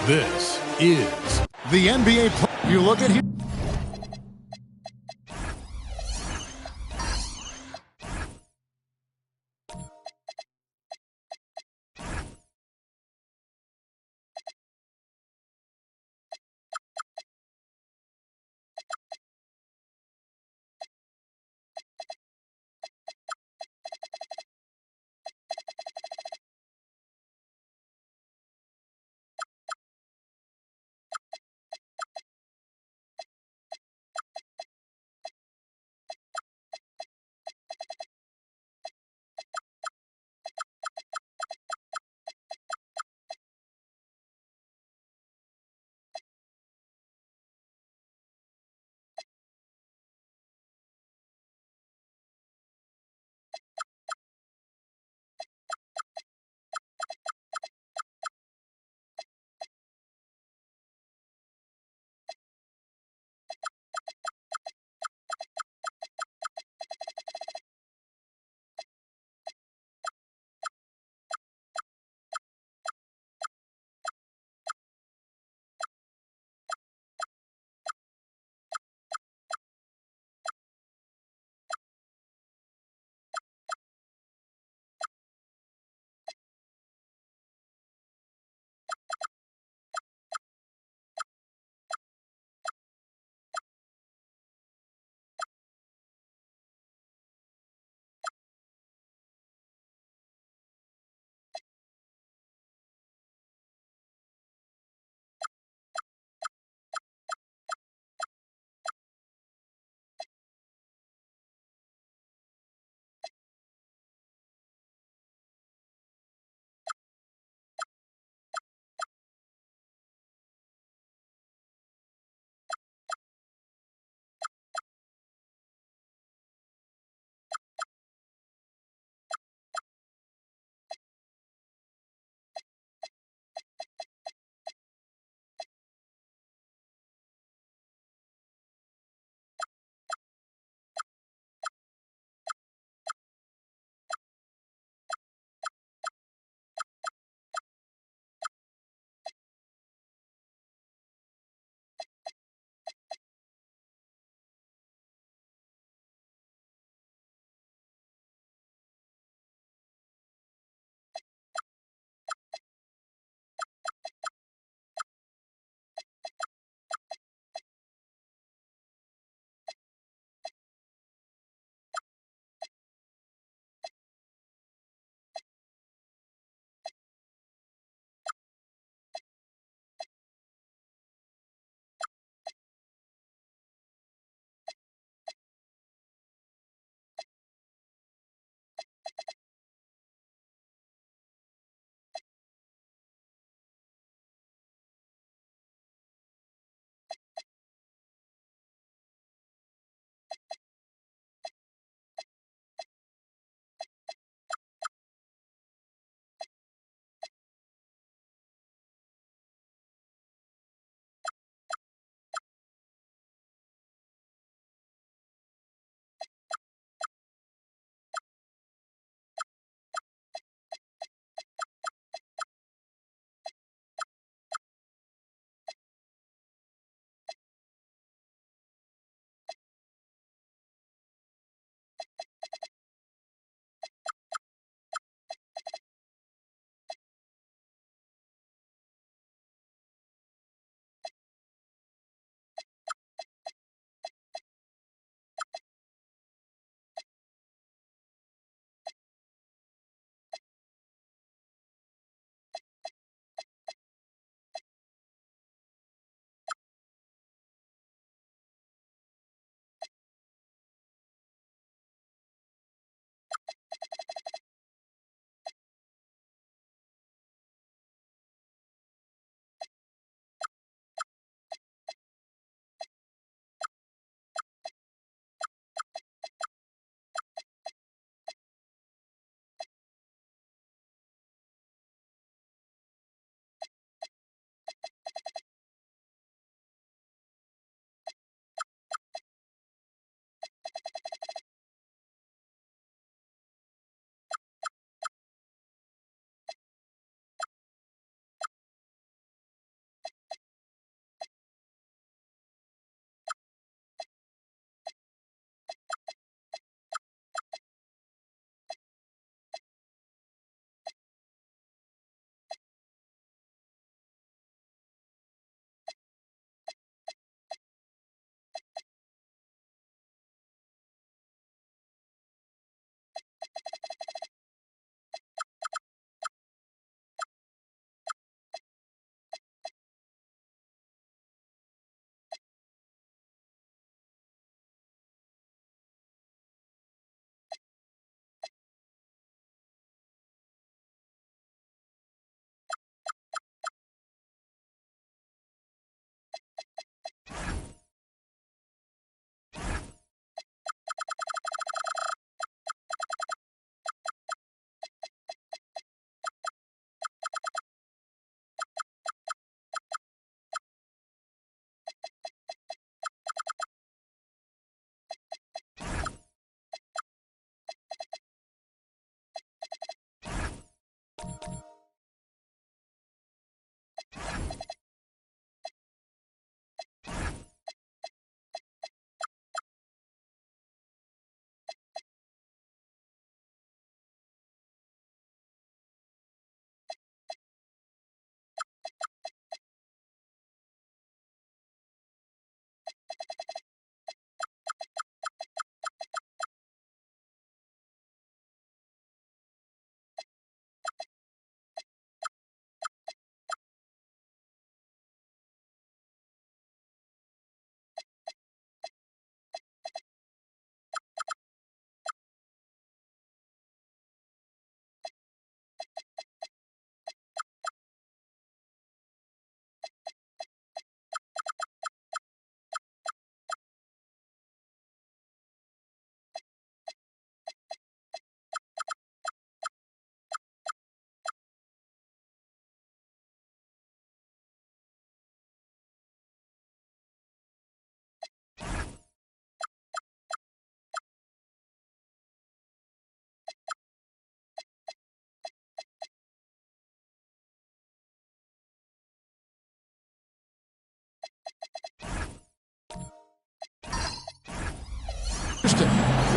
This is the NBA. You look at here.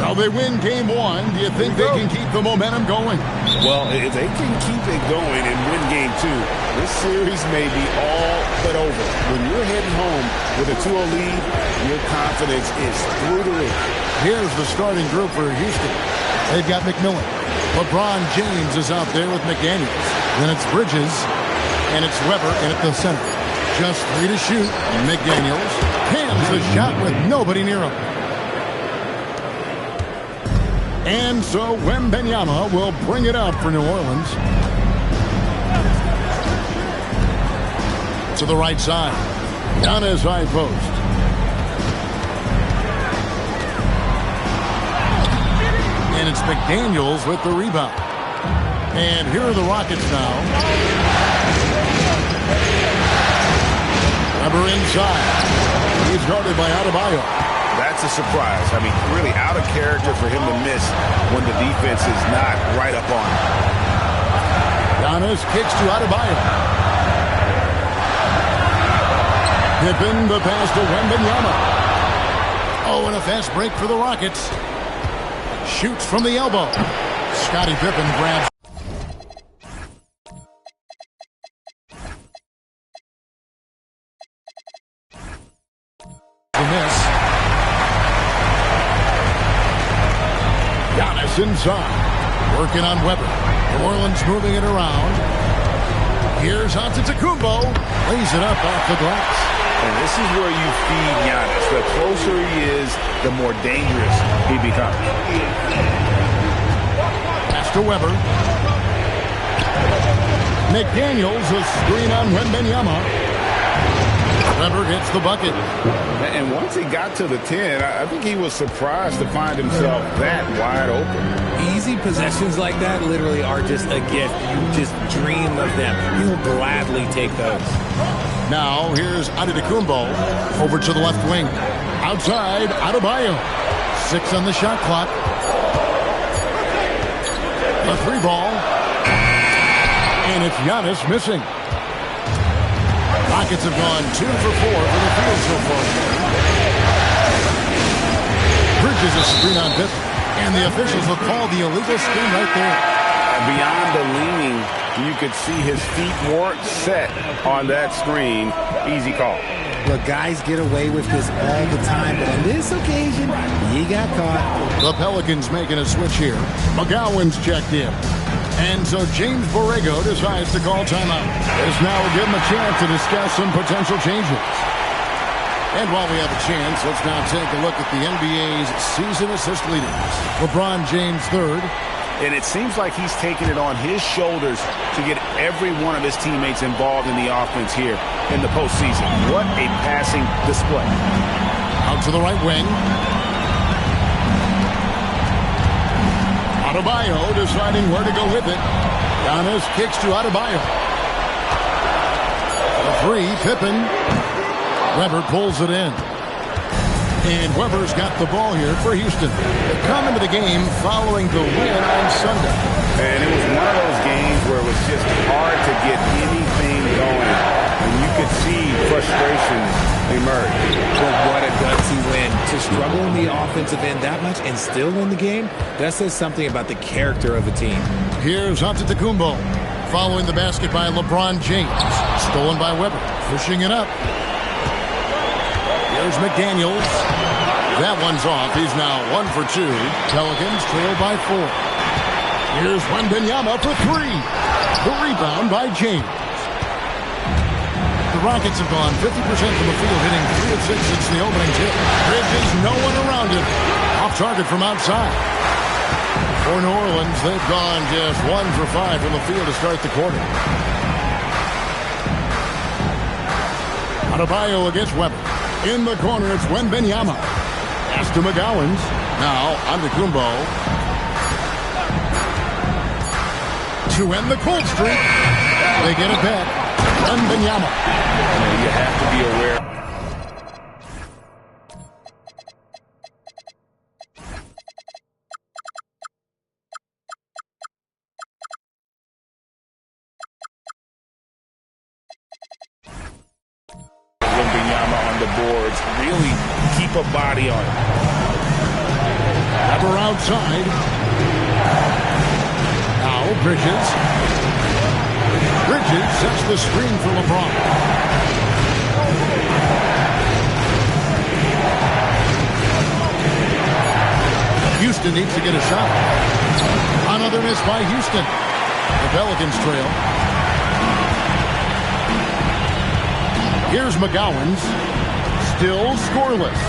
So they win game one. Do you think they can keep the momentum going? Well, if they can keep it going and win game two, this series may be all but over. When you're heading home with a 2-0 lead, your confidence is through the roof. Here's the starting group for Houston. They've got McMillan. LeBron James is out there with McDaniels. Then it's Bridges, and it's Weber in at the center. Just 3 to shoot. McDaniels cans the shot with nobody near him. And so Wembanyama will bring it up for New Orleans. To the right side. Giannis high post. And it's McDaniels with the rebound. And here are the Rockets now. Weber inside. He's guarded by Adebayo. That's a surprise. I mean, really out of character for him to miss when the defense is not right up on him. Giannis kicks to Adebayo. Pippen the pass to Wembanyama. Oh, and a fast break for the Rockets. Shoots from the elbow. Scottie Pippen grabs. The miss. Giannis inside. Working on Weber. New Orleans moving it around. Here's Antetokounmpo. Lays it up off the glass. And this is where you feed Giannis. The closer he is, the more dangerous he becomes. Pass to Weber. McDaniels, a screen on Wembanyama. Weber gets the bucket. And once he got to the 10, I think he was surprised to find himself that wide open. Easy possessions like that literally are just a gift. You just dream of them. You'll gladly take those. Now, here's Antetokounmpo over to the left wing. Outside, Adebayo. 6 on the shot clock. The 3 ball. And it's Giannis missing. Rockets have gone 2 for 4 for the field so far. Bridges a screen on Pippen. And the officials will call the illegal screen right there. Beyond the leaning, you could see his feet weren't set on that screen. Easy call. Look, guys get away with this all the time, but on this occasion, he got caught. The Pelicans making a switch here. McGowan's checked in. And so James Borrego decides to call timeout. This now will give him a chance to discuss some potential changes. And while we have a chance, let's now take a look at the NBA's season assist leaders. LeBron James third. And it seems like he's taking it on his shoulders to get every one of his teammates involved in the offense here in the postseason. What a passing display. Out to the right wing. Adebayo deciding where to go with it. Giannis kicks to Adebayo. The 3, Pippen. Weber pulls it in. And Weber's got the ball here for Houston. They come into the game following the win on Sunday. And it was one of those games where it was just hard to get anything going. And you could see frustration emerge. But what a gutsy win. To struggle in the offensive end that much and still win the game, that says something about the character of a team. Here's Antetokounmpo. Following the basket by LeBron James. Stolen by Weber. Pushing it up. Here's McDaniels. That one's off. He's now 1 for 2. Pelicans trail by 4. Here's Wembanyama for 3. The rebound by James. The Rockets have gone 50% from the field, hitting 3 of 6 since the opening tip. Bridges, no one around him. Off target from outside. For New Orleans, they've gone just 1 for 5 from the field to start the quarter. Adebayo against Weber. In the corner, it's Wembanyama. Pass to McGowan. Now, Antetokounmpo. To end the cold streak. They get it back. Wembanyama. You have to be aware. Wembanyama on the boards. Really keep a body on it. Weber outside. Now Bridges. Bridges sets the screen for LeBron. Houston needs to get a shot. Another miss by Houston. The Pelicans trail. Here's McGowens. Still scoreless.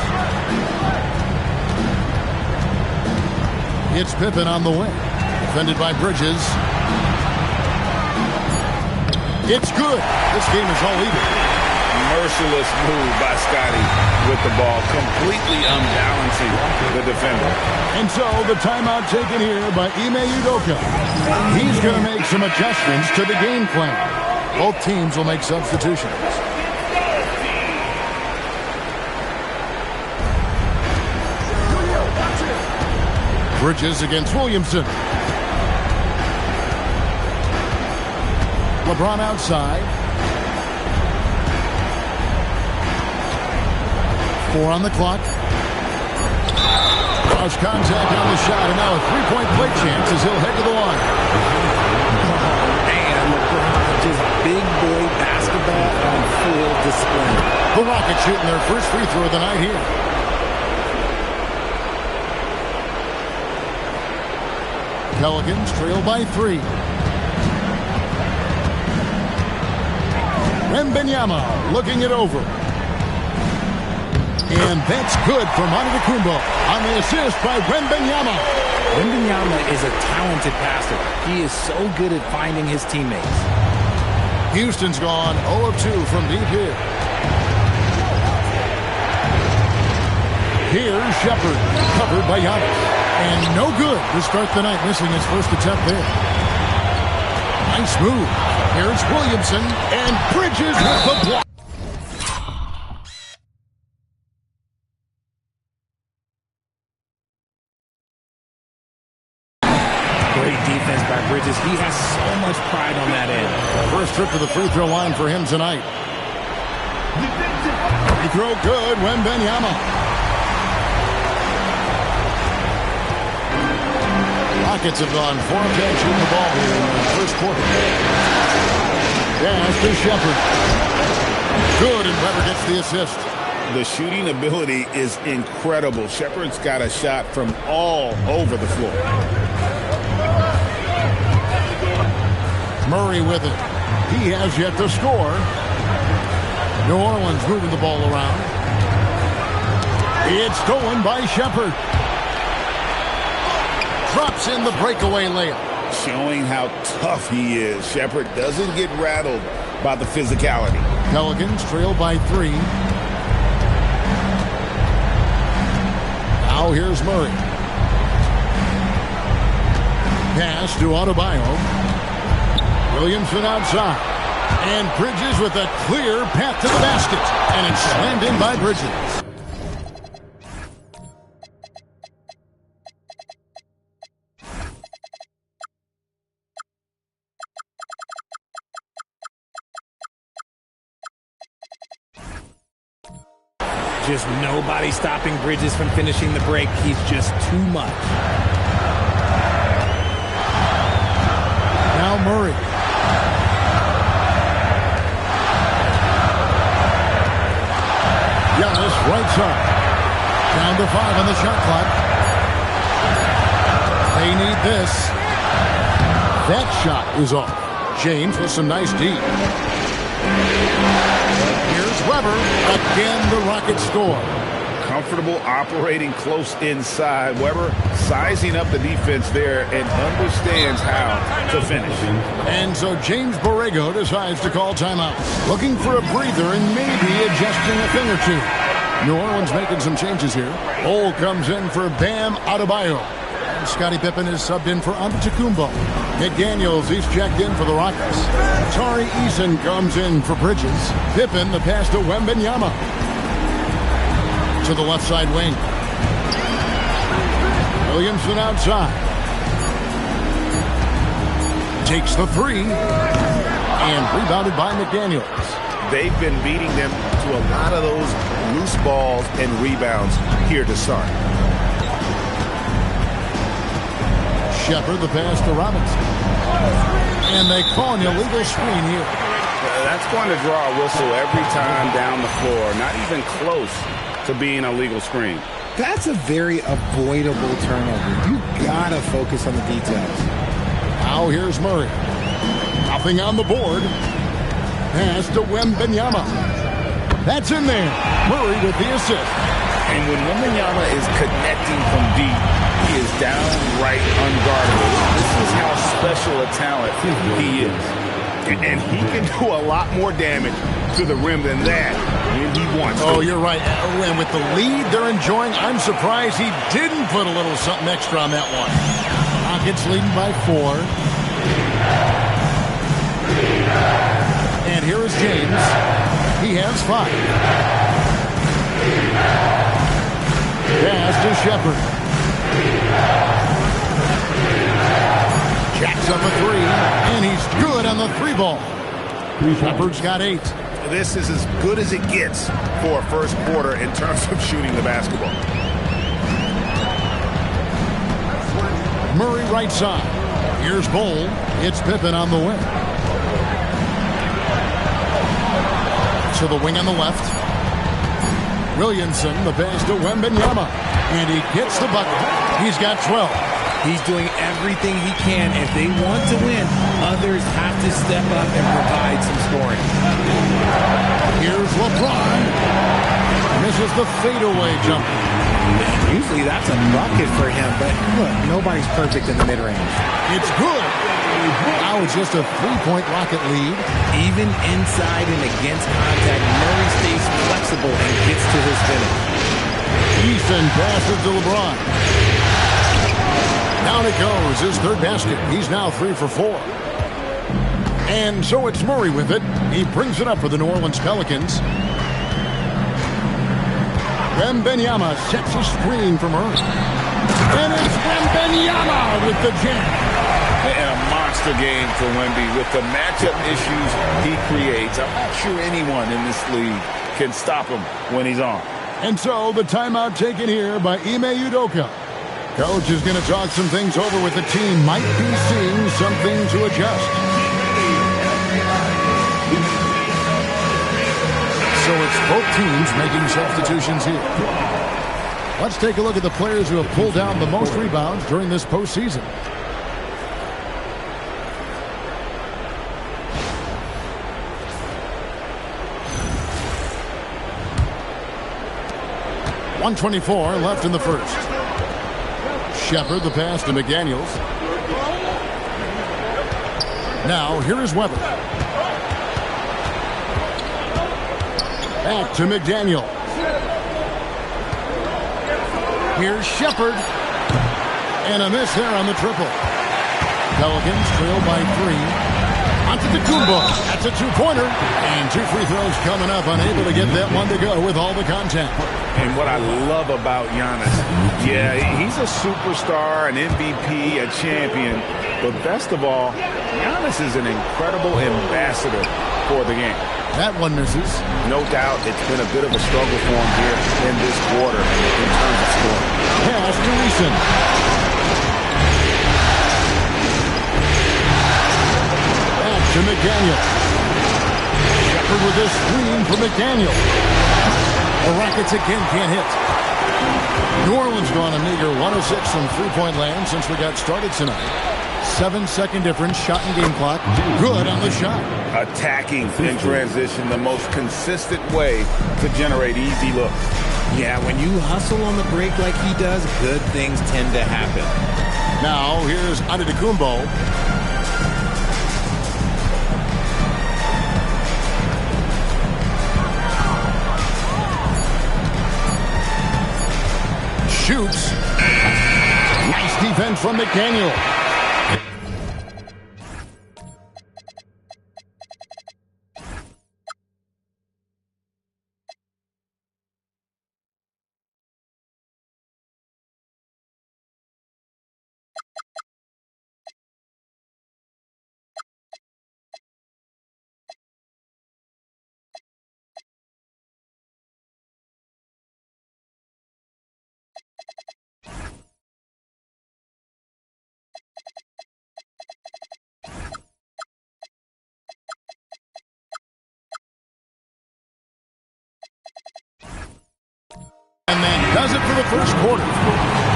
It's Pippen on the wing. Defended by Bridges. It's good. This game is all even. Merciless move by Scotty with the ball, completely unbalancing the defender. And so the timeout taken here by Ime Udoka. He's going to make some adjustments to the game plan. Both teams will make substitutions. Bridges against Williamson. LeBron outside. 4 on the clock. Cross contact on the shot, and now a three-point play chance as he'll head to the line. And LeBron, just big boy basketball on full display. The Rockets shooting their first free throw of the night here. Pelicans trail by 3. Wembanyama looking it over. And that's good from Antetokounmpo on the assist by Wembanyama. Wembanyama is a talented passer. He is so good at finding his teammates. Houston's gone 0 of 2 from deep here. Here's Shepherd, covered by Giannis. And no good to start the night, missing his first attempt there. Nice move. Here's Williamson, and Bridges with the block. Great defense by Bridges. He has so much pride on that end. First trip to the free throw line for him tonight. Free throw good, Wembanyama. Rockets have gone 4 of 10 shooting the ball here in the first quarter. Pass to Shepherd. Good, and Weber gets the assist. The shooting ability is incredible. Shepherd's got a shot from all over the floor. Murray with it. He has yet to score. New Orleans moving the ball around. It's stolen by Shepherd. Drops in the breakaway layup. Showing how tough he is. Shepherd doesn't get rattled by the physicality. Pelicans trail by 3. Now here's Murray. Pass to Adebayo. Williamson outside. And Bridges with a clear path to the basket. And it's slammed in by Bridges. Just nobody stopping Bridges from finishing the break. He's just too much. Now Murray. Giannis right side. Down to 5 on the shot clock. They need this. That shot is off. James with some nice deep. Here's Weber. Again, the Rockets score. Comfortable operating close inside. Weber sizing up the defense there and understands how to finish. And so James Borrego decides to call timeout. Looking for a breather and maybe adjusting a thing or two. New Orleans making some changes here. Ole comes in for Bam Adebayo. Scottie Pippen is subbed in for Antetokounmpo. McDaniels, he's checked in for the Rockets. Tari Eason comes in for Bridges. Pippen, the pass to Wembanyama. To the left side wing. Williamson outside. Takes the 3. And rebounded by McDaniels. They've been beating them to a lot of those loose balls and rebounds here to start. Shepard, the pass to Robinson. And they call an illegal screen here. That's going to draw a whistle every time down the floor. Not even close to being a legal screen. That's a very avoidable turnover. You gotta focus on the details. Now here's Murray. Nothing on the board. Pass to Wembanyama. That's in there. Murray with the assist. And when Wembanyama is connecting from deep, he is downright unguardable. This is how special a talent he is. And he can do a lot more damage to the rim than that when he wants to. Oh, you're right. And with the lead they're enjoying, I'm surprised he didn't put a little something extra on that one. Rockets leading by 4. And here is James. He has 5. Pass to Shepard. Jacks up a 3, and he's good on the 3 ball. Shepard's got 8. This is as good as it gets for a first quarter in terms of shooting the basketball. Murray right side. Here's Bol. It's Pippen on the wing. To the wing on the left. Williamson, the pass to Wembanyama. And he gets the bucket. He's got 12. He's doing everything he can. If they want to win, others have to step up and provide some scoring. Here's LeBron. Misses the fadeaway jumper. Usually that's a bucket for him, but look, nobody's perfect in the mid-range. It's good. Now it's just a 3-point Rocket lead. Even inside and against contact, Murray stays flexible and gets to his finish. Easton passes to LeBron. Down it goes, his third basket. He's now 3 for 4. And so it's Murray with it. He brings it up for the New Orleans Pelicans. Wembanyama sets a screen for Murray. And it's Wembanyama with the jam. And a monster game for Wemby with the matchup issues he creates. I'm not sure anyone in this league can stop him when he's on. And so the timeout taken here by Ime Udoka. Coach is going to talk some things over with the team. Might be seeing something to adjust. So it's both teams making substitutions here. Let's take a look at the players who have pulled down the most rebounds during this postseason. .124 left in the first. Shepard, the pass to McDaniels. Now, here is Weber. Back to McDaniel. Here's Shepard. And a miss there on the triple. Pelicans trail by 3. Antetokounmpo. That's a 2-pointer. And 2 free throws coming up. Unable to get that one to go with all the contact. And what I love about Giannis, yeah, he's a superstar, an MVP, a champion. But best of all, Giannis is an incredible ambassador for the game. That one misses. No doubt it's been a bit of a struggle for him here in this quarter in terms of scoring. Pass to Eason. Back to McDaniel. Shepard with this screen for McDaniel. The Rockets again can't hit. New Orleans gone a meager 106 from three-point land since we got started tonight. 7-second difference, shot and game clock. Good on the shot. Attacking in transition, the most consistent way to generate easy looks. Yeah, when you hustle on the break like he does, good things tend to happen. Now, here's Antetokounmpo. Shoots. Nice defense from McDaniel. does it for the first quarter.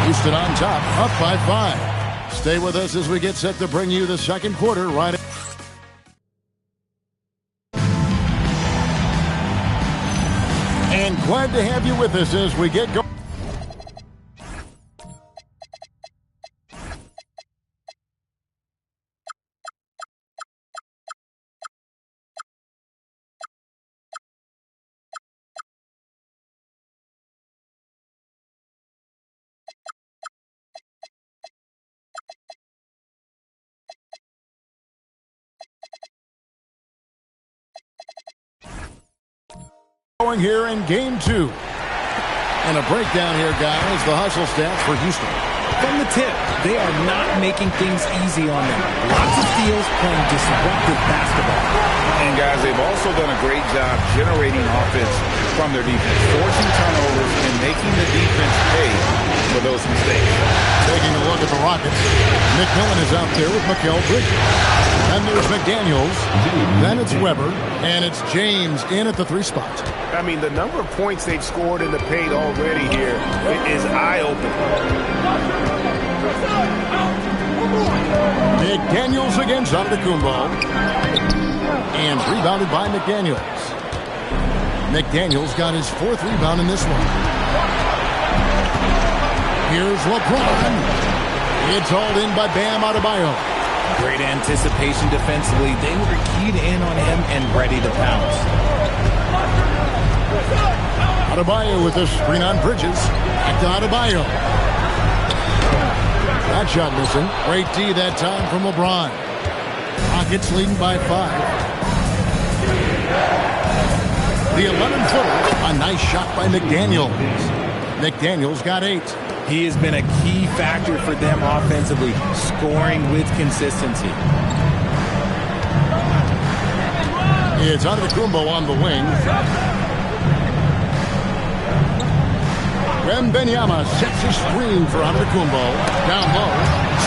Houston on top, up by 5. Stay with us as we get set to bring you the second quarter right at and glad to have you with us as we get going. Going here in game 2. And a breakdown here, guys. The hustle stats for Houston. From the tip, they are not making things easy on them. Lots of steals, playing disruptive basketball. And guys, they've also done a great job generating offense from their defense, forcing turnovers and making the defense pay for those mistakes. Taking a look at the Rockets, McMillan is out there with Mikal Bridges. Then there's McDaniels, then it's Weber, and it's James in at the 3 spot. I mean, the number of points they've scored in the paint already here is eye-opening. McDaniels against Antetokounmpo. And rebounded by McDaniels. McDaniels got his 4th rebound in this one. Here's LeBron. It's hauled in by Bam Adebayo. Great anticipation defensively. They were keyed in on him and ready to pounce. Adebayo with a screen on Bridges. Back to Adebayo. That shot missing. Great D that time from LeBron. Rockets leading by 5. The 11-footer. A nice shot by McDaniels. McDaniels got 8. He has been a key factor for them offensively, scoring with consistency. It's Antetokounmpo on the wing. Wembanyama sets a screen for Antetokounmpo. Down low,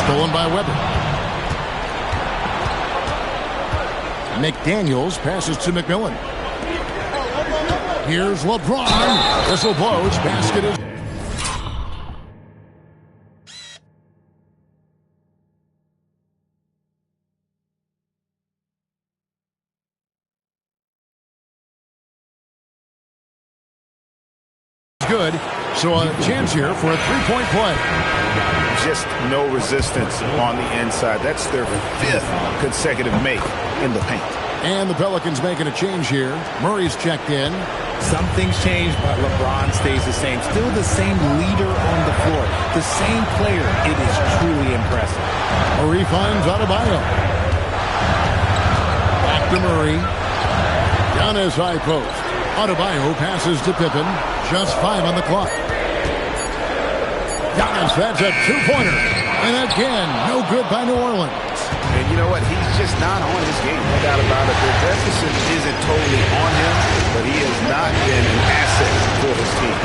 stolen by Weber. McDaniels passes to McMillan. Here's LeBron. Whistle blows. Basket is... good. So a chance here for a 3-point play. Just no resistance on the inside. That's their 5th consecutive make in the paint. And the Pelicans making a change here. Murray's checked in. Something's changed, but LeBron stays the same. Still the same leader on the floor. The same player. It is truly impressive. Murray finds Adebayo. Back to Murray. Down his high post. Adebayo passes to Pippen. Just 5 on the clock. Giannis, that's a 2-pointer. And again, no good by New Orleans. And you know what? He's just not on his game. No doubt about it. Their deficit isn't totally on him, but he has not been an asset for his team.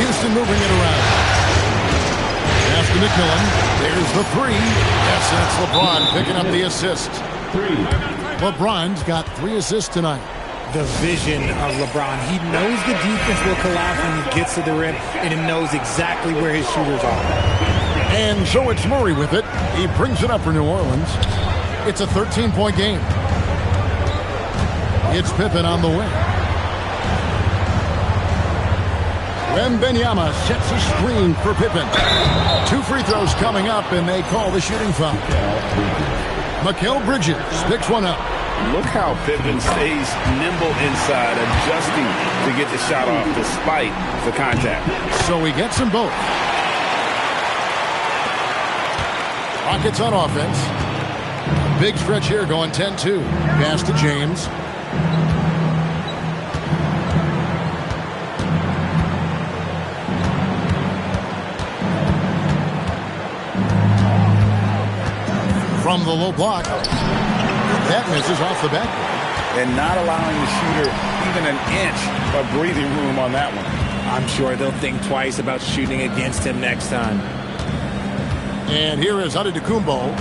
Houston moving it around. Pass to McMillan. There's the 3. Yes, that's LeBron picking up the assist. LeBron's got 3 assists tonight. The vision of LeBron. He knows the defense will collapse when he gets to the rim, and he knows exactly where his shooters are. And so it's Murray with it. He brings it up for New Orleans. It's a 13-point game. It's Pippen on the wing. Wembanyama sets a screen for Pippen. 2 free throws coming up, and they call the shooting foul. Mikal Bridges picks one up. Look how Pippen stays nimble inside, adjusting to get the shot off despite the contact. So he gets them both. Rockets on offense. Big stretch here going 10-2. Pass to James. From the low block. That misses off the backboard. And not allowing the shooter even an inch of breathing room on that one. I'm sure they'll think twice about shooting against him next time. And here is Antetokounmpo.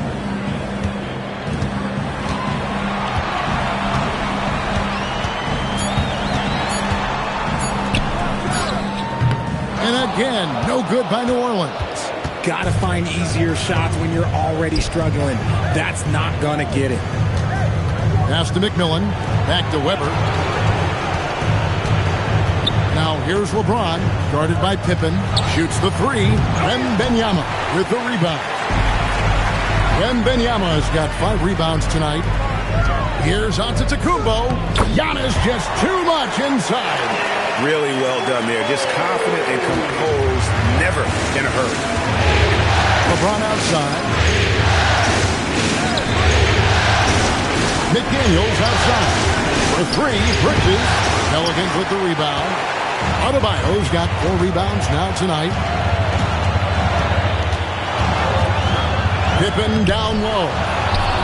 again. No good by New Orleans. Got to find easier shots when you're already struggling. That's not going to get it. Pass to McMillan. Back to Weber. Now here's LeBron. Guarded by Pippen. Shoots the three. Wembanyama with the rebound. Wembanyama has got 5 rebounds tonight. Here's Antetokounmpo. Giannis just too much inside. Really well done there. Just confident and composed. Never in a hurry. LeBron outside. McDaniels outside. For 3, Bridges. Pelicans with the rebound. Adebayo's got 4 rebounds now tonight. Pippen down low.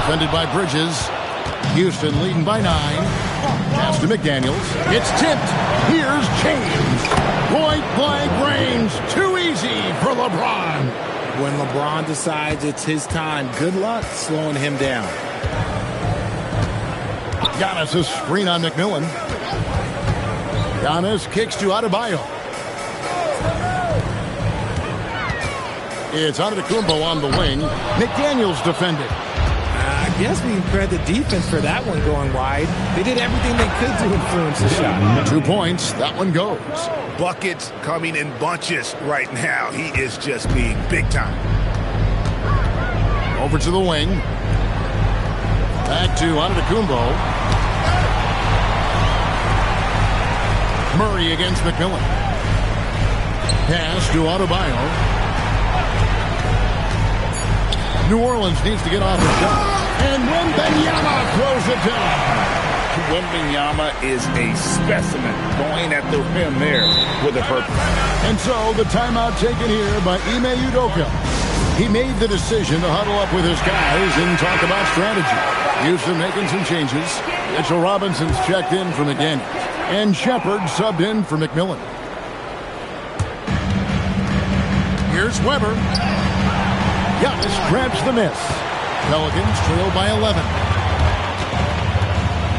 Defended by Bridges. Houston leading by 9. Pass to McDaniels. It's tipped. Here's James. Point blank range. Too easy for LeBron. When LeBron decides it's his time, good luck slowing him down. Giannis a screen on McMillan. Giannis kicks to Adebayo. It's Antetokounmpo on the wing. McDaniels defended. I guess we can credit the defense for that one going wide. They did everything they could to influence the shot. 2 points. That one goes. Buckets coming in bunches right now. He is just being big time. Over to the wing. Back to Antetokounmpo. Murray against McMillan. Pass to Adebayo. New Orleans needs to get off the shot. And Wembanyama throws it down. Wembanyama is a specimen going at the rim there with a purpose. And so the timeout taken here by Ime Udoka. He made the decision to huddle up with his guys and talk about strategy. Houston making some changes. Mitchell Robinson's checked in for McDaniels. And Shepard subbed in for McMillan. Here's Weber. Giannis grabs the miss. Pelicans trail by 11.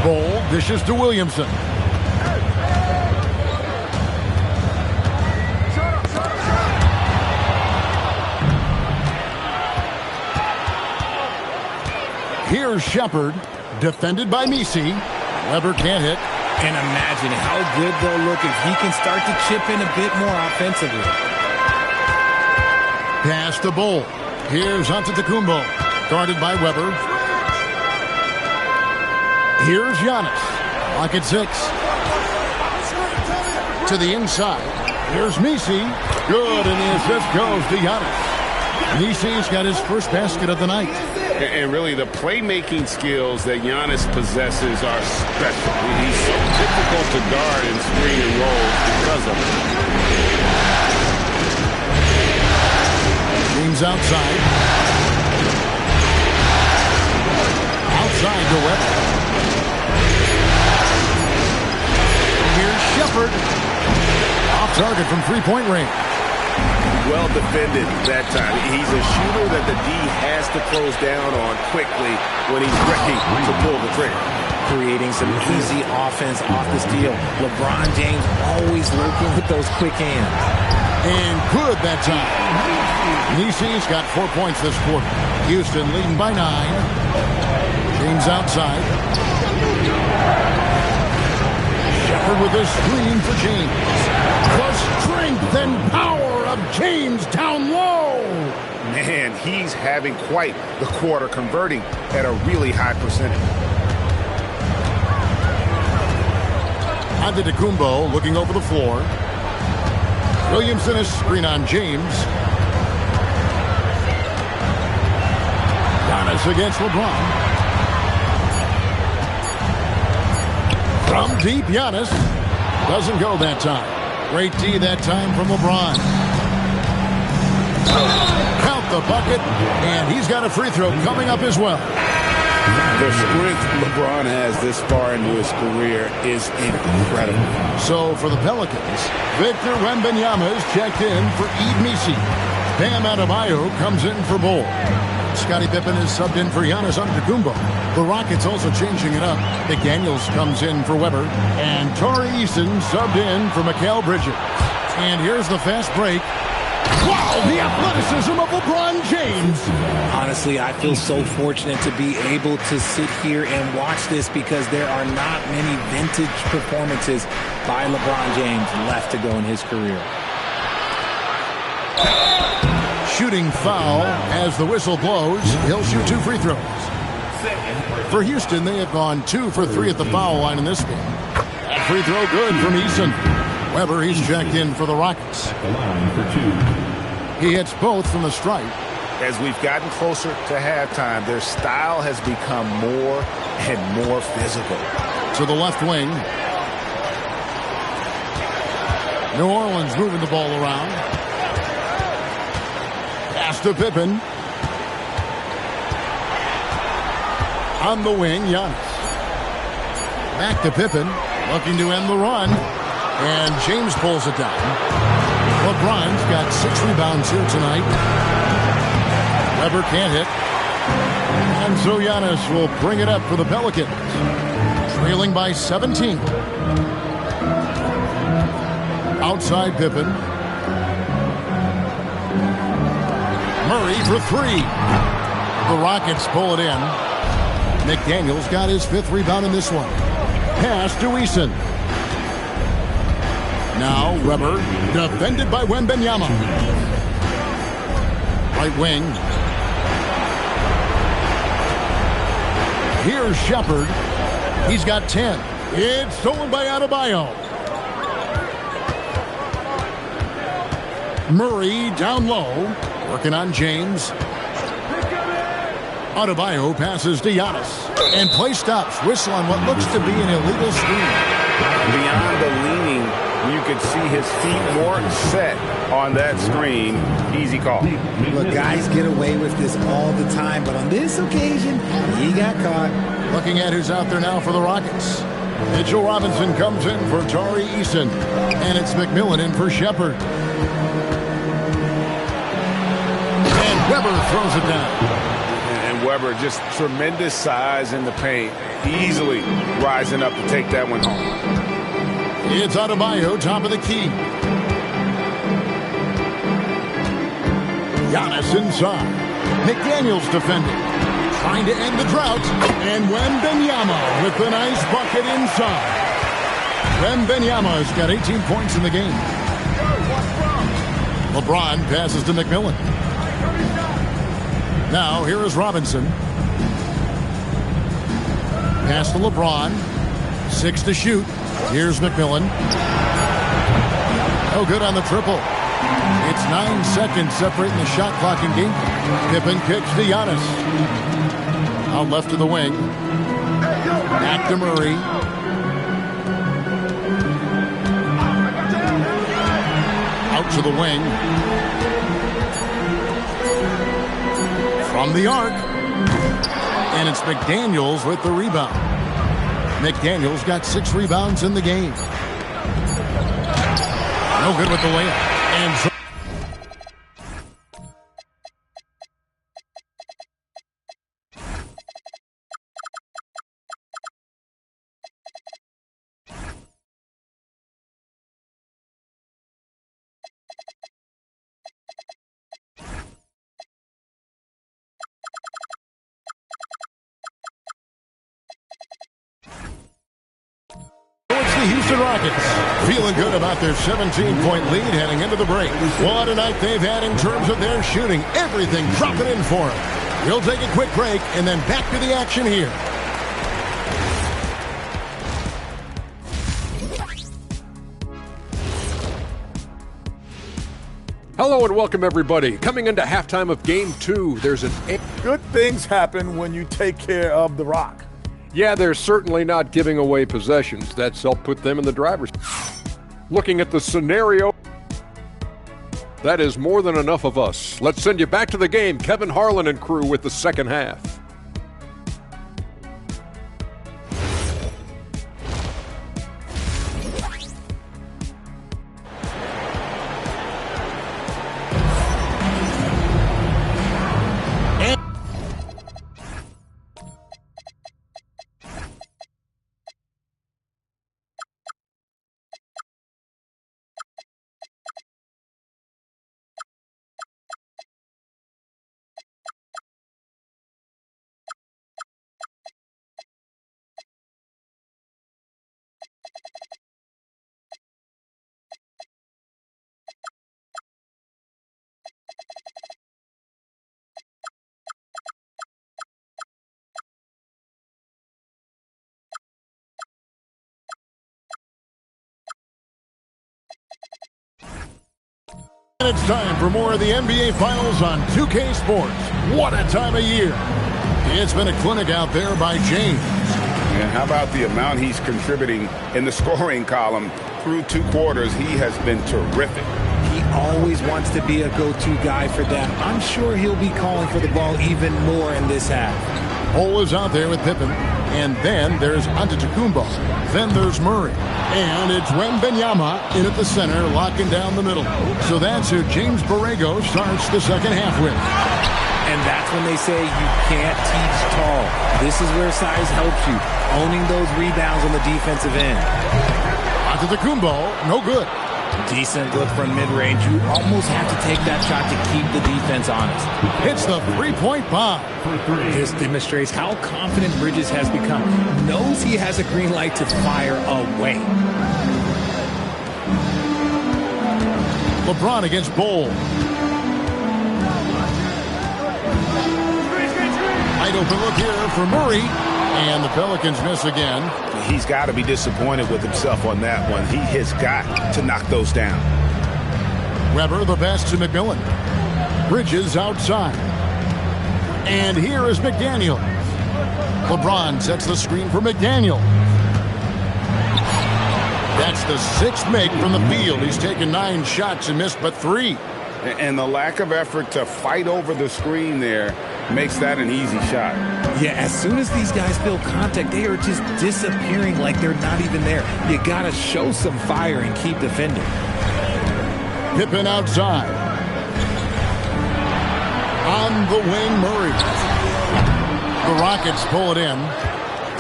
Bol dishes to Williamson. Here's Shepard, defended by Messi. Weber can't hit. And imagine how good they'll look if he can start to chip in a bit more offensively. Pass to Bol. Here's Antetokounmpo, guarded by Weber. Here's Giannis. Lock at 6. To the inside. Here's Messi. Good, and the assist goes to Giannis. Messi's got his first basket of the night. And really, the playmaking skills that Giannis possesses are special. He's so difficult to guard and screen and roll because of it. James outside. Outside to Weber. Here's Shepard. Off target from three-point range. Well defended that time. He's a shooter that the D has to close down on quickly when he's ready to pull the trigger. Creating some easy offense off the steal. LeBron James always lurking with those quick hands. And good that time. Messi's got 4 points this quarter. Houston leading by 9. James outside. Shepard with a screen for James. The strength and power of James down low. Man, he's having quite the quarter, converting at a really high percentage. Antetokounmpo looking over the floor. Williamson is screen on James. Giannis against LeBron. From deep, Giannis. Doesn't go that time. Great D that time from LeBron. Count the bucket, and he's got a free throw coming up as well. The strength LeBron has this far into his career is incredible. So for the Pelicans, Victor Wembanyama is checked in for Ed Messi. Bam Adebayo comes in for Bol. Scottie Pippen is subbed in for Giannis Antetokounmpo. The Rockets also changing it up. McDaniels comes in for Weber. And Tari Eason subbed in for Mikal Bridges. And here's the fast break. Wow, the athleticism of LeBron James. Honestly, I feel so fortunate to be able to sit here and watch this because there are not many vintage performances by LeBron James left to go in his career. Shooting foul as the whistle blows. He'll shoot 2 free throws. For Houston, they have gone 2 for 3 at the foul line in this game. That free throw good from Eason. Weber, he's checked in for the Rockets. At the line for 2. He hits both from the stripe. As we've gotten closer to halftime, their style has become more and more physical. To the left wing. New Orleans moving the ball around. Pass to Pippen. On the wing, Giannis. Back to Pippen. Looking to end the run. And James pulls it down. LeBron's got 6 rebounds here tonight. Weber can't hit. And so Giannis will bring it up for the Pelicans. Trailing by 17. Outside Pippen. Murray for 3. The Rockets pull it in. McDaniels got his 5th rebound in this one. Pass to Eason. Now Weber, defended by Wembanyama. Right wing. Here's Shepherd. He's got 10. It's stolen by Adebayo. Murray down low, working on James. Adebayo passes to Giannis. And play stops. Whistle on what looks to be an illegal screen. Beyond the leaning, you could see his feet more set on that screen. Easy call. Look, guys get away with this all the time, but on this occasion, he got caught. Looking at who's out there now for the Rockets. Mitchell Robinson comes in for Tari Eason. And it's McMillan in for Shepherd. And Weber throws it down. And Weber, just tremendous size in the paint. Easily rising up to take that one home. It's Adebayo, top of the key. Giannis inside. McDaniels defending. Trying to end the drought. And Wembanyama with the nice bucket inside. Wembanyama's got 18 points in the game. LeBron passes to McMillan. Now, here is Robinson. Pass to LeBron. 6 to shoot. Here's McMillan. No good on the triple. It's 9 seconds separating the shot clock in game. Pippen kicks to Giannis. Out left to the wing. Back to Murray. Out to the wing. From the arc. And it's McDaniels with the rebound. McDaniels got 6 rebounds in the game. No good with the layup. And so the Houston Rockets feeling good about their 17-point lead heading into the break. What a night they've had in terms of their shooting. Everything dropping in for them. We'll take a quick break and then back to the action here. Hello and welcome everybody. Coming into halftime of Game 2, there's an... Good things happen when you take care of the rock. Yeah, they're certainly not giving away possessions. That's helped put them in the driver's... Looking at the scenario, that is more than enough of us. Let's send you back to the game. Kevin Harlan and crew with the second half. And it's time for more of the NBA Finals on 2K Sports. What a time of year. It's been a clinic out there by James. And how about the amount he's contributing in the scoring column through 2 quarters? He has been terrific. He always wants to be a go-to guy for them. I'm sure he'll be calling for the ball even more in this half. Cole is out there with Pippen. And then there's Antetokounmpo. Then there's Murray. And it's Wembanyama in at the center, locking down the middle. So that's who James Borrego starts the second half with. And that's when they say you can't teach tall. This is where size helps you, owning those rebounds on the defensive end. Antetokounmpo, no good. Decent look from mid-range. You almost have to take that shot to keep the defense honest. Hits the three-point bomb. This demonstrates how confident Bridges has become. Knows he has a green light to fire away. LeBron against Bol. Wide open look here for Murray. And the Pelicans miss again. He's got to be disappointed with himself on that one. He has got to knock those down. Weber the pass to McMillan. Bridges outside. And here is McDaniel. LeBron sets the screen for McDaniel. That's the 6th make from the field. He's taken 9 shots and missed but 3. And the lack of effort to fight over the screen there makes that an easy shot. Yeah, as soon as these guys feel contact, they are just disappearing like they're not even there. You got to show some fire and keep defending. Pippen outside. On the wing, Murray. The Rockets pull it in.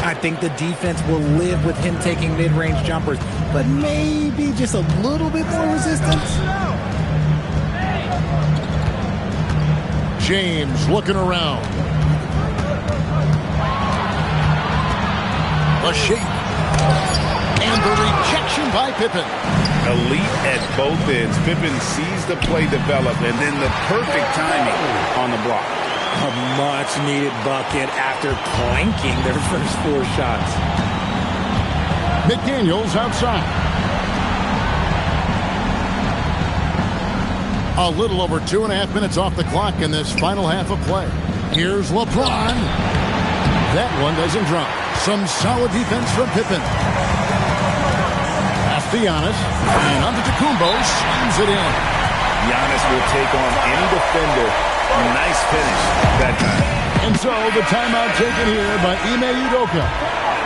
I think the defense will live with him taking mid-range jumpers, but maybe just a little bit more resistance. James looking around. A shake. And the rejection by Pippen. Elite at both ends. Pippen sees the play develop and then the perfect timing on the block. A much-needed bucket after clanking their first 4 shots. McDaniels outside. A little over 2.5 minutes off the clock in this final half of play. Here's LeBron. That one doesn't drop. Some solid defense from Pippen. Pass to Giannis. And Antetokounmpo slams it in. Giannis will take on any defender. Nice finish that time. And so the timeout taken here by Ime Udoka.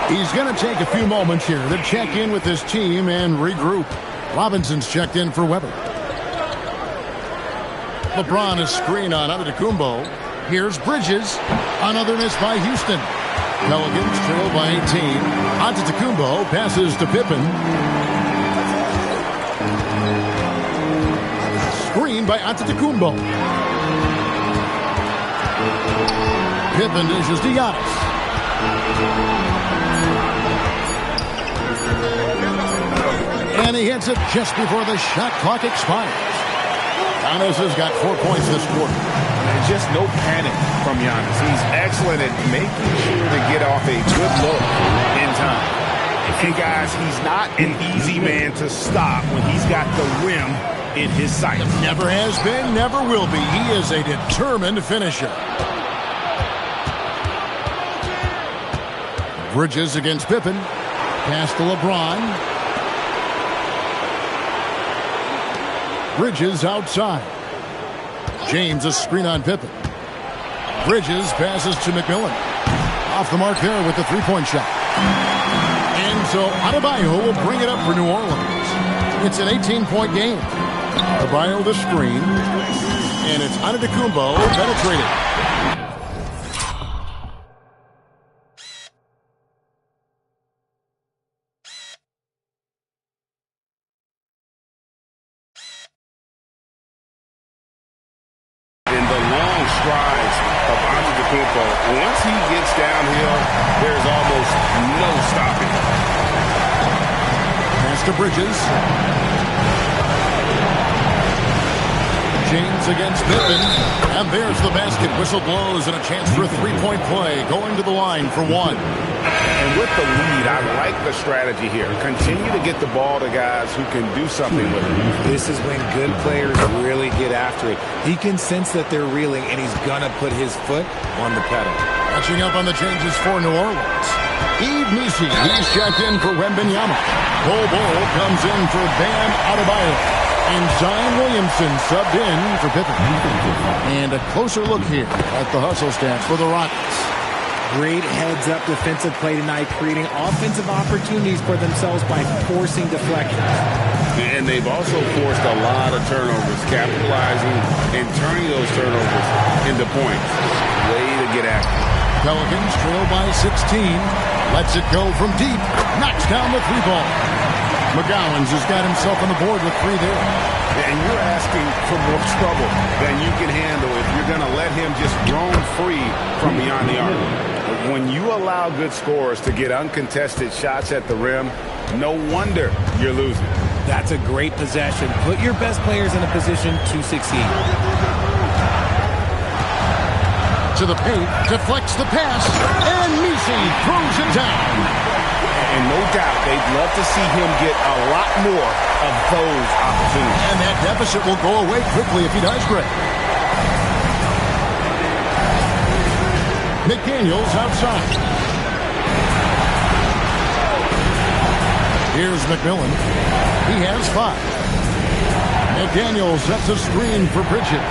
He's going to take a few moments here to check in with his team and regroup. Robinson's checked in for Weber. LeBron is screen on Antetokounmpo. Here's Bridges. Another miss by Houston. Pelicans trail by 18. Antetokounmpo passes to Pippen. Screen by Antetokounmpo. Pippen dishes to Giannis. And he hits it just before the shot clock expires. Giannis has got 4 points this quarter. And just no panic from Giannis. He's excellent at making sure to get off a good look in time. And guys, he's not an easy man to stop when he's got the rim in his sights. Never has been, never will be. He is a determined finisher. Bridges against Pippen. Pass to LeBron. Bridges outside. James a screen on Pippen. Bridges passes to McMillan. Off the mark there with the 3-point shot. And so Adebayo will bring it up for New Orleans. It's an 18-point game. Adebayo the screen. And it's Antetokounmpo penetrated. Once he gets downhill, there's almost no stopping. Pass to Bridges. James against Pippen. And there's the basket. Whistle blows and a chance for a three-point play. Going to the line for one. And with the lead, I like the strategy here. Continue to get the ball to guys who can do something with it. This is when good players really get after it. He can sense that they're reeling, and he's going to put his foot on the pedal. Catching up on the changes for New Orleans. Yves Missi, he's checked in for Wembanyama. Bol Bol comes in for Bam Adebayo. And Zion Williamson subbed in for Pippen. And a closer look here at the hustle stats for the Rockets. Great heads-up defensive play tonight, creating offensive opportunities for themselves by forcing deflections. And they've also forced a lot of turnovers, capitalizing and turning those turnovers into points. Way to get after it. Pelicans trail by 16. Lets it go from deep. Knocks down the three ball. McGowens has got himself on the board with three there. And you're asking for more trouble than you can handle if you're going to let him just roam free from beyond the arc. When you allow good scorers to get uncontested shots at the rim, no wonder you're losing. That's a great possession. Put your best players in a position to succeed. To the paint, deflects the pass, and Missi throws it down. And no doubt they'd love to see him get a lot more of those opportunities. And that deficit will go away quickly if he does great. McDaniels outside. Here's McMillan. He has 5. McDaniels sets a screen for Bridges.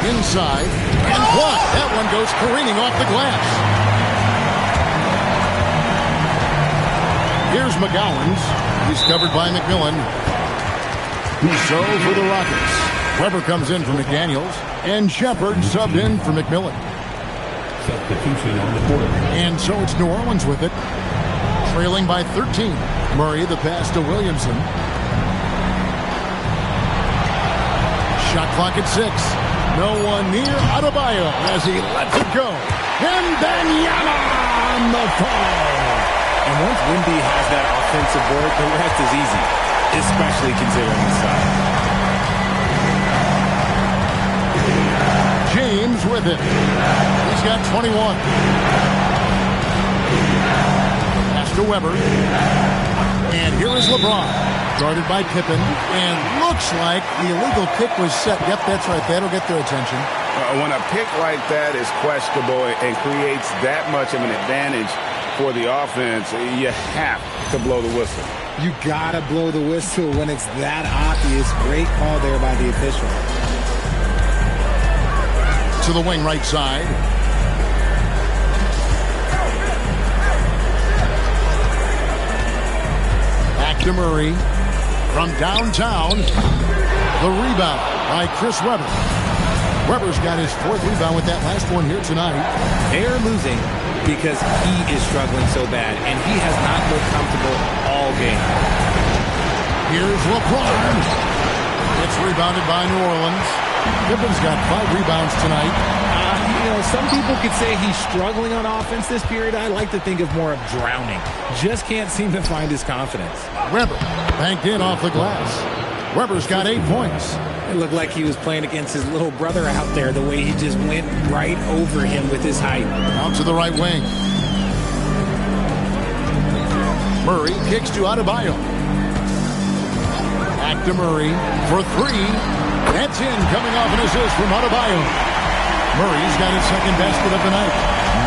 Inside. And blocked. That one goes careening off the glass. Here's McGowens. He's covered by McMillan. So for the Rockets. Weber comes in for McDaniels. And Shepard subbed in for McMillan. Substitution on the court. And so it's New Orleans with it. Trailing by 13. Murray the pass to Williamson. Shot clock at 6. No one near Adebayo as he lets it go. And Wembanyama on the fall. And once Wemby has that offensive board, the rest is easy, especially considering his size. James with it. He's got 21. Pass to Weber. And here is LeBron. Guarded by Pippen. And looks like the illegal kick was set. Yep, that's right. That'll get their attention. When a pick like that is questionable and creates that much of an advantage for the offense, you have to blow the whistle. You gotta blow the whistle when it's that obvious. Great call there by the official. To the wing right side. Back to Murray. From downtown. The rebound by Chris Webber. Weber's got his 4th rebound with that last one here tonight. They're losing because he is struggling so bad, and he has not looked comfortable all game. Here's LeBron. It's rebounded by New Orleans. Pippen's got 5 rebounds tonight. Some people could say he's struggling on offense this period. I like to think of more of drowning. Just can't seem to find his confidence. Weber banked in off the glass. Weber's got 8 points. It looked like he was playing against his little brother out there, the way he just went right over him with his height. Out to the right wing. Murray kicks to Adebayo. Back to Murray for 3. That's in, coming off an assist from Adebayo. Murray's got his 2nd basket of the night.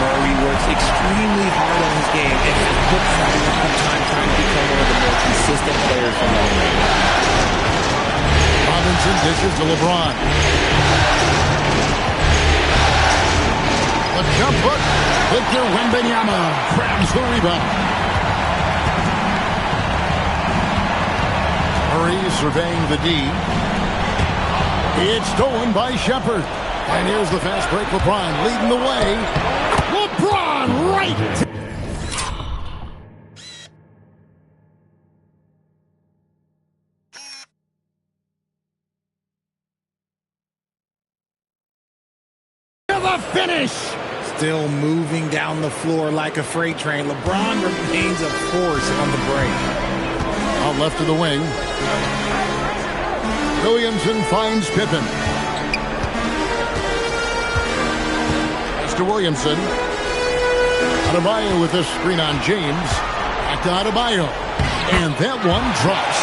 Murray works extremely hard on his game and has put time trying to become one of the more consistent players from the league. Robinson dishes to LeBron. A jump hook. Victor Wembanyama grabs the rebound. Murray surveying the D. It's stolen by Shepard. And here's the fast break. LeBron leading the way. LeBron right. The finish. Still moving down the floor like a freight train. LeBron remains a force on the break. Out left of the wing. Williamson finds Pippen. to Williamson. Adebayo with this screen on James. Back to Adebayo. And that one drops.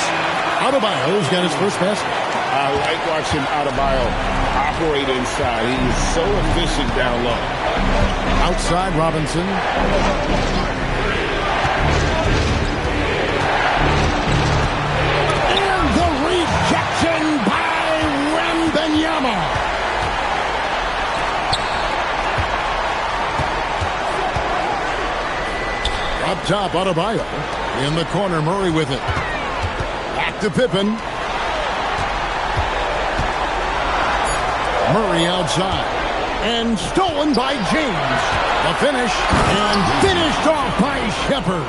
Adebayo's got his first basket. I like watching Adebayo operate inside. He is so efficient down low. Outside, Robinson. And the rejection by Wembanyama. Up top, Adebayo. In the corner, Murray with it. Back to Pippen. Murray outside. And stolen by James. The finish. And finished off by Shepherd.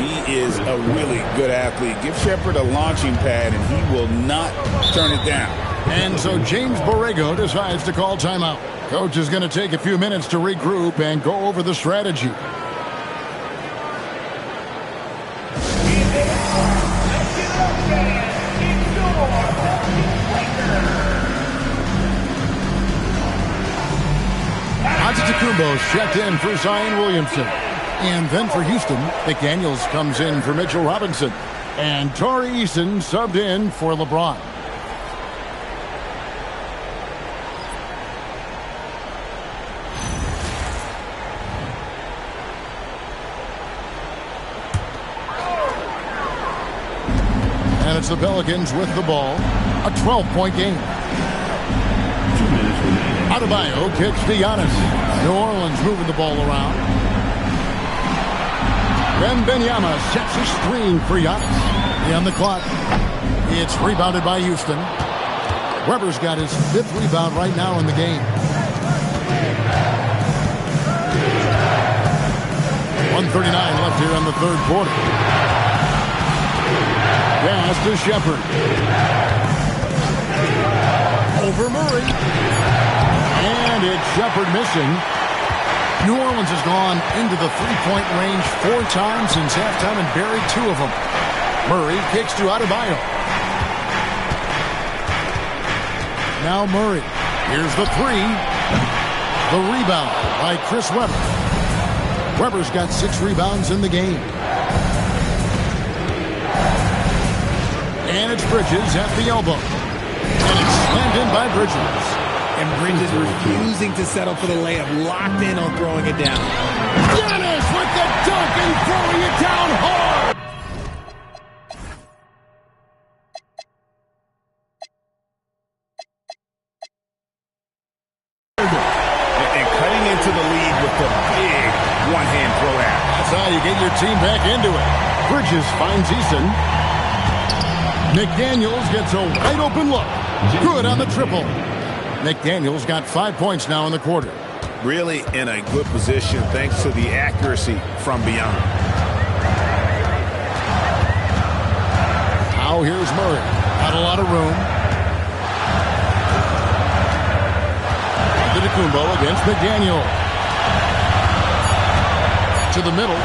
He is a really good athlete. Give Shepherd a launching pad, and he will not turn it down. And so James Borrego decides to call timeout. Coach is going to take a few minutes to regroup and go over the strategy. Antetokounmpo's checked in for Zion Williamson. And then for Houston, McDaniels comes in for Mitchell Robinson. And Tari Eason subbed in for LeBron. And it's the Pelicans with the ball. A 12-point game. Adebayo kicks to Giannis. New Orleans moving the ball around. Wembanyama sets a screen for Giannis. On the clock. It's rebounded by Houston. Weber's got his 5th rebound right now in the game. 1:39 left here in the 3rd quarter. Pass to Shepherd. Over Murray. And it's Shepherd missing. New Orleans has gone into the 3-point range 4 times since halftime and buried 2 of them. Murray kicks to Adebayo. Now Murray. Here's the 3. The rebound by Chris Webber. Webber's got 6 rebounds in the game. And it's Bridges at the elbow. And it's slammed in by Bridges. And Bridges refusing to settle for the layup, locked in on throwing it down. Giannis with the dunk and throwing it down hard. And cutting into the lead with the big one-hand throw out. That's how you get your team back into it. Bridges finds Eason. McDaniels gets a wide open look. Good on the triple. McDaniels got 5 points now in the quarter. Really in a good position thanks to the accuracy from beyond. Now here's Murray. Got a lot of room. Antetokounmpo against McDaniel. To the middle.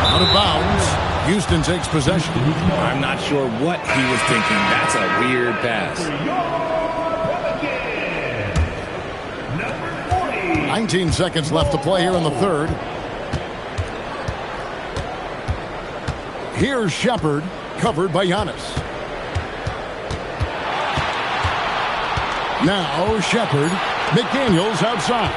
Out of bounds. Houston takes possession. I'm not sure what he was thinking. That's a weird pass. 19 seconds left to play here in the 3rd. Here's Shepherd, covered by Giannis. Now Shepherd, McDaniels outside.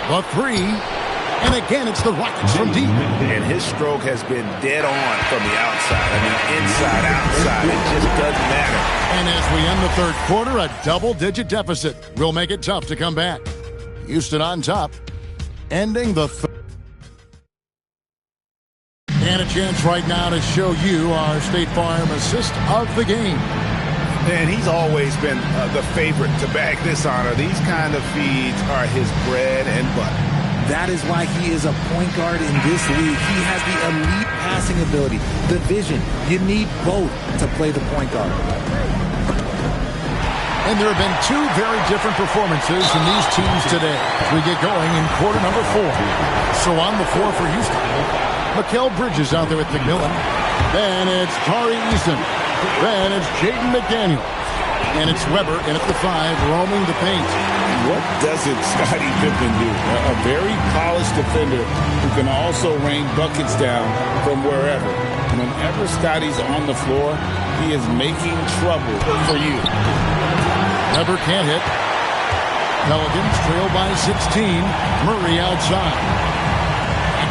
The 3, and again it's the Rockets from deep. And his stroke has been dead on from the outside. I mean, inside, outside, it just doesn't matter. And as we end the 3rd quarter, a double-digit deficit will make it tough to come back. Houston on top, ending the 3rd. And a chance right now to show you our State Farm assist of the game. And he's always been the favorite to bag this honor. These kind of feeds are his bread and butter. That is why he is a point guard in this league. He has the elite passing ability, the vision. You need both to play the point guard. And there have been 2 very different performances from these teams today as we get going in quarter number 4. So on the floor for Houston, Mikal Bridges out there with McMillan. Then it's Tari Eason. Then it's Jaden McDaniel. And it's Weber in at the 5, roaming the paint. What doesn't Scottie Pippen do? A very polished defender who can also rain buckets down from wherever. Whenever Scottie's on the floor, he is making trouble for you. Weber can't hit. Pelicans trail by 16. Murray outside.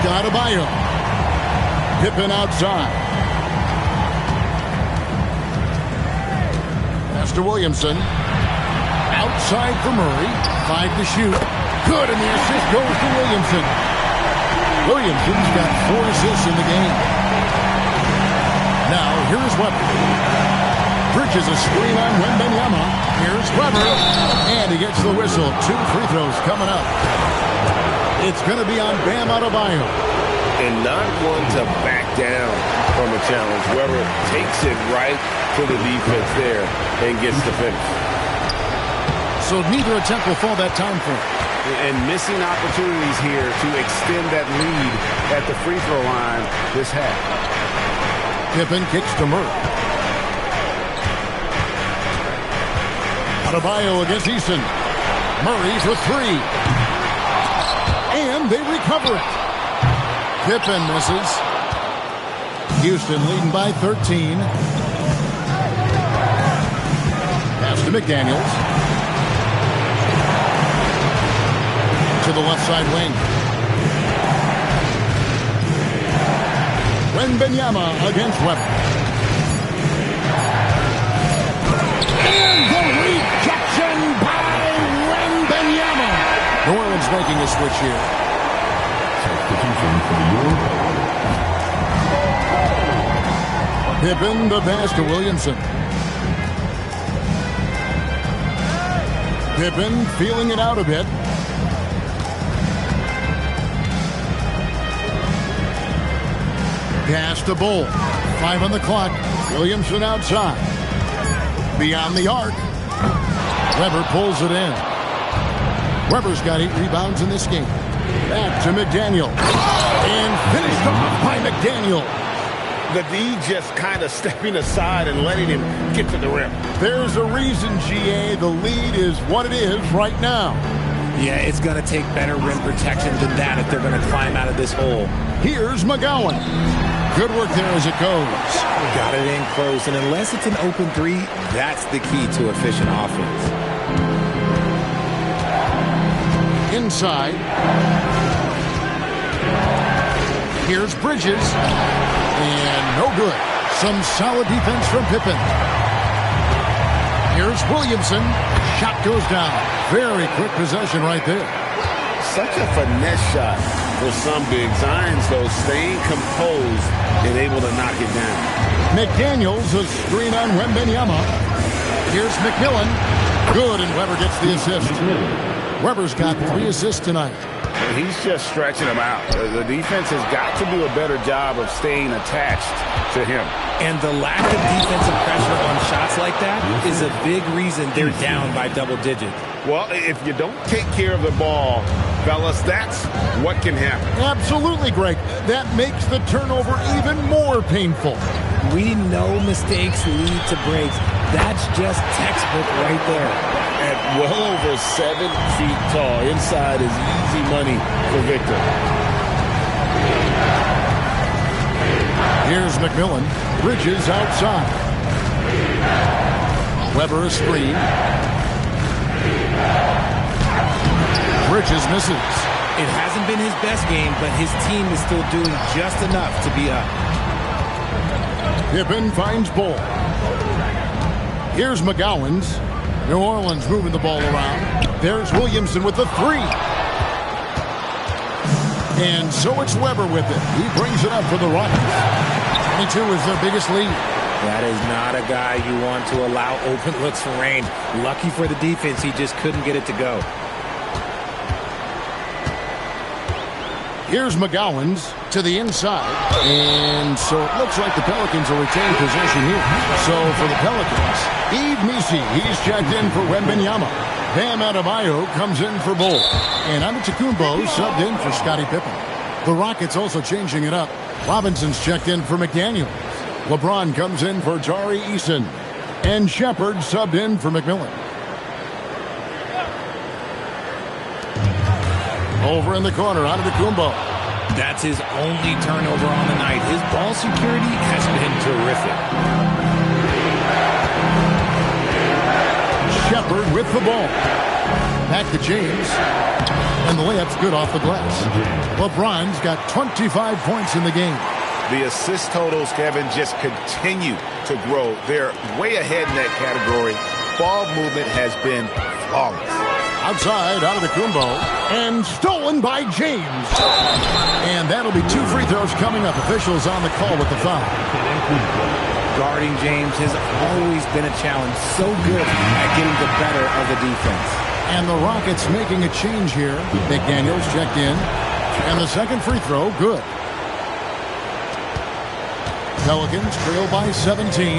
Adebayo. Pippen outside. Pass to Williamson. Outside for Murray. 5 to shoot. Good, and the assist goes to Williamson. Williamson's got 4 assists in the game. Now, here's Weber. Bridges a screen on Wembanyama. Here's Weber. And he gets the whistle. 2 free throws coming up. It's going to be on Bam Adebayo. And not one to back down from a challenge. Weber takes it right to the defense there and gets the finish. So neither attempt will fall that time frame. And missing opportunities here to extend that lead at the free throw line this half. Pippen kicks to Murray. Adebayo against Eason. Murray for 3. And they recover it. Pippen misses. Houston leading by 13. Pass to McDaniels. To the left side wing. Wembanyama against Weber. And the rejection by Wembanyama. New Orleans making a switch here. Pippen the pass to Williamson. Pippen feeling it out a bit. Pass to Bull. 5 on the clock. Williamson outside. Beyond the arc. Weber pulls it in. Weber's got 8 rebounds in this game. Back to McDaniel. And finished off by McDaniel. The D just kind of stepping aside and letting him get to the rim. There's a reason, GA. The lead is what it is right now. Yeah, it's going to take better rim protection than that if they're going to climb out of this hole. Here's McGowan. Good work there as it goes. Got it in close, and unless it's an open 3, that's the key to efficient offense. Inside. Here's Bridges. And no good. Some solid defense from Pippen. Here's Williamson. Shot goes down. Very quick possession right there. Such a finesse shot for some big Zions, though, staying composed and able to knock it down. McDaniels, a screen on Wembanyama. Here's McMillan. Good, and Weber gets the assist. Weber's got 3 assists tonight. He's just stretching them out. The defense has got to do a better job of staying attached to him. And the lack of defensive pressure on shots like that is a big reason they're down by double digits. Well, if you don't take care of the ball, fellas, that's what can happen. Absolutely, Greg. That makes the turnover even more painful. We know mistakes lead to breaks. That's just textbook right there. At well over 7 feet tall, inside is easy money for Victor. Here's McMillan. Bridges outside. Weber a screen. Bridges misses. It hasn't been his best game, but his team is still doing just enough to be up. Pippen finds Bull. Here's McGowan's. New Orleans moving the ball around. There's Williamson with the 3. And so it's Weber with it. He brings it up for the Rockets. 22 is their biggest lead. That is not a guy you want to allow open looks for rain. Lucky for the defense, he just couldn't get it to go. Here's McGowan's to the inside. And so it looks like the Pelicans will retain possession here. So for the Pelicans, Yves Missi, he's checked in for Wembanyama. Bam Adebayo comes in for Bull. And Antetokounmpo subbed in for Scottie Pippen. The Rockets also changing it up. Robinson's checked in for McDaniels. LeBron comes in for Tari Eason. And Shepard subbed in for McMillan. Over in the corner, out of Antetokounmpo. That's his only turnover on the night. His ball security has been terrific. Shepard with the ball. Back to James. And the layup's good off the glass. LeBron's got 25 points in the game. The assist totals, Kevin, just continue to grow. They're way ahead in that category. Ball movement has been flawless. Outside, out of the Antetokounmpo. And stolen by James. And that'll be 2 free throws coming up. Officials on the call with the foul. Guarding James has always been a challenge. So good at getting the better of the defense. And the Rockets making a change here. McDaniels checked in. And the second free throw, good. Pelicans trail by 17.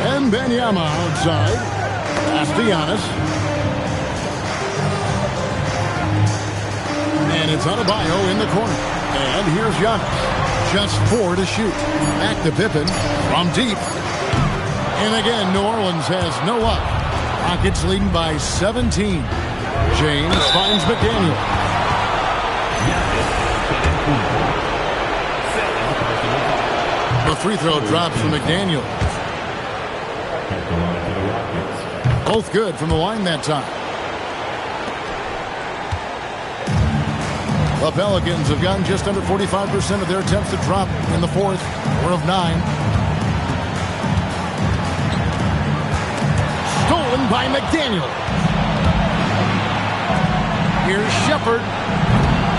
And Wembanyama outside. Pass to Giannis. And it's Adebayo in the corner. And here's Giannis. Just 4 to shoot. Back to Pippen from deep. And again, New Orleans has no luck. Rockets leading by 17. James finds McDaniel. The free throw drops from McDaniel. Both good from the line that time. The Pelicans have gotten just under 45% of their attempts to drop in the fourth. 4 of 9. Stolen by McDaniel. Here's Shepard.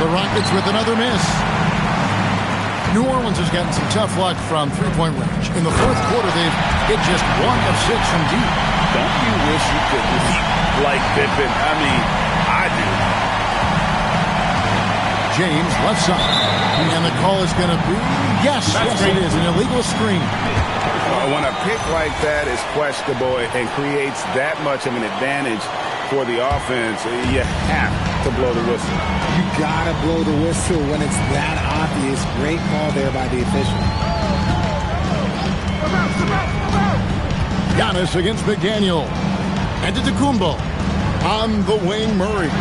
The Rockets with another miss. New Orleans has gotten some tough luck from three-point range. In the fourth quarter, they've hit just 1 of 6 from deep. Don't you wish you could leap like Pippen? I mean, I do. James, left side. And the call is going to be, yes, it is, an illegal screen. When a pick like that is questionable and creates that much of an advantage for the offense, you have to blow the whistle. You gotta blow the whistle when it's that obvious. Great call there by the official. Giannis against McDaniel. And to Antetokounmpo. On the wing, Murray.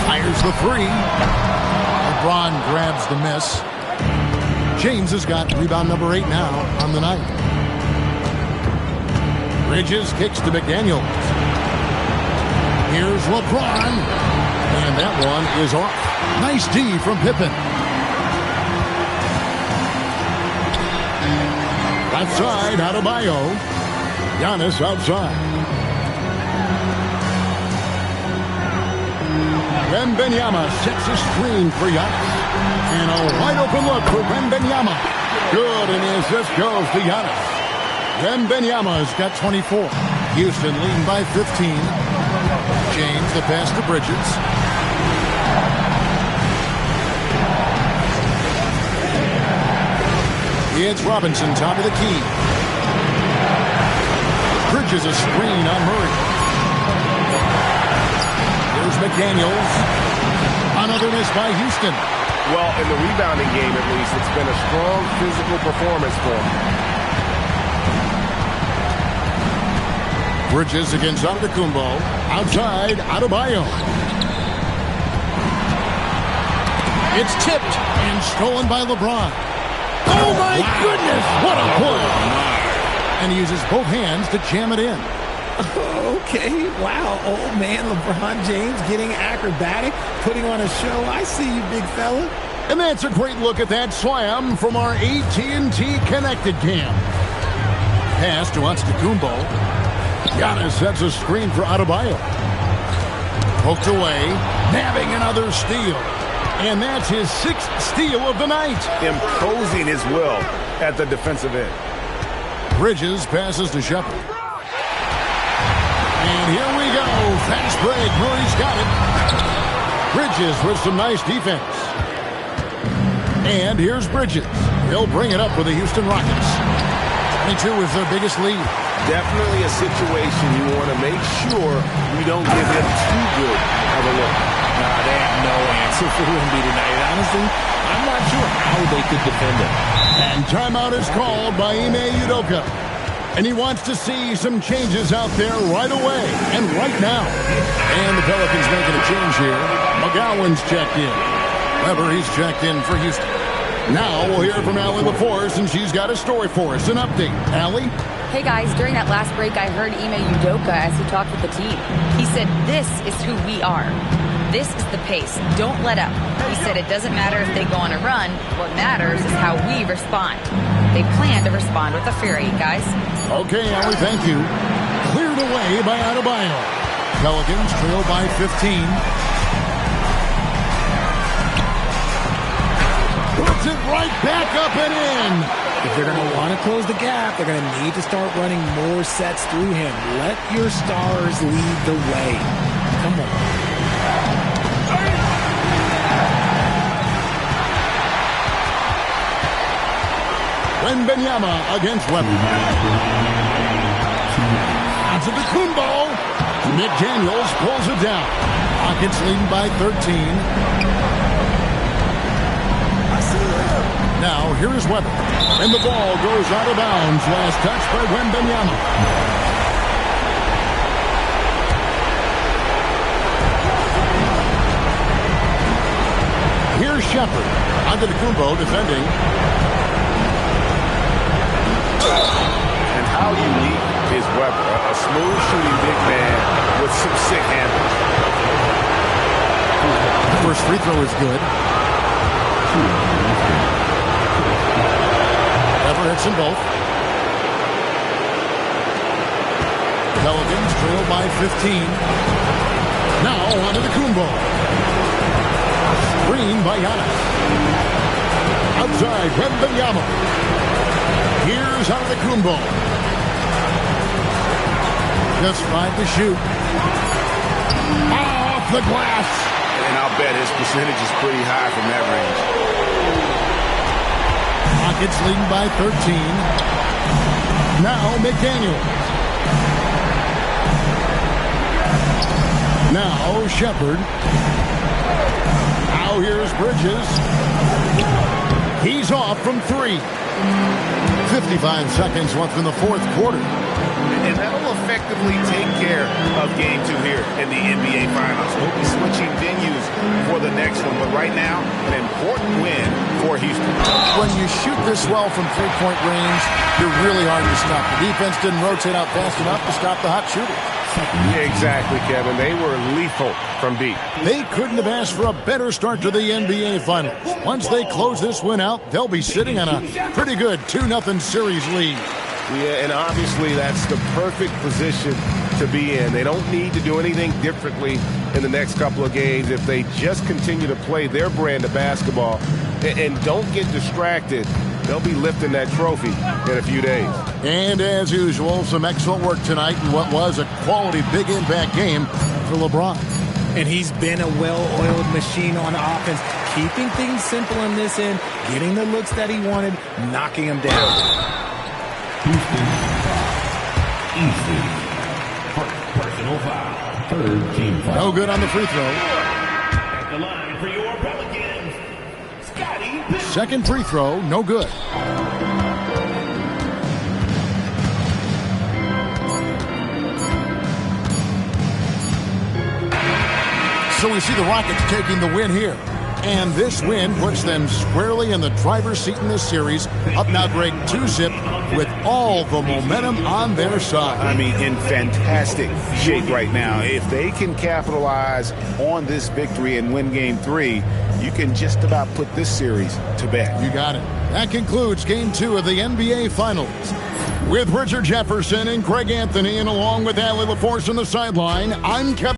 Fires the 3. LeBron grabs the miss. James has got rebound number 8 now on the night. Bridges kicks to McDaniel. Here's LeBron. And that one is off. Nice D from Pippen. Left side, Adebayo. Giannis outside. Wembanyama sets a screen for Giannis. And a wide open look for Wembanyama. Good, and the assist goes to Giannis. Wembanyama's got 24. Houston leading by 15. James, the pass to Bridges. It's Robinson, top of the key. Bridges a screen on Murray. Here's McDaniels. Another miss by Houston. Well, in the rebounding game, at least, it's been a strong physical performance for him. Bridges against Antetokounmpo. Outside, Adebayo. It's tipped and stolen by LeBron. Oh, my goodness! What a pull! And he uses both hands to jam it in. Okay, wow. Old man LeBron James getting acrobatic, putting on a show. I see you, big fella. And that's a great look at that slam from our AT&T Connected Cam. Pass to Antetokounmpo. Giannis sets a screen for Adebayo. Poked away, nabbing another steal. And that's his 6th steal of the night. Imposing his will at the defensive end. Bridges passes to Shepard. And here we go. Fast break. Murray's got it. Bridges with some nice defense. And here's Bridges. He'll bring it up for the Houston Rockets. 22 is their biggest lead. Definitely a situation you want to make sure you don't give him too good of a look. They have no answer for Wemby tonight. Honestly, I'm not sure how they could defend him. And timeout is called by Ime Udoka. And he wants to see some changes out there right away and right now. And the Pelicans making a change here. McGowan's checked in. Weber, he's checked in for Houston. Now we'll hear from Allie LaForce, and she's got a story for us. An update. Allie? Hey guys, during that last break, I heard Ime Udoka as he talked with the team. He said, "This is who we are. This is the pace. Don't let up." He said it doesn't matter if they go on a run. What matters is how we respond. They plan to respond with a fury, guys. Okay, Allie, thank you. Cleared away by Adebayo. Pelicans trail by 15. Puts it right back up and in. If they're going to want to close the gap, they're going to need to start running more sets through him. Let your stars lead the way. Come on. Wembanyama against Weber. Antetokounmpo. McDaniels pulls it down. Rockets leading by 13. Now, here is Weber. And the ball goes out of bounds. Last touch by Wembanyama. Here's Shepard. Antetokounmpo defending. And how unique is Weber? A smooth shooting big man with some sick handles. First free throw is good. Weber hits them both. Pelicans trail by 15. Now onto the Kumbo. Screen by Giannis. Outside, Wembanyama. Here's Antetokounmpo. Just 5 to shoot. Off the glass. And I'll bet his percentage is pretty high from that range. Rockets leading by 13. Now McDaniels. Now Shepard. Now here's Bridges. He's off from 3. 55 seconds left in the fourth quarter. And that'll effectively take care of Game 2 here in the NBA Finals. We'll be switching venues for the next one, but right now, an important win for Houston. When you shoot this well from three-point range, you're really hard to stop. The defense didn't rotate out fast enough to stop the hot shooter. Yeah, exactly, Kevin. They were lethal from deep. They couldn't have asked for a better start to the NBA Finals. Once they close this win out, they'll be sitting on a pretty good 2-0 series lead. Yeah, and obviously that's the perfect position to be in. They don't need to do anything differently in the next couple of games if they just continue to play their brand of basketball and don't get distracted. They'll be lifting that trophy in a few days. And as usual, some excellent work tonight in what was a quality big impact game for LeBron. And he's been a well-oiled machine on offense, keeping things simple on this end, getting the looks that he wanted, knocking them down. Houston, easy. Personal foul. Third team foul. No good on the free throw. At the line for your Pelicans, Scottie Pippen. Second free throw, no good. So we see the Rockets taking the win here. And this win puts them squarely in the driver's seat in this series. Up now, Greg, 2-zip with all the momentum on their side. I mean, in fantastic shape right now. If they can capitalize on this victory and win Game 3, you can just about put this series to bed. You got it. That concludes Game 2 of the NBA Finals. With Richard Jefferson and Craig Anthony, and along with Allie LaForce on the sideline, I'm Kevin.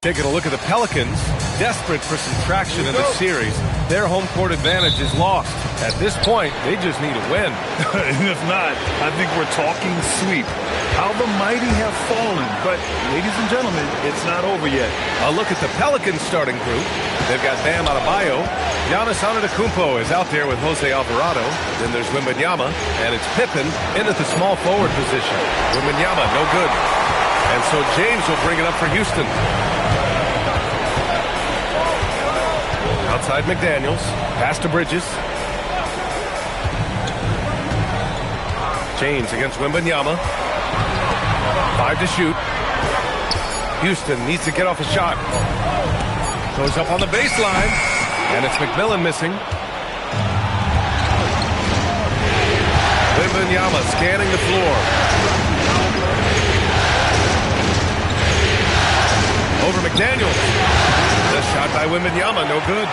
Taking a look at the Pelicans, desperate for some traction in the series. Their home court advantage is lost. At this point, they just need a win. And if not, I think we're talking sweep. How the mighty have fallen. But, ladies and gentlemen, it's not over yet. A look at the Pelicans starting group. They've got Bam Adebayo. Giannis Antetokounmpo is out there with Jose Alvarado. Then there's Wembanyama, and it's Pippen in at the small forward position. Wembanyama, no good. And so James will bring it up for Houston. Outside McDaniels. Pass to Bridges. James against Wembanyama. 5 to shoot. Houston needs to get off a shot. Goes up on the baseline. And it's McMillan missing. Wembanyama scanning the floor. Over McDaniels. The shot by Wembanyama, no good.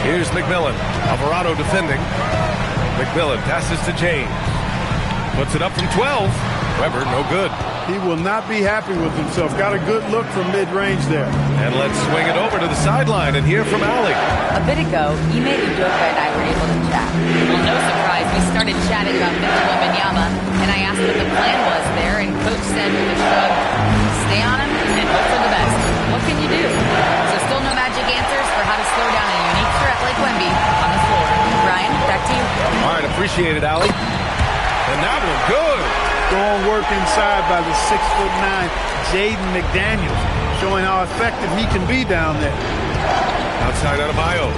Here's McMillan. Alvarado defending. McMillan passes to James. Puts it up from 12. Weber, no good. He will not be happy with himself. Got a good look from mid-range there. And let's swing it over to the sideline and hear from Ali. A bit ago, Ime Udoka and I were able to chat. Well, no surprise, we started chatting about Victor Wembanyama, and I asked what the plan was there, and Coach said with a shrug, stay on him and hope for the best. What can you do? So still no magic answers for how to slow down a unique threat like Wemby on the floor. Brian, back to you. All right, appreciate it, Ali. And that was good. Strong work inside by the 6'9" Jaden McDaniels, showing how effective he can be down there. Outside Adebayo.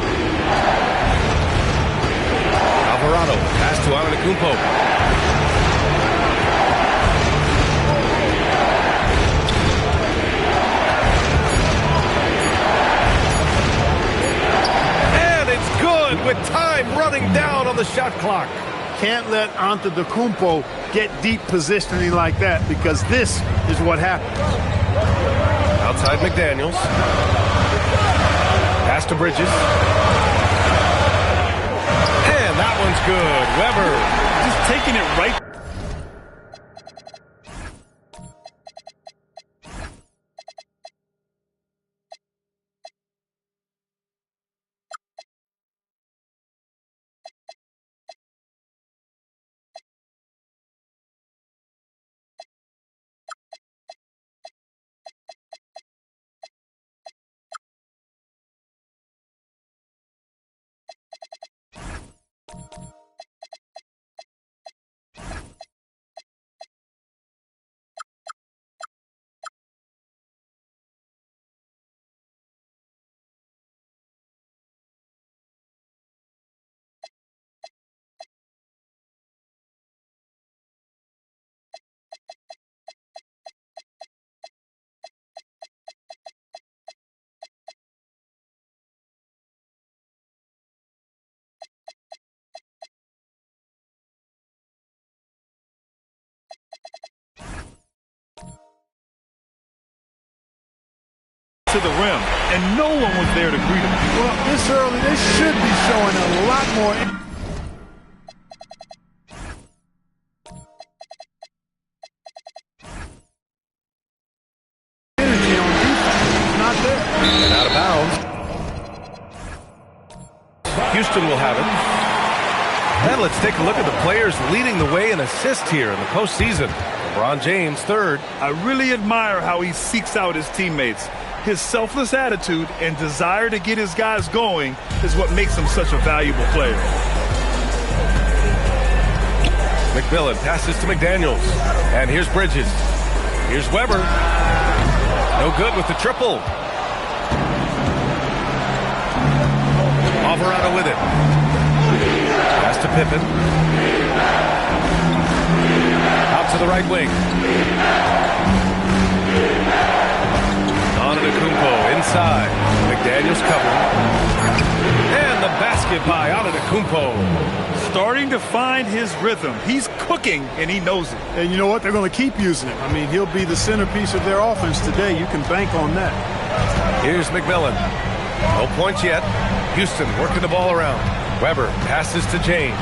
Alvarado, pass to Antetokounmpo. And it's good with time running down on the shot clock. Can't let Antetokounmpo get deep positioning like that, because this is what happens. Outside McDaniels. Pass to Bridges. And that one's good. Weber. Just taking it right. to the rim, and no one was there to greet him. Well, this early, they should be showing a lot more energy on defense. It's not there. And out of bounds. Houston will have it. And let's take a look at the players leading the way in assists here in the postseason. LeBron James, third. I really admire how he seeks out his teammates. His selfless attitude and desire to get his guys going is what makes him such a valuable player. McMillan passes to McDaniels. And here's Bridges. Here's Weber. No good with the triple. Alvarado with it. Pass to Pippen. Out to the right wing. Antetokounmpo inside. McDaniels covering. And the basket by Antetokounmpo. Starting to find his rhythm. He's cooking, and he knows it. And you know what? They're going to keep using him. I mean, he'll be the centerpiece of their offense today. You can bank on that. Here's McMillan. No points yet. Houston working the ball around. Weber passes to James.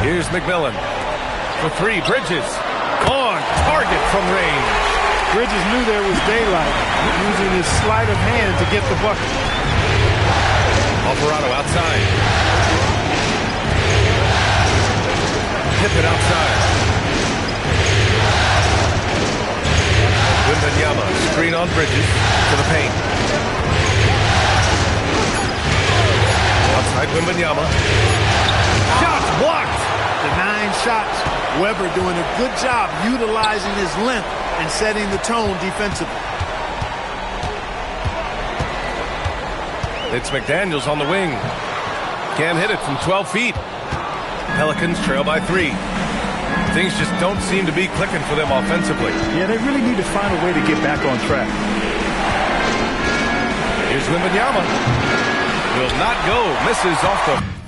Here's McMillan. For three, Bridges. On target from range. Bridges knew there was daylight, using his sleight of hand to get the bucket. Alvarado outside. Pippen outside. Wembanyama, screen on Bridges to the paint. Outside Wembanyama. Shots blocked. The 9 shots. Weber doing a good job utilizing his length and setting the tone defensively. It's McDaniels on the wing. Can't hit it from 12 feet. Pelicans trail by 3. Things just don't seem to be clicking for them offensively. Yeah, they really need to find a way to get back on track. Here's Wembanyama. Will not go. Misses off the...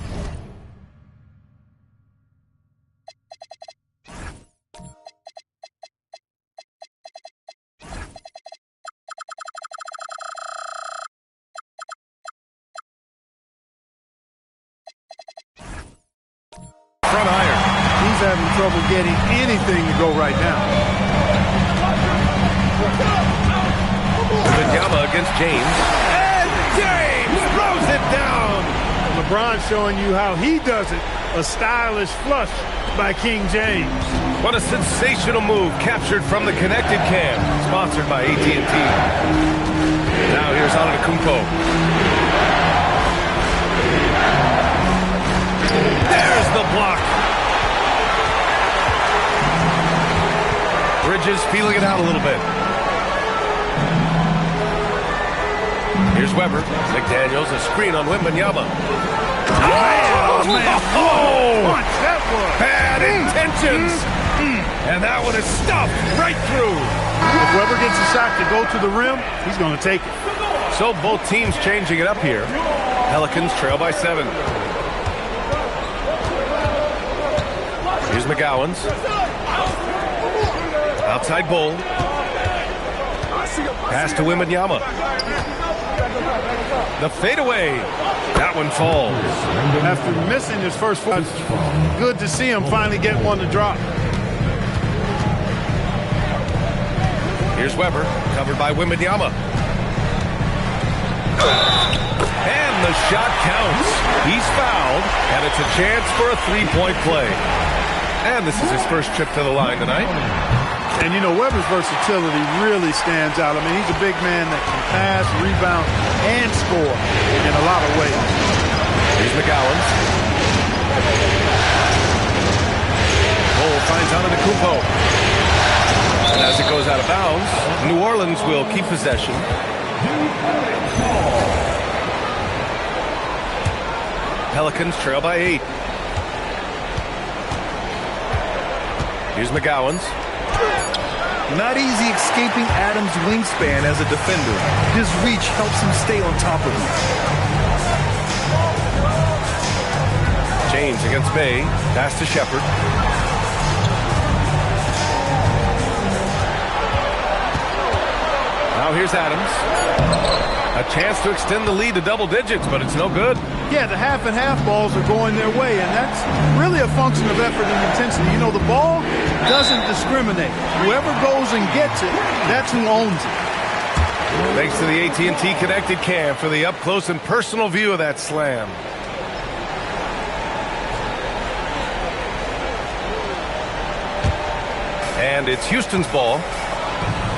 front iron. He's having trouble getting anything to go right now. Wembanyama against James. And James throws it down. LeBron showing you how he does it. A stylish flush by King James. What a sensational move captured from the connected cam. Sponsored by AT&T. Now here's Antetokounmpo. There's the block. Bridges feeling it out a little bit. Here's Weber. McDaniels, a screen on Wembanyama. Oh, man. Oh, that was bad intentions. And that one is stuffed right through. If Weber gets a shot to go to the rim, he's going to take it. So both teams changing it up here. Pelicans trail by 7. Here's McGowan's. Outside Bull. Pass to Wembanyama. The fadeaway. That one falls. After missing his first 4, good to see him finally get one to drop. Here's Weber, covered by Wembanyama. And the shot counts. He's fouled, and it's a chance for a three-point play. And this is his first trip to the line tonight. And, you know, Weber's versatility really stands out. I mean, he's a big man that can pass, rebound, and score in a lot of ways. Here's McGowan's. Cole finds Antetokounmpo. And as it goes out of bounds, New Orleans will keep possession. Pelicans trail by 8. Here's McGowan's. Not easy escaping Adams' wingspan as a defender. His reach helps him stay on top of him. James against Bay. Pass to Shepard. Now here's Adams. A chance to extend the lead to double digits, but it's no good. Yeah, the half and half balls are going their way, and that's really a function of effort and intensity. You know, the ball doesn't discriminate. Whoever goes and gets it, that's who owns it. Thanks to the AT&T Connected Cam for the up-close and personal view of that slam. And it's Houston's ball.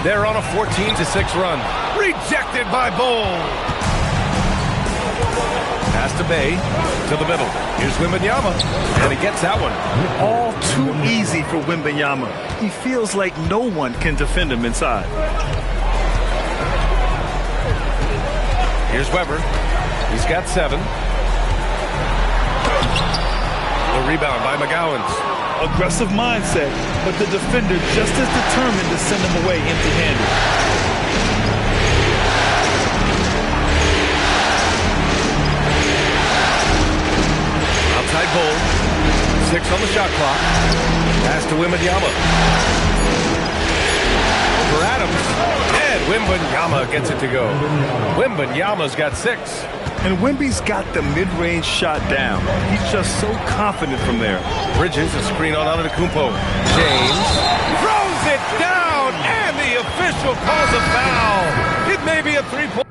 They're on a 14-6 run. Rejected by Bull. Pass to Bay, to the middle. Here's Wembanyama, and he gets that one. All too easy for Wembanyama. He feels like no one can defend him inside. Here's Weber. He's got 7. The rebound by McGowens. Aggressive mindset, but the defender just as determined to send him away empty-handed. Outside Bull. 6 on the shot clock. Pass to Wembanyama. For Adams. And Wembanyama gets it to go. Wembanyama's got 6. And Wemby's got the mid-range shot down. He's just so confident from there. Bridges, a screen on Antetokounmpo. James throws it down, and the official calls a foul. It may be a 3-point.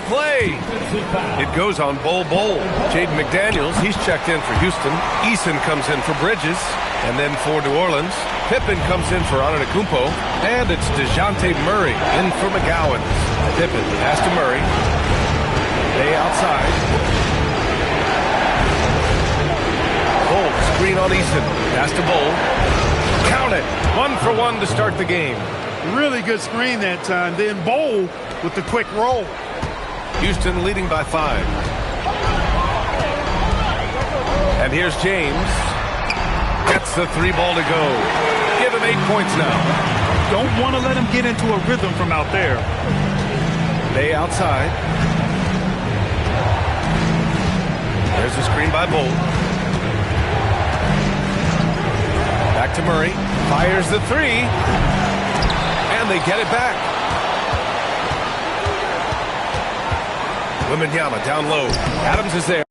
Play. It goes on Bull. Jaden McDaniels, he's checked in for Houston. Eason comes in for Bridges. And then for New Orleans, Pippen comes in for Antetokounmpo. And it's DeJounte Murray in for McGowens. Pippen pass to Murray. They outside. Bull, screen on Eason. Pass to Bull. Count it. 1 for 1 to start the game. Really good screen that time. Then Bull with the quick roll. Houston leading by 5. And here's James. Gets the 3 ball to go. Give him 8 points now. Don't want to let him get into a rhythm from out there. They outside. There's the screen by Bull. Back to Murray. Fires the 3. And they get it back. Wembanyama down low. Adams is there.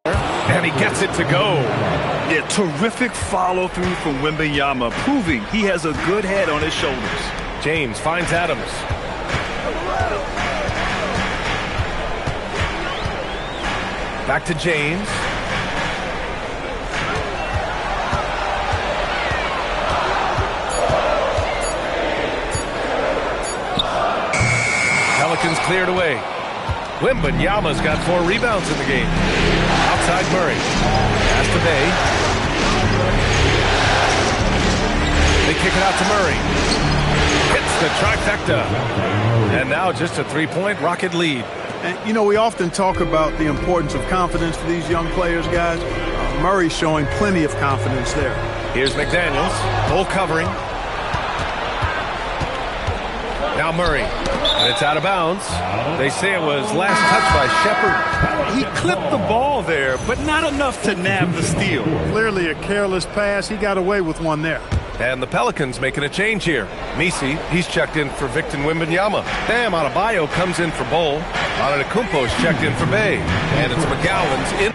And he gets it to go. Yeah, terrific follow-through from Wembanyama, proving he has a good head on his shoulders. James finds Adams. Back to James. Pelicans cleared away. Wembanyama's got 4 rebounds in the game. Outside Murray. Pass to Bay. They kick it out to Murray. Hits the trifecta. And now just a 3-point Rocket lead. And, you know, we often talk about the importance of confidence for these young players, guys. Murray's showing plenty of confidence there. Here's McDaniels. Full covering. Now Murray. And it's out of bounds. They say it was last touch by Shepard. He clipped the ball there, but not enough to nab the steal. Clearly a careless pass. He got away with one there. And the Pelicans making a change here. Misi, he's checked in for Victor Wembanyama. Bam Adebayo comes in for Bol. Antetokounmpo's checked in for Bay. And it's McGowan's in.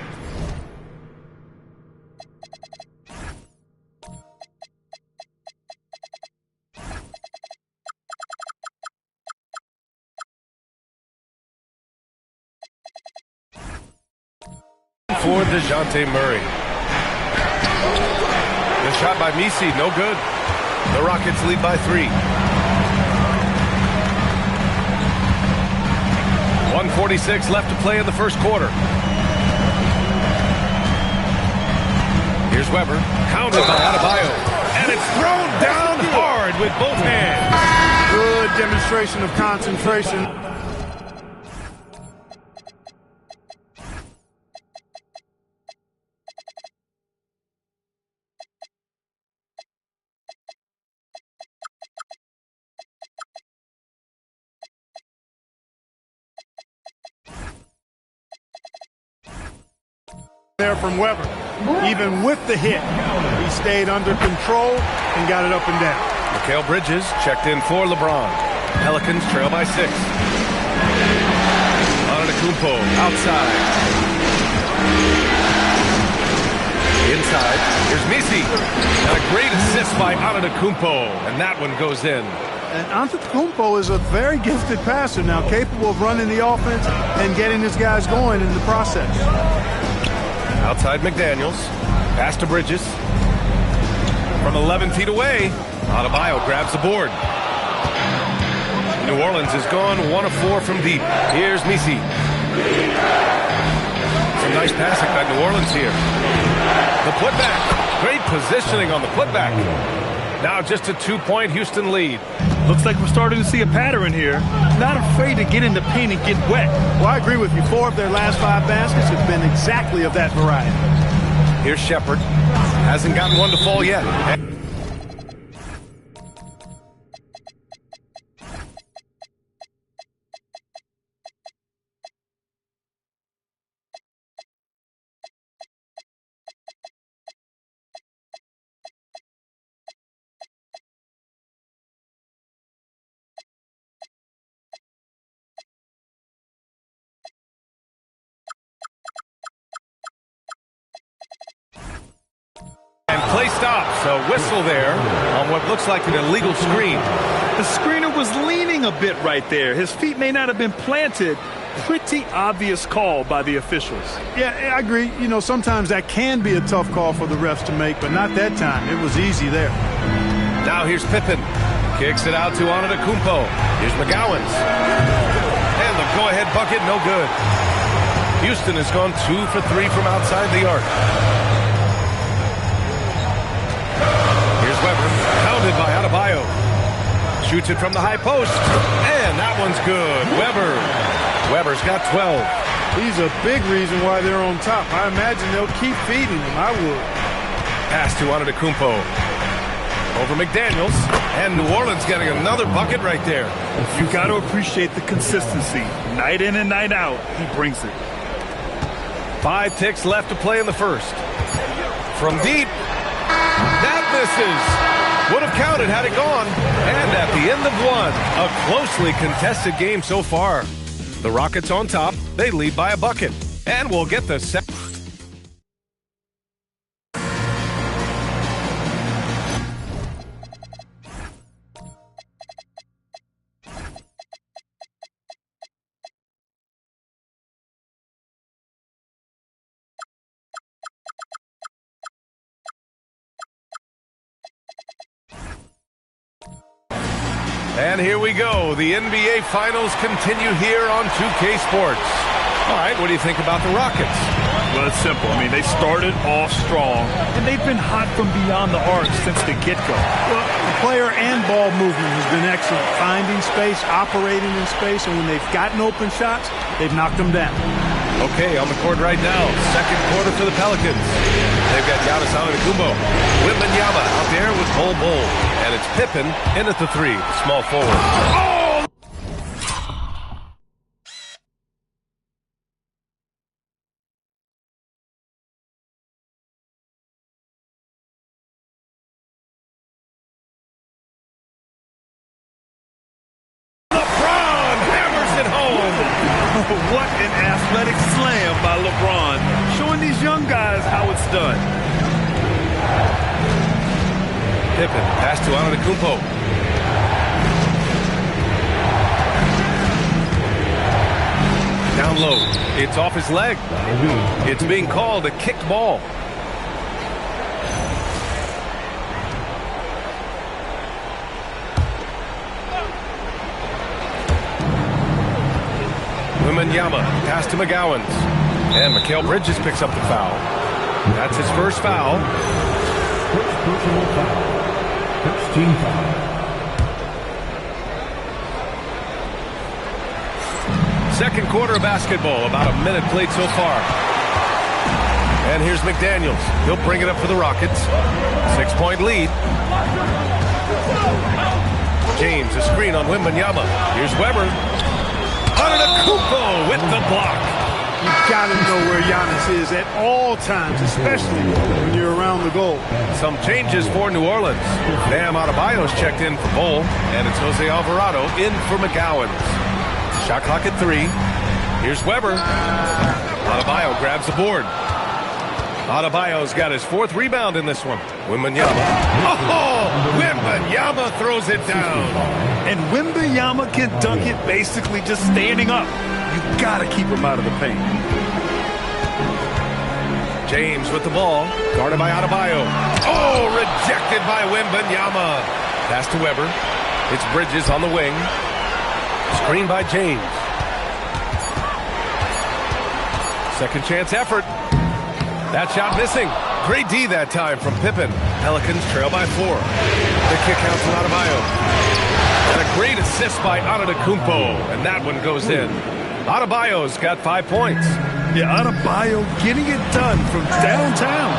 For DeJounte Murray. The shot by Misi, no good. The Rockets lead by 3. 1:46 left to play in the first quarter. Here's Weber, counted by Adebayo. And it's thrown down hard with both hands. Good demonstration of concentration. There from Weber. Even with the hit, he stayed under control and got it up and down. Mikal Bridges checked in for LeBron. Pelicans trail by 6. Antetokounmpo outside. Inside. Here's Misi. And a great assist by Antetokounmpo. And that one goes in. And Antetokounmpo is a very gifted passer now, capable of running the offense and getting his guys going in the process. Outside McDaniels. Pass to Bridges. From 11 feet away, Adebayo grabs the board. New Orleans has gone 1 of 4 from deep. Here's Misi. Some nice passing by New Orleans here. The putback. Great positioning on the putback. Now just a 2-point Houston lead. Looks like we're starting to see a pattern here. Not afraid to get in the paint and get wet. Well, I agree with you. 4 of their last 5 baskets have been exactly of that variety. Here's Shepard. Hasn't gotten one to fall yet. And play stops. A whistle there on what looks like an illegal screen. The screener was leaning a bit right there. His feet may not have been planted. Pretty obvious call by the officials. Yeah, I agree. You know, sometimes that can be a tough call for the refs to make, but not that time. It was easy there. Now here's Pippen. Kicks it out to Antetokounmpo. Here's McGowan's. And the go-ahead bucket, no good. Houston has gone 2 for 3 from outside the arc. Here's Weber, pounded by Adebayo. Shoots it from the high post, and that one's good. Weber's got 12. He's a big reason why they're on top. I imagine they'll keep feeding him. I would. Pass to Antetokounmpo. Over McDaniels, and New Orleans getting another bucket right there. You got to appreciate the consistency. Night in and night out, he brings it. 5 ticks left to play in the first. From deep. That misses. Would have counted had it gone. And at the end of 1, a closely contested game so far. The Rockets on top. They lead by a bucket. And we'll get the second. And here we go. The NBA Finals continue here on 2K Sports. All right, what do you think about the Rockets? Well, it's simple. I mean, they started off strong, and they've been hot from beyond the arc since the get-go. Well, the player and ball movement has been excellent. Finding space, operating in space, and when they've gotten open shots, they've knocked them down. Okay, on the court right now, second quarter for the Pelicans. They've got Giannis Antetokounmpo, Wembanyama out there with Bol, and it's Pippen in at the 3, small forward. Oh! What an athletic slam by LeBron, showing these young guys how it's done. Pippen, pass to Antetokounmpo. Down low. It's off his leg. It's being called a kicked ball. Wembanyama, pass to McGowens. And Mikal Bridges picks up the foul. That's his first foul. Personal foul. First team foul. Second quarter of basketball, about a minute played so far. And here's McDaniels. He'll bring it up for the Rockets. 6-point lead. James, a screen on Wembanyama. Here's Weber. Antetokounmpo with the block. You've got to know where Giannis is at all times, especially when you're around the goal. Some changes for New Orleans. Bam Adebayo's checked in for Bol, and it's Jose Alvarado in for McGowens. Shot clock at 3. Here's Weber. Adebayo grabs the board. Adebayo's got his 4th rebound in this one. Wembanyama. Oh! Wembanyama throws it down. And Wembanyama can dunk it basically just standing up. You gotta keep him out of the paint. James with the ball, guarded by Adebayo. Oh, rejected by Wembanyama. Pass to Weber. It's Bridges on the wing. Screen by James. Second chance effort. That shot missing. Great D that time from Pippen. Pelicans trail by 4. The kick out to Adebayo. And a great assist by Antetokounmpo. And that one goes in. Adebayo's got 5 points. Yeah, Adebayo getting it done from downtown.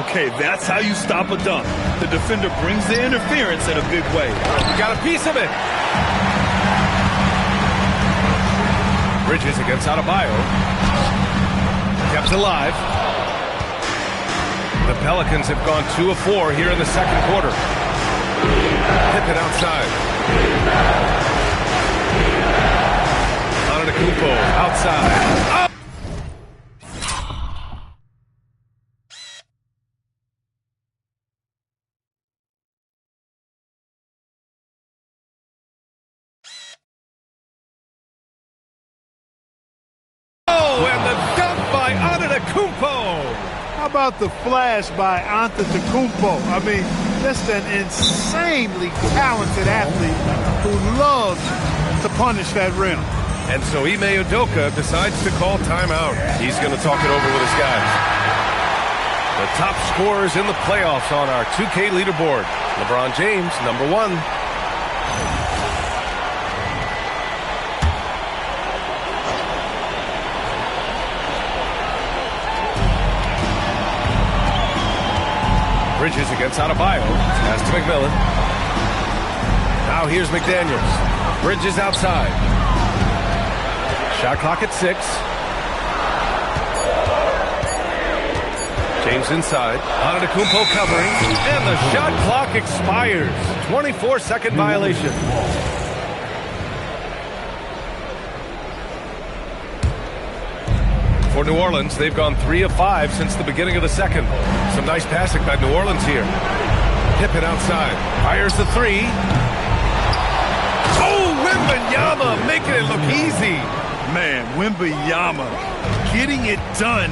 Okay, that's how you stop a dunk. The defender brings the interference in a big way. You got a piece of it. Bridges against Adebayo. Kept alive. The Pelicans have gone 2 of 4 here in the second quarter. Pippen outside. Antetokounmpo outside. Oh! Oh, and the dunk by Antetokounmpo. How about the flash by Antetokounmpo? I mean, just an insanely talented athlete who loves to punish that rim. And so Ime Udoka decides to call timeout. He's going to talk it over with his guys. The top scorers in the playoffs on our 2K leaderboard. LeBron James, number 1. Bridges against Adebayo. Pass to McMillan. Now here's McDaniels. Bridges outside. Shot clock at 6. James inside. Antetokounmpo covering. And the shot clock expires. 24-second violation. For New Orleans, they've gone 3 of 5 since the beginning of the second. Some nice passing by New Orleans here. Pippen outside. Fires the 3. Oh, Wembanyama making it look easy. Man, Wembanyama getting it done.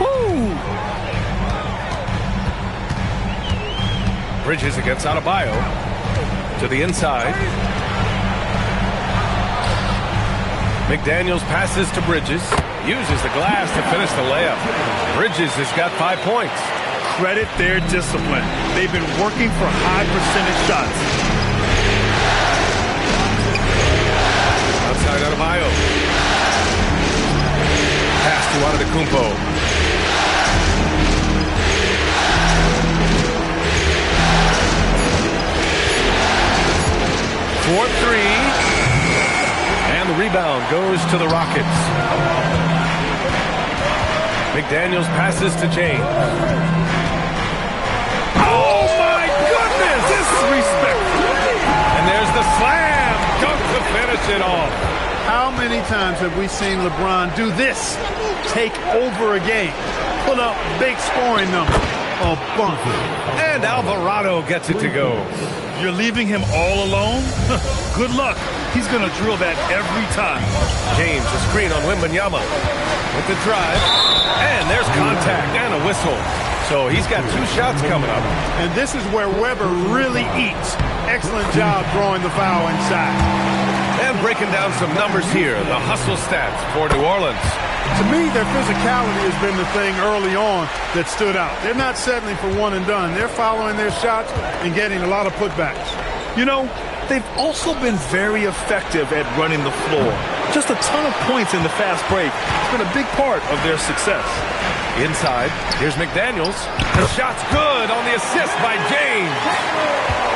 Woo! Bridges against Adebayo. To the inside. McDaniels passes to Bridges. Uses the glass to finish the layup. Bridges has got 5 points. Credit their discipline. They've been working for high percentage shots. Outside Adebayo. Pass to Antetokounmpo. For 3. And the rebound goes to the Rockets. McDaniels passes to James. Oh, my goodness! Disrespectful. And there's the slam. Dunk to finish it off. How many times have we seen LeBron do this? Take over a game. Put up big scoring numbers. A bump. And Alvarado gets it to go. You're leaving him all alone? Good luck. He's going to drill that every time. James, a screen on Wembanyama with the drive. And there's contact and a whistle. So he's got 2 shots coming up. And this is where Weber really eats. Excellent job drawing the foul inside. And breaking down some numbers here, the hustle stats for New Orleans. To me, their physicality has been the thing early on that stood out. They're not settling for one and done. They're following their shots and getting a lot of putbacks. You know, they've also been very effective at running the floor. Just a ton of points in the fast break. It's been a big part of their success. Inside, here's McDaniels. The shot's good on the assist by James.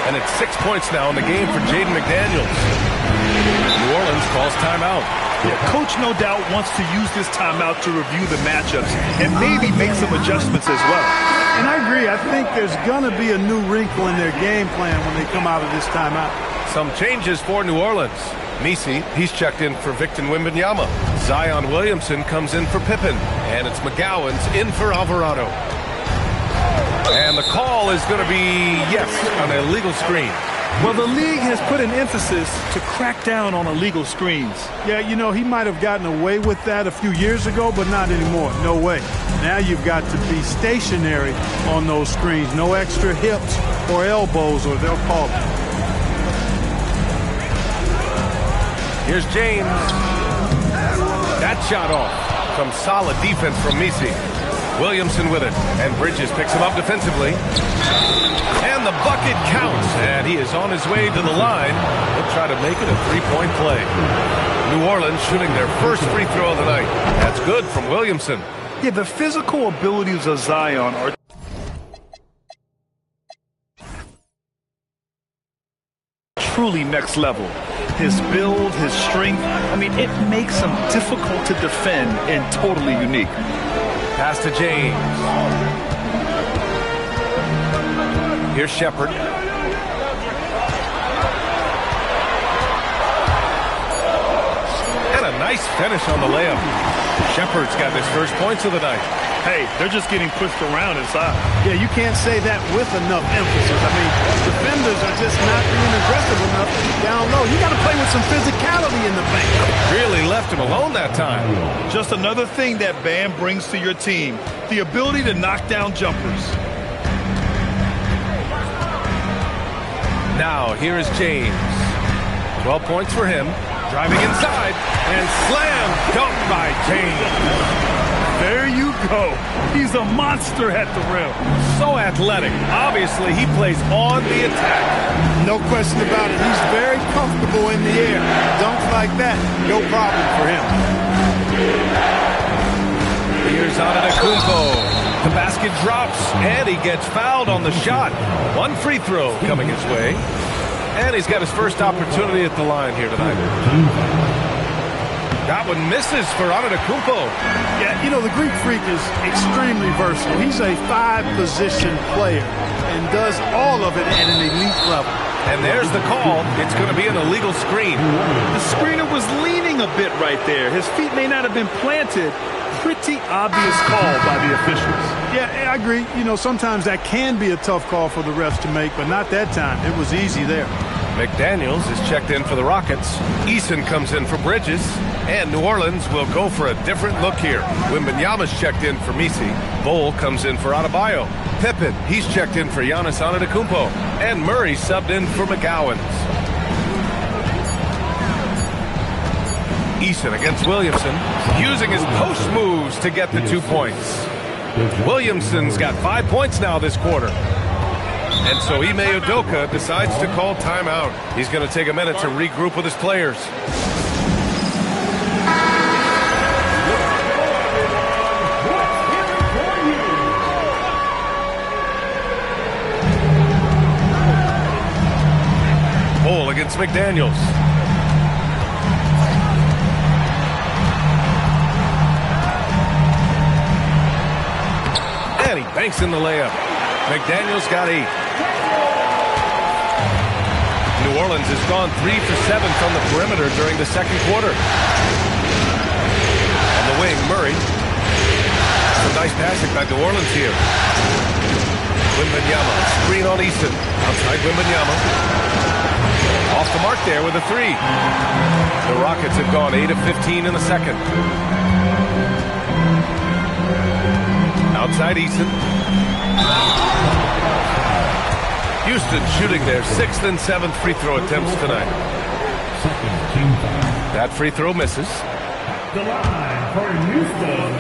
And it's 6 points now in the game for Jaden McDaniels. New Orleans calls timeout. Yeah, Coach no doubt wants to use this timeout to review the matchups and maybe make some adjustments as well. And I agree. I think there's going to be a new wrinkle in their game plan when they come out of this timeout. Some changes for New Orleans. Messi, he's checked in for Victor Wembanyama. Zion Williamson comes in for Pippen. And it's McGowan's in for Alvarado. And the call is going to be, yes, an illegal screen. Well, the league has put an emphasis to crack down on illegal screens. Yeah, you know, he might have gotten away with that a few years ago, but not anymore. No way. Now you've got to be stationary on those screens. No extra hips or elbows, or they'll call it. Here's James. That shot off. Some solid defense from Messi. Williamson with it, and Bridges picks him up defensively. And the bucket counts, and he is on his way to the line. He'll try to make it a 3-point play. New Orleans shooting their first free throw of the night. That's good from Williamson. Yeah, the physical abilities of Zion are truly next level. His build, his strength, I mean, it makes him difficult to defend and totally unique. Pass to James. Here's Shepard. And a nice finish on the layup. Shepard's got his first points of the night. Hey, they're just getting pushed around inside. Yeah, you can't say that with enough emphasis. I mean, defenders are just not being aggressive enough down low. You got to play with some physicality in the paint. Really left him alone that time. Just another thing that Bam brings to your team, the ability to knock down jumpers. Now, here is James. 12 points for him. Driving inside. And slam dunk by James. There you go. He's a monster at the rim. So athletic. Obviously, he plays on the attack. No question about it. He's very comfortable in the air. Dunks like that, no problem for him. Here's Antetokounmpo. The basket drops, and he gets fouled on the shot. One free throw coming his way. And he's got his first opportunity at the line here tonight. That one misses for Antetokounmpo. Yeah, you know, the Greek Freak is extremely versatile. He's a 5-position player and does all of it at an elite level. And there's the call. It's going to be an illegal screen. The screener was leaning a bit right there. His feet may not have been planted. Pretty obvious call by the officials. Yeah, I agree. You know, sometimes that can be a tough call for the refs to make, but not that time. It was easy there. McDaniels is checked in for the Rockets. Eason comes in for Bridges. And New Orleans will go for a different look here. Wembanyama's checked in for Messi. Bol comes in for Adebayo. Pippen, he's checked in for Giannis Antetokounmpo. And Murray subbed in for McGowan. Eason against Williamson, using his post moves to get the 2 points. Williamson's got 5 points now this quarter. And so Ime Udoka decides to call timeout. He's going to take a minute to regroup with his players. Bol against McDaniels. And he banks in the layup. McDaniels got 8. New Orleans has gone 3 for 7 from the perimeter during the second quarter. On the wing, Murray. Some nice passing by New Orleans here. Wembanyama, screen on Easton. Outside Wembanyama. Off the mark there with a 3. The Rockets have gone 8 of 15 in the second. Outside Easton. Houston shooting their 6th and 7th free throw attempts tonight. That free throw misses. The line for Houston.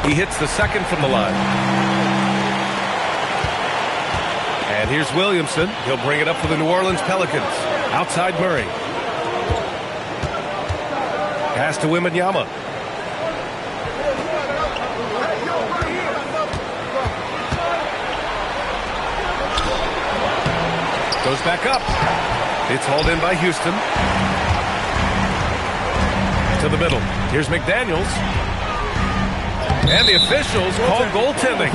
He hits the second from the line. And here's Williamson. He'll bring it up for the New Orleans Pelicans. Outside Murray. Pass to Wembanyama. Goes back up. It's hauled in by Houston. To the middle. Here's McDaniels. And the officials call goaltending.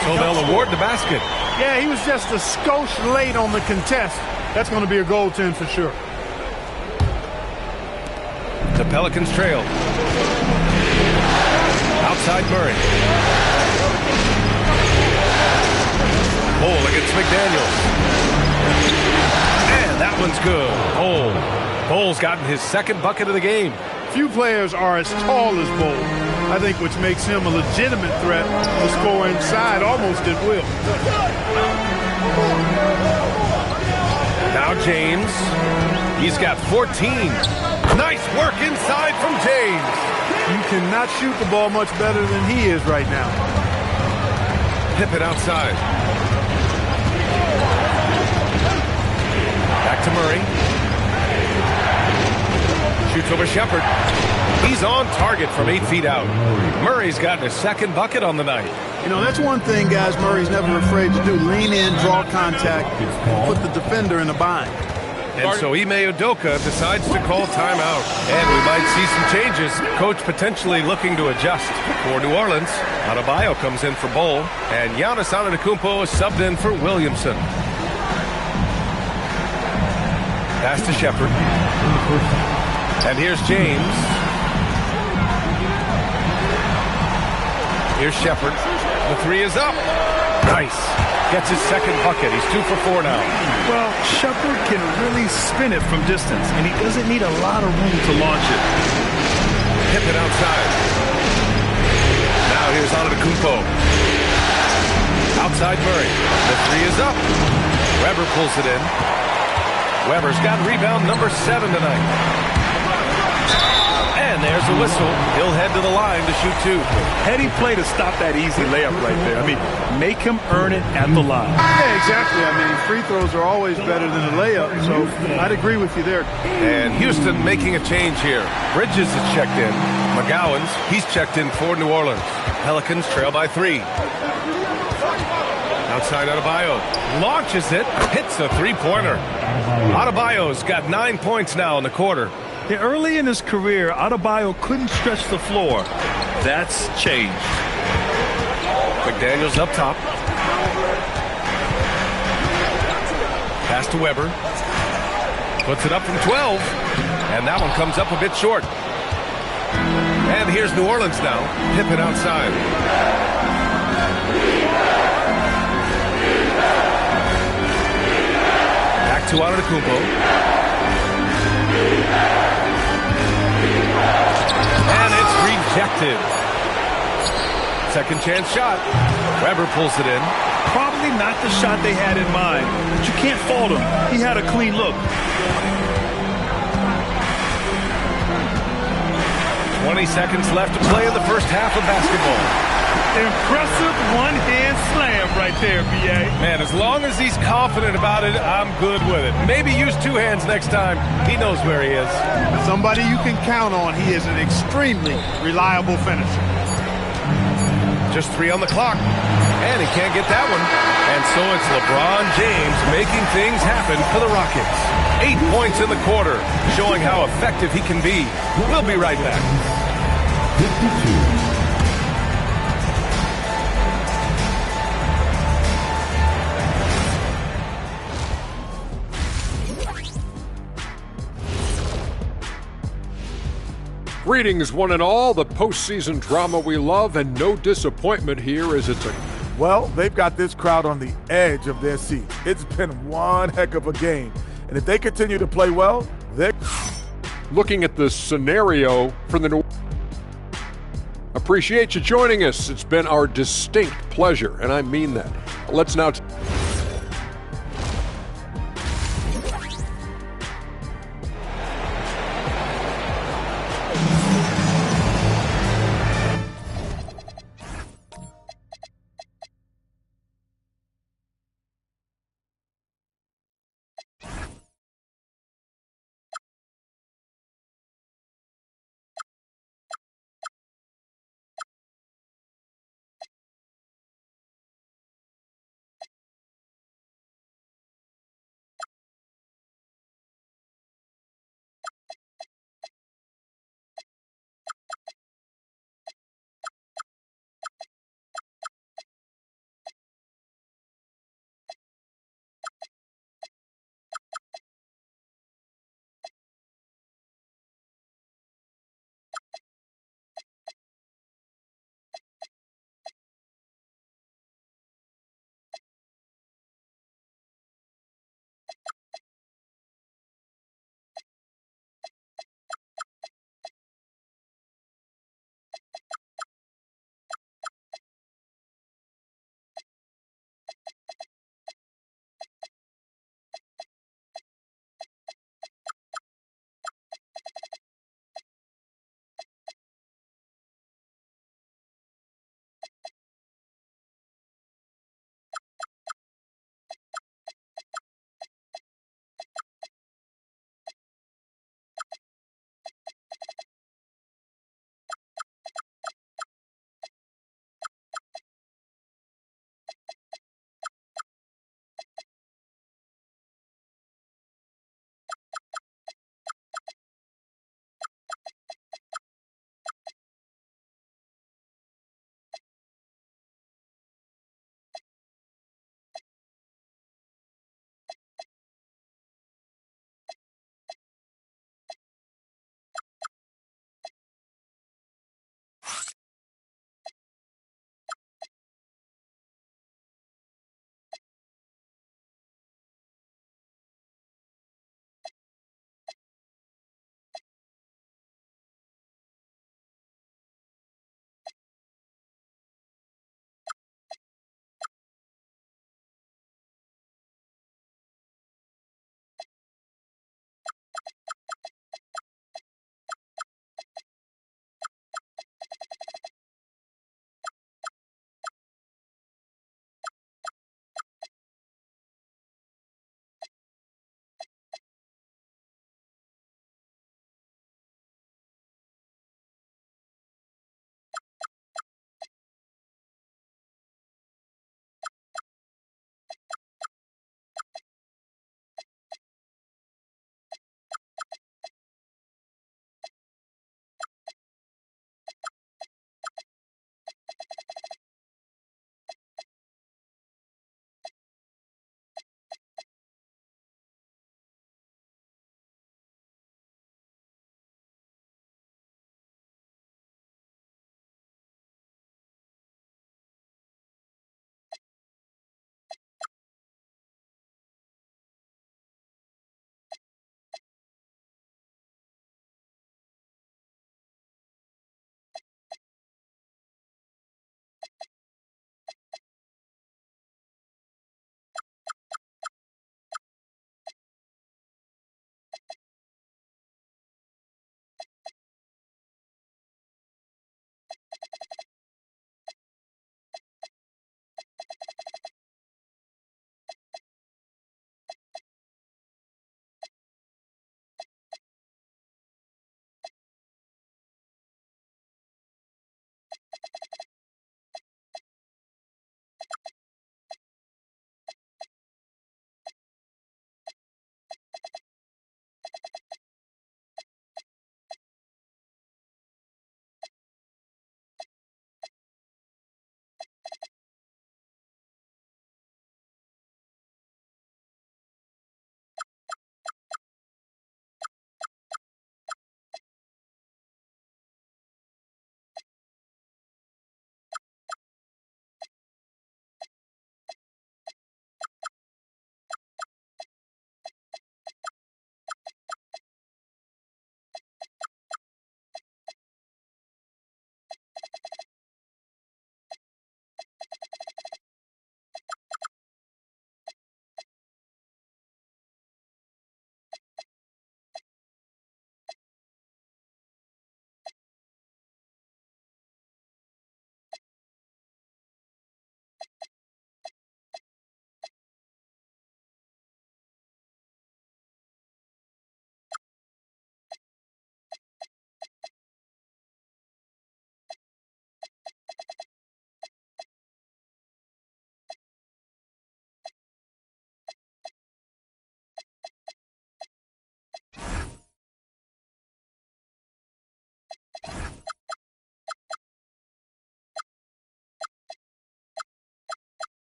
So they'll award the basket. Yeah, he was just a skosh late on the contest. That's going to be a goaltend for sure. The Pelicans trail. Outside Murray. Bol against McDaniels. And that one's good. Bol's gotten his second bucket of the game. Few players are as tall as Bol, I think, which makes him a legitimate threat to score inside almost at will. Now James. He's got 14. Nice work inside from James. You cannot shoot the ball much better than he is right now. Pippen outside. Back to Murray. Shoots over Shepherd. He's on target from 8 feet out. Murray's gotten his second bucket on the night. You know, that's one thing, guys, Murray's never afraid to do. Lean in, draw contact, put the defender in a bind. And so Ime Udoka decides to call timeout. And we might see some changes. Coach potentially looking to adjust. For New Orleans, Adebayo comes in for Bol. And Giannis Antetokounmpo is subbed in for Williamson. Pass to Shepherd. And here's James. Here's Shepherd. The 3 is up. Nice. Gets his second bucket. He's 2 for 4 now. Well, Shepherd can really spin it from distance, and he doesn't need a lot of room to launch it. Pippen outside. Now here's Antetokounmpo. Outside Murray. The 3 is up. Weber pulls it in. Weber's got rebound number 7 tonight. And there's a whistle. He'll head to the line to shoot 2. Heady play to stop that easy layup right there. I mean, make him earn it at the line. Yeah, exactly. I mean, free throws are always better than a layup, so I'd agree with you there. And Houston making a change here. Bridges is checked in. McGowan's, he's checked in for New Orleans. Pelicans trail by 3. Outside Adebayo. Launches it. Hits a three-pointer. Adebayo's got 9 points now in the quarter. Yeah, early in his career, Adebayo couldn't stretch the floor. That's changed. McDaniels up top. Pass to Weber. Puts it up from 12. And that one comes up a bit short. And here's New Orleans now. Pippen outside. Back to Antetokounmpo. And it's rejected. Second chance shot. Weber pulls it in. Probably not the shot they had in mind, but you can't fault him. He had a clean look. 20 seconds left to play in the first half of basketball. Impressive one-hand slam right there, B.A. Man, as long as he's confident about it, I'm good with it. Maybe use 2 hands next time. He knows where he is. Somebody you can count on. He is an extremely reliable finisher. Just 3 on the clock. And he can't get that one. And so it's LeBron James making things happen for the Rockets. 8 points in the quarter, showing how effective he can be. We'll be right back. 52. Greetings, one and all. The postseason drama we love, and no disappointment here as it's a... Well, they've got this crowd on the edge of their seat. It's been one heck of a game. And if they continue to play well, they're... Looking at the scenario for the... Appreciate you joining us. It's been our distinct pleasure, and I mean that. Let's now...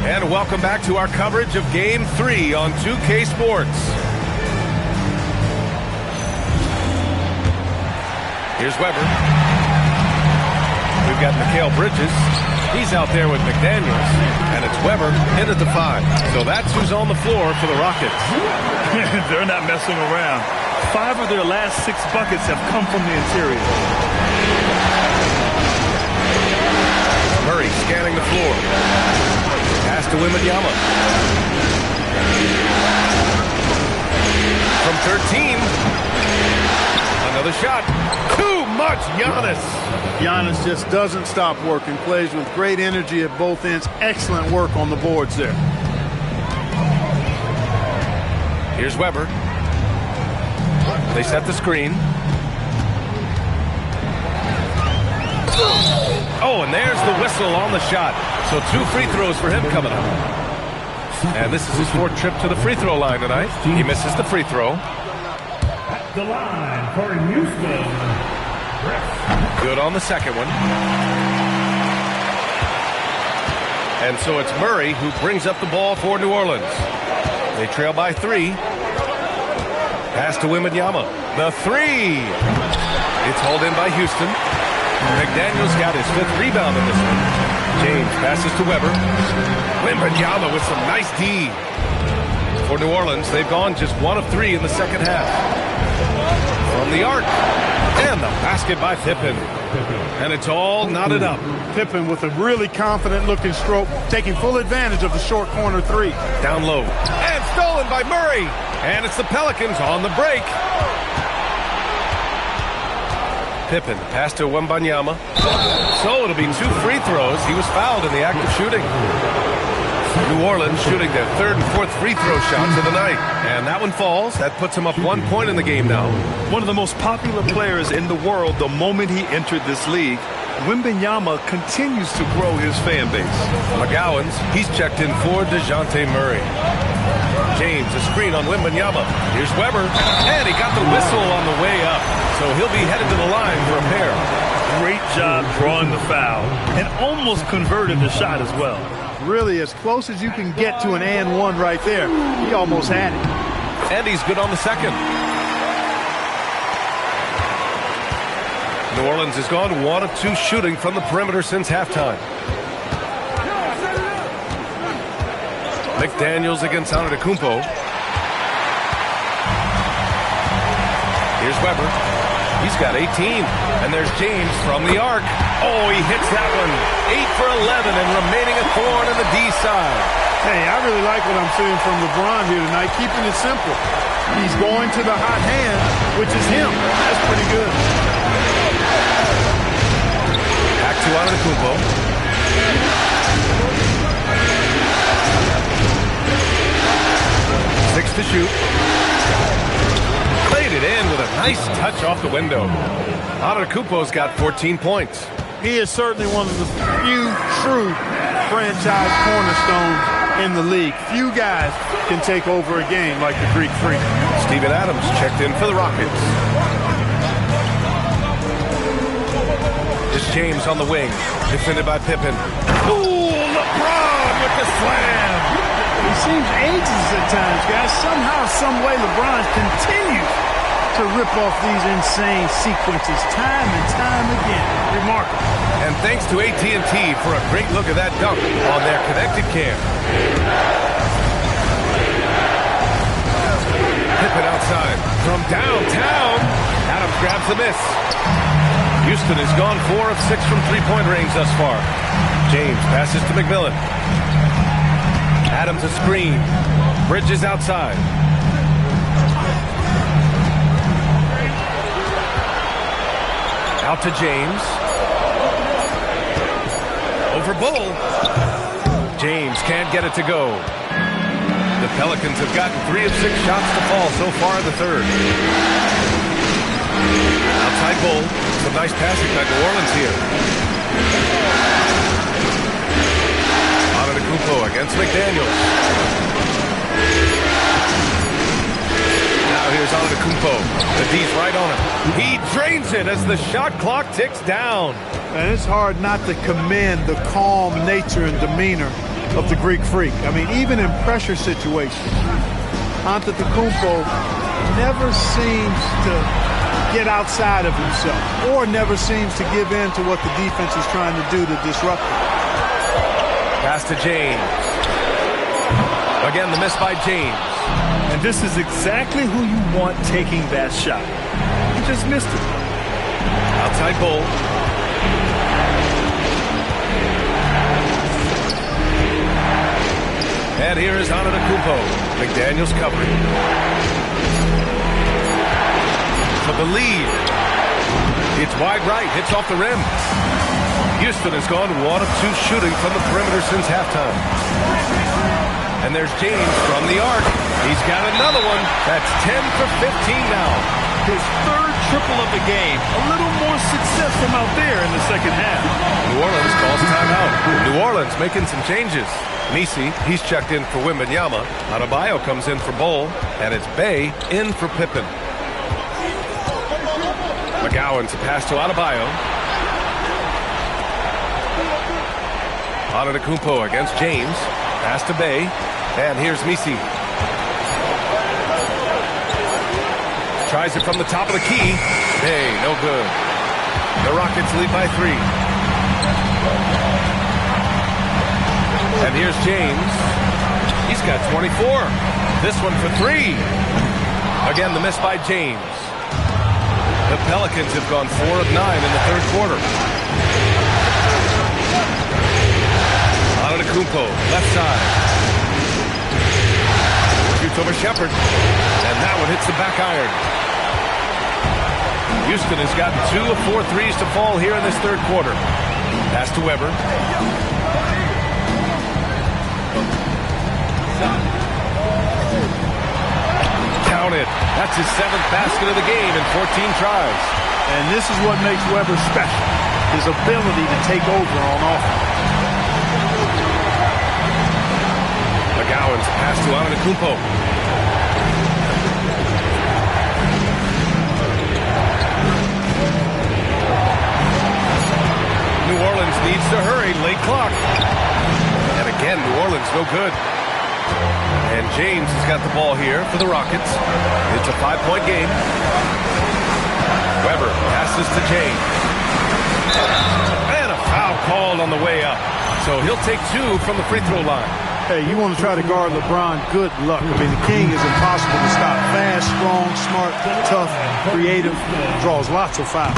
And welcome back to our coverage of Game 3 on 2K Sports. Here's Weber. We've got Mikal Bridges. He's out there with McDaniels. And it's Weber in at the 5. So that's who's on the floor for the Rockets. They're not messing around. 5 of their last 6 buckets have come from the interior. Murray scanning the floor. Pass to Wembanyama. From 13. Another shot. Too much, Giannis. Giannis just doesn't stop working. Plays with great energy at both ends. Excellent work on the boards there. Here's Weber. They set the screen. Oh, and there's the whistle on the shot. So 2 free throws for him coming up. And this is his 4th trip to the free throw line tonight. He misses the free throw. At the line for Houston. Good on the second one. And so it's Murray who brings up the ball for New Orleans. They trail by 3. Pass to Wembanyama. The 3. It's hauled in by Houston. McDaniels got his 5th rebound in this one. James passes to Weber. Wembanyama with some nice D. For New Orleans, they've gone just 1 of 3 in the second half. From the arc. And the basket by Pippen. And it's all knotted up. Pippen with a really confident-looking stroke, taking full advantage of the short corner 3. Down low. And stolen by Murray. And it's the Pelicans on the break. Pippen pass to Wembanyama. So it'll be 2 free throws. He was fouled in the act of shooting. New Orleans shooting their 3rd and 4th free throw shots of the night. And that one falls. That puts him up 1 point in the game now. One of the most popular players in the world the moment he entered this league. Wembanyama continues to grow his fan base. McGowan's, he's checked in for DeJounte Murray. James, a screen on Wembanyama. Here's Weber. And he got the whistle on the way up. So he'll be headed to the line for a pair. Great job drawing the foul. And almost converted the shot as well. Really as close as you can get to an and 1 right there. He almost had it. And he's good on the second. New Orleans has gone 1 of 2 shooting from the perimeter since halftime. McDaniels against Antetokounmpo. Here's Weber. He's got 18. And there's James from the arc. Oh, he hits that one. 8 for 11 and remaining a thorn in the D side. Hey, I really like what I'm seeing from LeBron here tonight, keeping it simple. He's going to the hot hand, which is him. That's pretty good. Back to Antetokounmpo. 6 to shoot. Played it in with a nice touch off the window. Antetokounmpo's got 14 points. He is certainly one of the few true franchise cornerstones in the league. Few guys can take over a game like the Greek Freak. Steven Adams checked in for the Rockets. It's James on the wing, defended by Pippen. Ooh, LeBron with the slam. He seems ageless at times, guys. Somehow, some way, LeBron continues to rip off these insane sequences time and time again. Remarkable. And thanks to AT&T for a great look at that dunk on their connected cam. Pippen outside from downtown. Adams grabs the miss. Houston has gone 4 of 6 from three-point range thus far. James passes to McMillan. Adams a screen. Bridges outside. Out to James. Over Bull. James can't get it to go. The Pelicans have gotten 3 of 6 shots to fall so far in the third. Outside Bull. Some nice passing by New Orleans here. Antetokounmpo against McDaniels. Now here's Antetokounmpo. The D's right on him. He drains it as the shot clock ticks down. And it's hard not to commend the calm nature and demeanor of the Greek Freak. I mean, even in pressure situations, Antetokounmpo never seems to get outside of himself or never seems to give in to what the defense is trying to do to disrupt him. Pass to James. Again, the miss by James. And this is exactly who you want taking that shot. He just missed it. Outside goal. And here is Antetokounmpo. McDaniels covering. For the lead. It's wide right. Hits off the rim. Houston has gone 1 of 2 shooting from the perimeter since halftime. And there's James from the arc. He's got another one. That's 10 for 15 now. His third triple of the game. A little more success from out there in the second half. New Orleans calls timeout. New Orleans making some changes. Messi, he's checked in for Wembanyama. Adebayo comes in for Bol. And it's Bey in for Pippen. McGowan's a pass to Adebayo. Antetokounmpo against James. Pass to Bey. And here's Messi. Tries it from the top of the key. Bey, no good. The Rockets lead by 3. And here's James. He's got 24. This one for 3. Again, the miss by James. The Pelicans have gone 4 of 9 in the third quarter. Antetokounmpo, left side. Shoots over Shepherd. And that one hits the back iron. Houston has gotten 2 of 4 threes to fall here in this third quarter. Pass to Weber. Counted. That's his 7th basket of the game in 14 tries. And this is what makes Weber special. His ability to take over on offense. McGowan's pass to Antetokounmpo. New Orleans needs to hurry. Late clock. And again, New Orleans no good. And James has got the ball here for the Rockets. It's a 5-point game. Weber passes to James. And a foul called on the way up. So he'll take 2 from the free throw line. Hey, you want to try to guard LeBron, good luck. I mean, the king is impossible to stop. Fast, strong, smart, tough, creative, draws lots of fouls.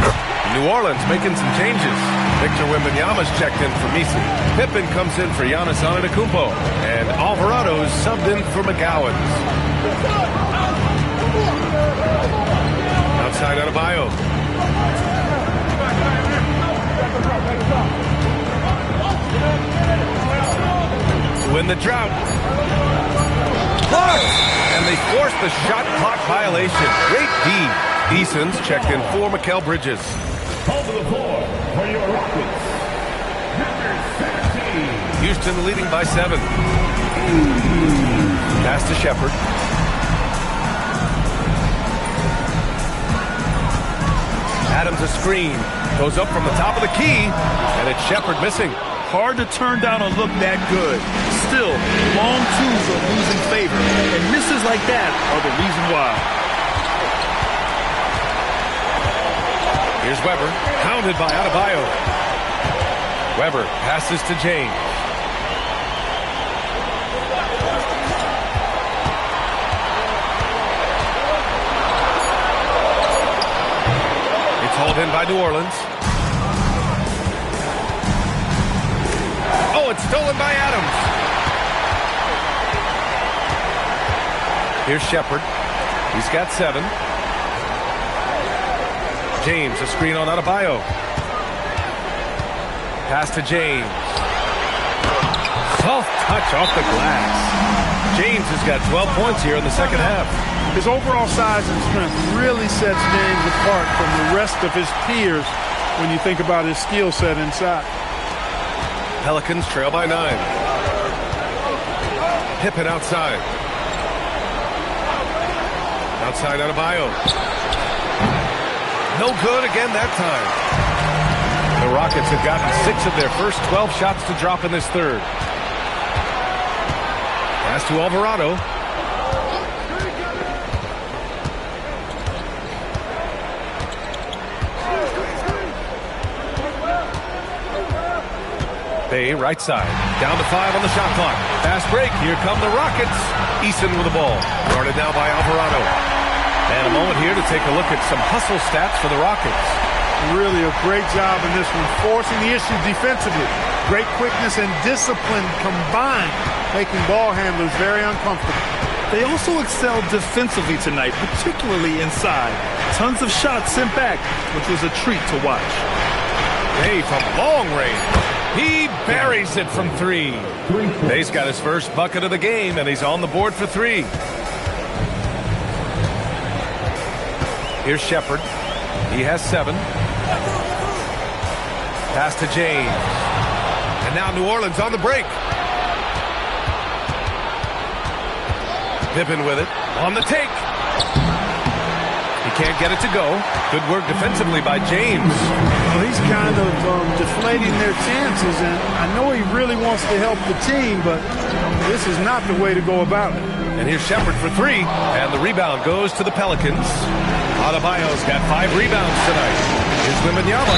New Orleans making some changes. Victor Wembanyama's checked in for Messi. Pippen comes in for Giannis Antetokounmpo. And Alvarado's subbed in for McGowan. Outside Adebayo. To win the drought. Blocked! And they forced the shot clock violation. Great D. Eason's checked in for Mikal Bridges. Over the floor for your Rockets. Number 17. Houston leading by 7. Pass to Shepherd. Adams a screen. Goes up from the top of the key. And it's Shepherd missing. Hard to turn down a look that good. Still, long twos are losing favor. And misses like that are the reason why. Here's Weber, pounded by Adebayo. Weber passes to James. It's hauled in by New Orleans. Oh, it's stolen by Adams. Here's Shepherd. He's got 7. James, a screen on Adebayo. Pass to James. Soft touch off the glass. James has got 12 points here in the second half. His overall size and strength really sets James apart from the rest of his peers when you think about his skill set inside. Pelicans trail by 9. Pippen outside. Outside Adebayo. No good again that time. The Rockets have gotten 6 of their first 12 shots to drop in this third. to Alvarado. Bay, right side. Down to 5 on the shot clock. Fast break. Here come the Rockets. Eason with the ball. Guarded now by Alvarado. And a moment here to take a look at some hustle stats for the Rockets. Really a great job in this one, forcing the issue defensively. Great quickness and discipline combined, making ball handlers very uncomfortable. They also excelled defensively tonight, particularly inside. Tons of shots sent back, which was a treat to watch. Bay from long range. He buries it from 3. Bay's got his first bucket of the game, and he's on the board for 3. Here's Shepherd. He has 7. Pass to James. And now New Orleans on the break. Pippen with it. On the take. He can't get it to go. Good work defensively by James. Well, he's kind of deflating their chances, and I know he really wants to help the team, but this is not the way to go about it. And here's Shepherd for 3, and the rebound goes to the Pelicans. Adebayo's got 5 rebounds tonight. Here's Wembanyama,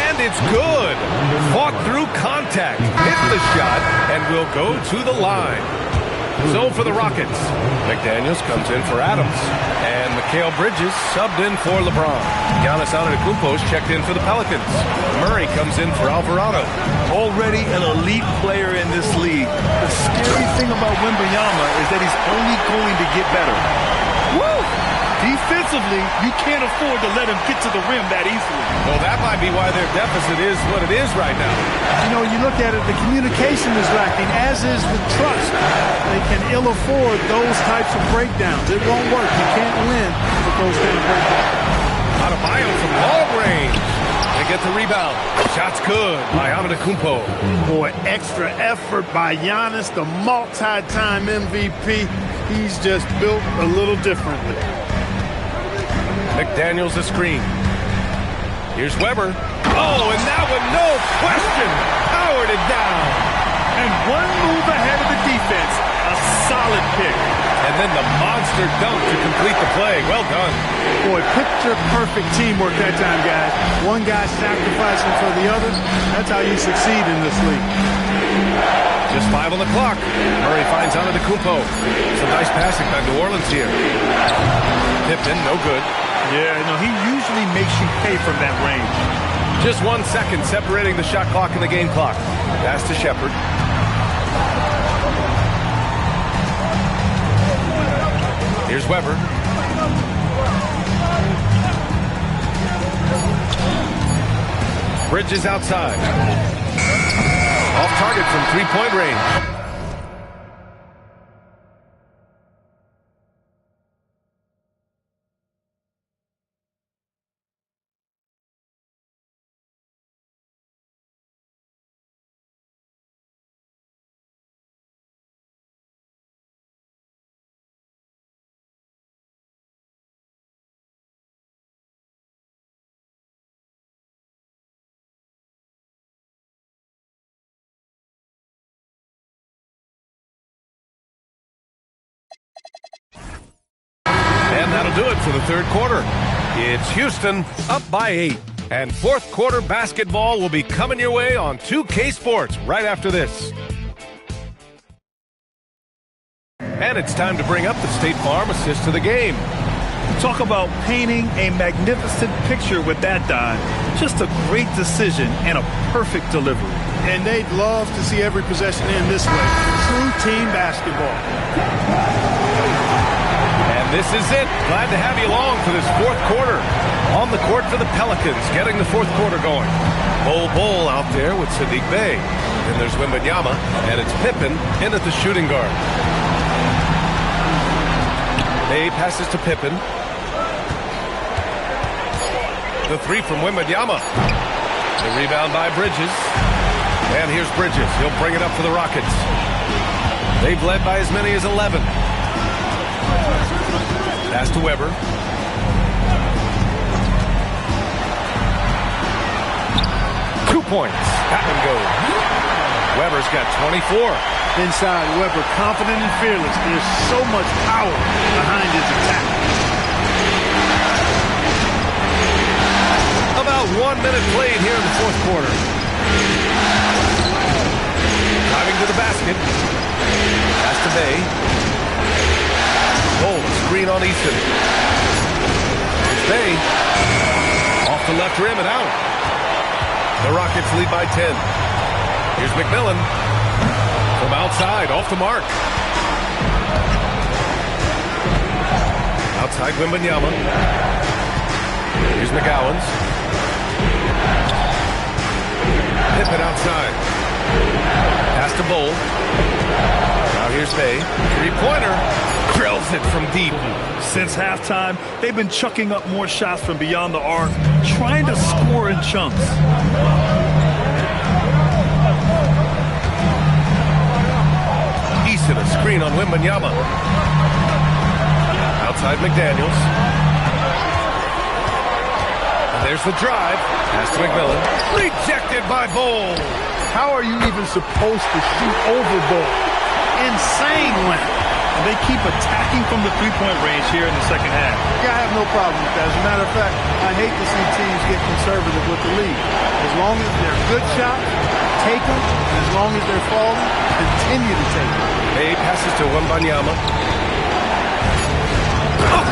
and it's good. Fought through contact, hit the shot, and will go to the line. So for the Rockets, McDaniels comes in for Adams, and Mikal Bridges subbed in for LeBron. Giannis Antetokounmpo's checked in for the Pelicans. Murray comes in for Alvarado. Already an elite player in this league. The scary thing about Wembanyama is that he's only going to get better. Woo! Defensively, you can't afford to let him get to the rim that easily. Well, that might be why their deficit is what it is right now. You know, you look at it, the communication is lacking, as is the trust. They can ill afford those types of breakdowns. It won't work. You can't win with those kind of breakdowns. Adebayo from long range. They get the rebound. Shot's good by Antetokounmpo. Boy, extra effort by Giannis, the multi-time MVP. He's just built a little differently. McDaniels a screen. Here's Weber. Oh, and that one, no question, powered it down. And one move ahead of the defense. A solid pick. And then the monster dunk to complete the play. Well done. Boy, picture-perfect teamwork that time, guys. One guy sacrificing for the other. That's how you succeed in this league. Just 5 on the clock. Murray finds Antetokounmpo. Some nice passing by New Orleans here. Pippen, no good. Yeah, no, he usually makes you pay from that range. Just 1 second separating the shot clock and the game clock. Pass to Shepherd. Here's Weber. Bridges outside. Off target from 3-point range. And that'll do it for the third quarter. It's Houston up by 8. And fourth quarter basketball will be coming your way on 2K Sports right after this. And it's time to bring up the State Farm assist to the game. Talk about painting a magnificent picture with that dive. Just a great decision and a perfect delivery. And they'd love to see every possession end this way. True team basketball. And this is it. Glad to have you along for this fourth quarter. On the court for the Pelicans, getting the fourth quarter going. Bol out there with Saddiq Bey. Then there's Wembanyama, and it's Pippen in at the shooting guard. Bey passes to Pippen. The 3 from Wembanyama. The rebound by Bridges. And here's Bridges. He'll bring it up for the Rockets. They've led by as many as 11. Pass to Weber. Points. That one goes. Weber's got 24. Inside, Weber, confident and fearless. There's so much power behind his attack. About 1 minute played here in the fourth quarter. Driving to the basket. Pass to Bay. Gold screen on Easton. It's Bay. Off the left rim and out. The Rockets lead by 10. Here's McMillan. From outside, off the mark. Outside Wembanyama. Here's McGowens. Pippen outside. Pass to Bull. Now here's Bay. Three-pointer. Drills it from deep. Since halftime, they've been chucking up more shots from beyond the arc, trying to score in chunks. Easton, a screen on Wembanyama. Outside McDaniels. And there's the drive. Pass to McMillan. Rejected by Bull. How are you even supposed to shoot over Bull? Insane win. And they keep attacking from the three-point range here in the second half. Yeah, I have no problem with that. As a matter of fact, I hate to see teams get conservative with the lead. As long as they're good shots, take them. And as long as they're falling, continue to take them. Bay passes to Wembanyama.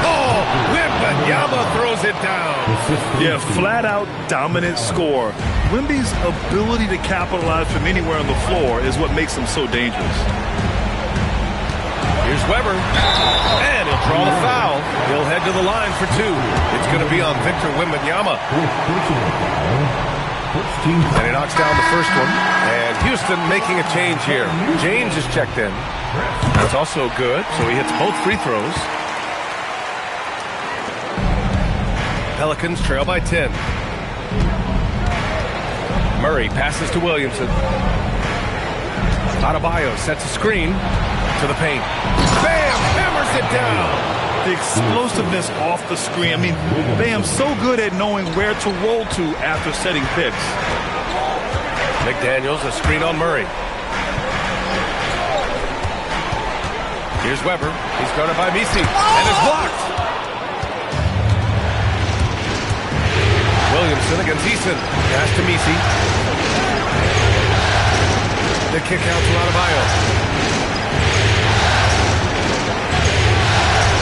Oh, Wembanyama throws it down. Yeah, flat-out dominant score. Wemby's ability to capitalize from anywhere on the floor is what makes him so dangerous. Here's Weber, and he'll draw the foul. He'll head to the line for two. It's going to be on Victor Wembanyama. And he knocks down the first one. And Houston making a change here. James is checked in. That's also good, so he hits both free throws. Pelicans trail by 10. Murray passes to Williamson. Adebayo sets a screen to the paint. Bam! Hammers it down. The explosiveness off the screen. I mean, Bam so good at knowing where to roll to after setting picks. McDaniels, a screen on Murray. Here's Weber. He's guarded by Misi. And is blocked. Williamson against Easton. Pass to Misi. The kick out to Adebayo.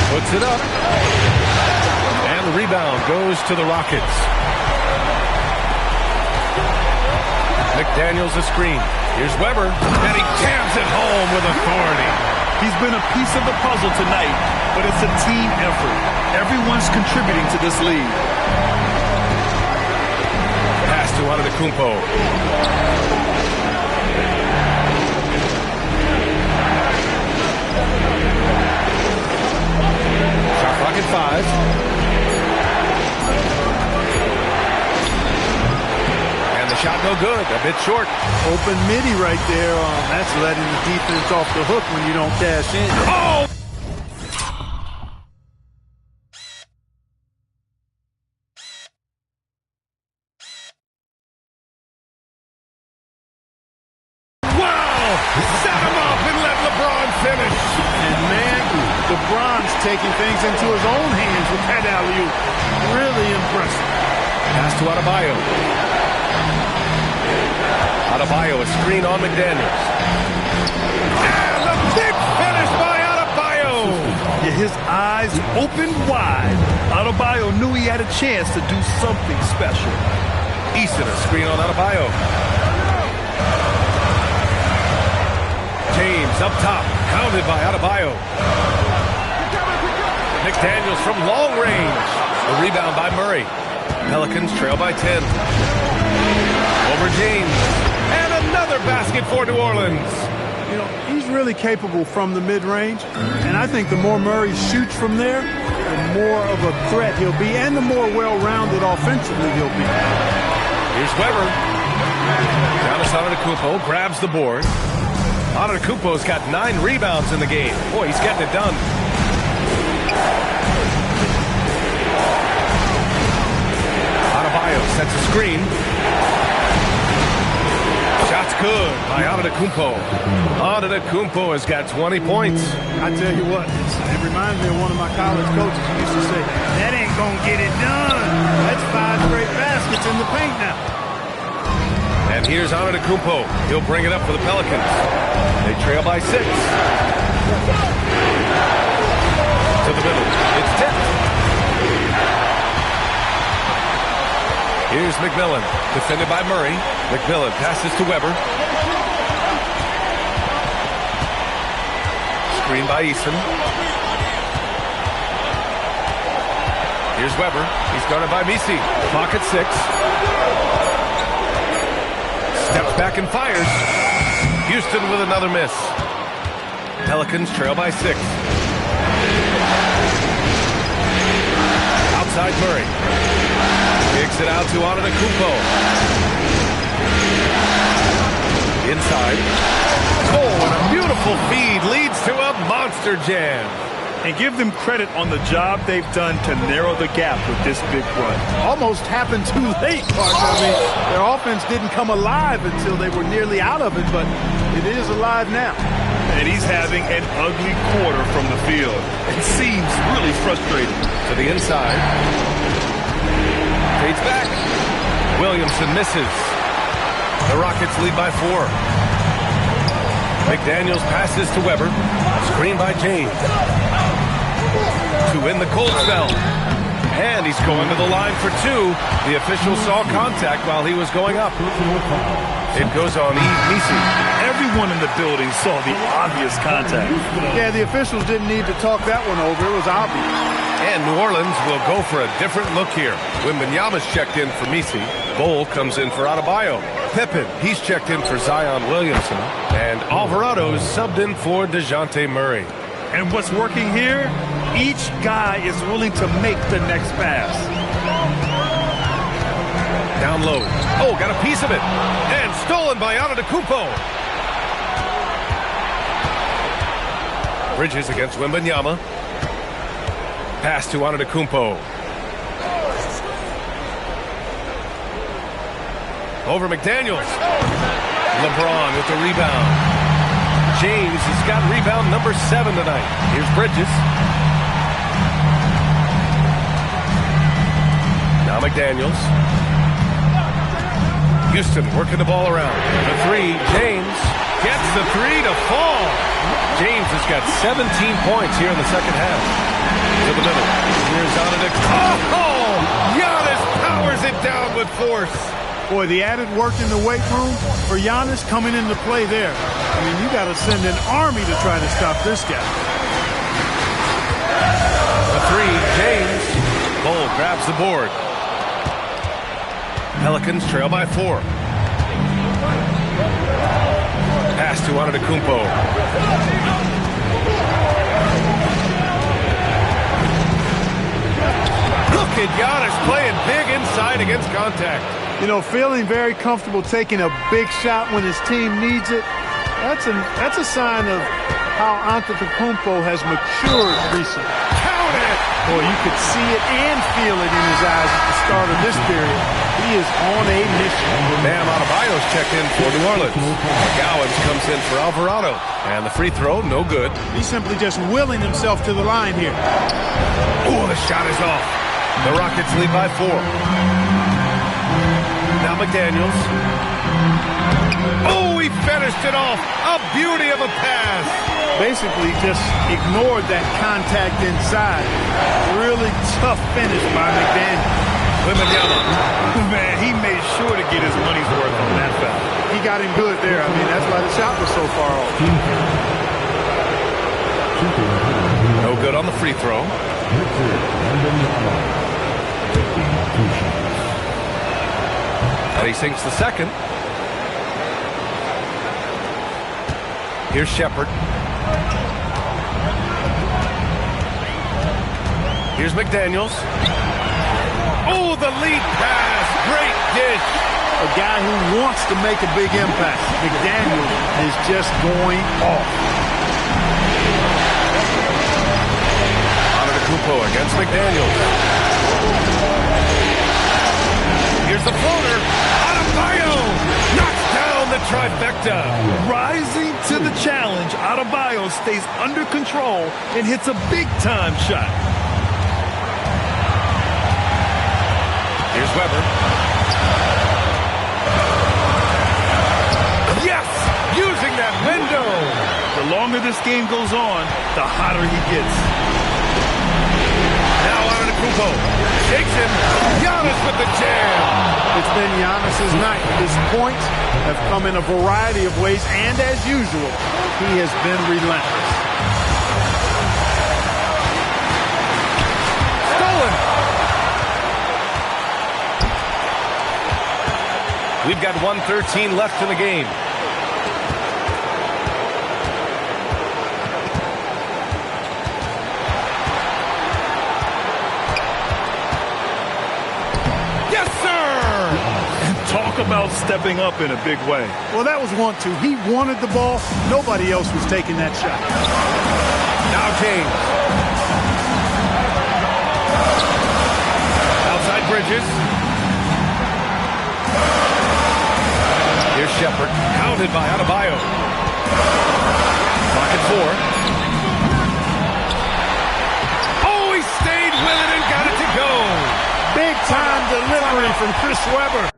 Puts it up. And the rebound goes to the Rockets. McDaniels a screen. Here's Weber. And he jams it home with authority. He's been a piece of the puzzle tonight, but it's a team effort. Everyone's contributing to this lead. Pass to Antetokounmpo. Clock at 5. And the shot no good. A bit short. Open midi right there. That's letting the defense off the hook when you don't cash in. Oh! Taking things into his own hands with that alley-oop. Really impressive. Pass to Adebayo. Adebayo, a screen on McDaniels. And the big finish by Adebayo. Yeah, his eyes opened wide. Adebayo knew he had a chance to do something special. Easton, a screen on Adebayo. James up top, pounded by Adebayo. McDaniels from long range. A rebound by Murray. Pelicans trail by 10. Over James. And another basket for New Orleans. You know, he's really capable from the mid-range. And I think the more Murray shoots from there, the more of a threat he'll be and the more well-rounded offensively he'll be. Here's Weber. Giannis Antetokounmpo grabs the board. Antetokounmpo's got 9 rebounds in the game. Boy, he's getting it done. Adebayo sets a screen. Shots good by Antetokounmpo. Antetokounmpo has got 20 points. I tell you what, it reminds me of one of my college coaches who used to say, that ain't going to get it done. That's 5 straight baskets in the paint now. And here's Antetokounmpo. He'll bring it up for the Pelicans. They trail by 6. To the middle. It's tipped. Here's McMillan, defended by Murray. McMillan passes to Weber. Screen by Easton. Here's Weber. He's guarded by Misi. Pocket 6. Steps back and fires. Houston with another miss. Pelicans trail by 6. Outside Murray. Kicks it out to Antetokounmpo. Inside. Oh, and a beautiful feed leads to a monster jam. And give them credit on the job they've done to narrow the gap with this big run. Almost happened too late, partner. I mean, their offense didn't come alive until they were nearly out of it, but it is alive now. And he's having an ugly quarter from the field. It seems really frustrating. To the inside. Fades back. Williamson misses. The Rockets lead by 4. McDaniels passes to Weber. Screen by James. To win the cold spell. And he's going to the line for 2. The official saw contact while he was going up. It goes on Misi. Everyone in the building saw the obvious contact. Yeah, the officials didn't need to talk that one over. It was obvious. And New Orleans will go for a different look here. Wembanyama's checked in for Misi. Bol comes in for Adebayo. Pippen, he's checked in for Zion Williamson. And Alvarado's subbed in for DeJounte Murray. And what's working here? Each guy is willing to make the next pass. Down low. Oh, got a piece of it. And stolen by Antetokounmpo. Bridges against Wembanyama. Pass to Antetokounmpo. Over McDaniels. LeBron with the rebound. James has got rebound number 7 tonight. Here's Bridges. Now McDaniels. Houston working the ball around. The 3, James gets the 3 to fall. James has got 17 points here in the second half. To the middle. Here's Antetokounmpo. Oh! Giannis powers it down with force. Boy, the added work in the weight room for Giannis coming into play there. I mean, you got to send an army to try to stop this guy. The 3, James. Bol grabs the board. Pelicans trail by 4. Pass to Antetokounmpo. Look at Giannis playing big inside against contact. You know, feeling very comfortable taking a big shot when his team needs it. That's a sign of how Antetokounmpo has matured recently. Count it! Boy, you could see it and feel it in his eyes at the start of this period. He is on a mission. Bam Adebayo's checked in for New Orleans. McGowan comes in for Alvarado. And the free throw, no good. He's simply just willing himself to the line here. Oh, the shot is off. The Rockets lead by 4. Now McDaniels. Oh, he finished it off. A beauty of a pass. Basically just ignored that contact inside. Really tough finish by McDaniels. Wembanyama. Man, he made sure to get his money's worth on that foul. He got him good there. I mean, that's why the shot was so far off. No good on the free throw. And he sinks the second. Here's Shepard. Here's McDaniels. Oh, the lead pass. Great dish. A guy who wants to make a big impact. McDaniels is just going off. Antetokounmpo against McDaniels. Here's the floater. Adebayo knocks down And the trifecta. Rising to the challenge, Adebayo stays under control and hits a big-time shot. Here's Weber. Yes! Using that window! The longer this game goes on, the hotter he gets. Now Antetokounmpo shakes him. Giannis with the jam. It's been Giannis's night. His points have come in a variety of ways, and as usual, he has been relentless. Stolen. We've got 1:13 left in the game. Talk about stepping up in a big way. Well, that was 1-2. He wanted the ball. Nobody else was taking that shot. Now James. Outside Bridges. Here's Shepherd. Counted by Adebayo. Pocket 4. Oh, he stayed with it and got it to go. Big time delivery from Chris Webber.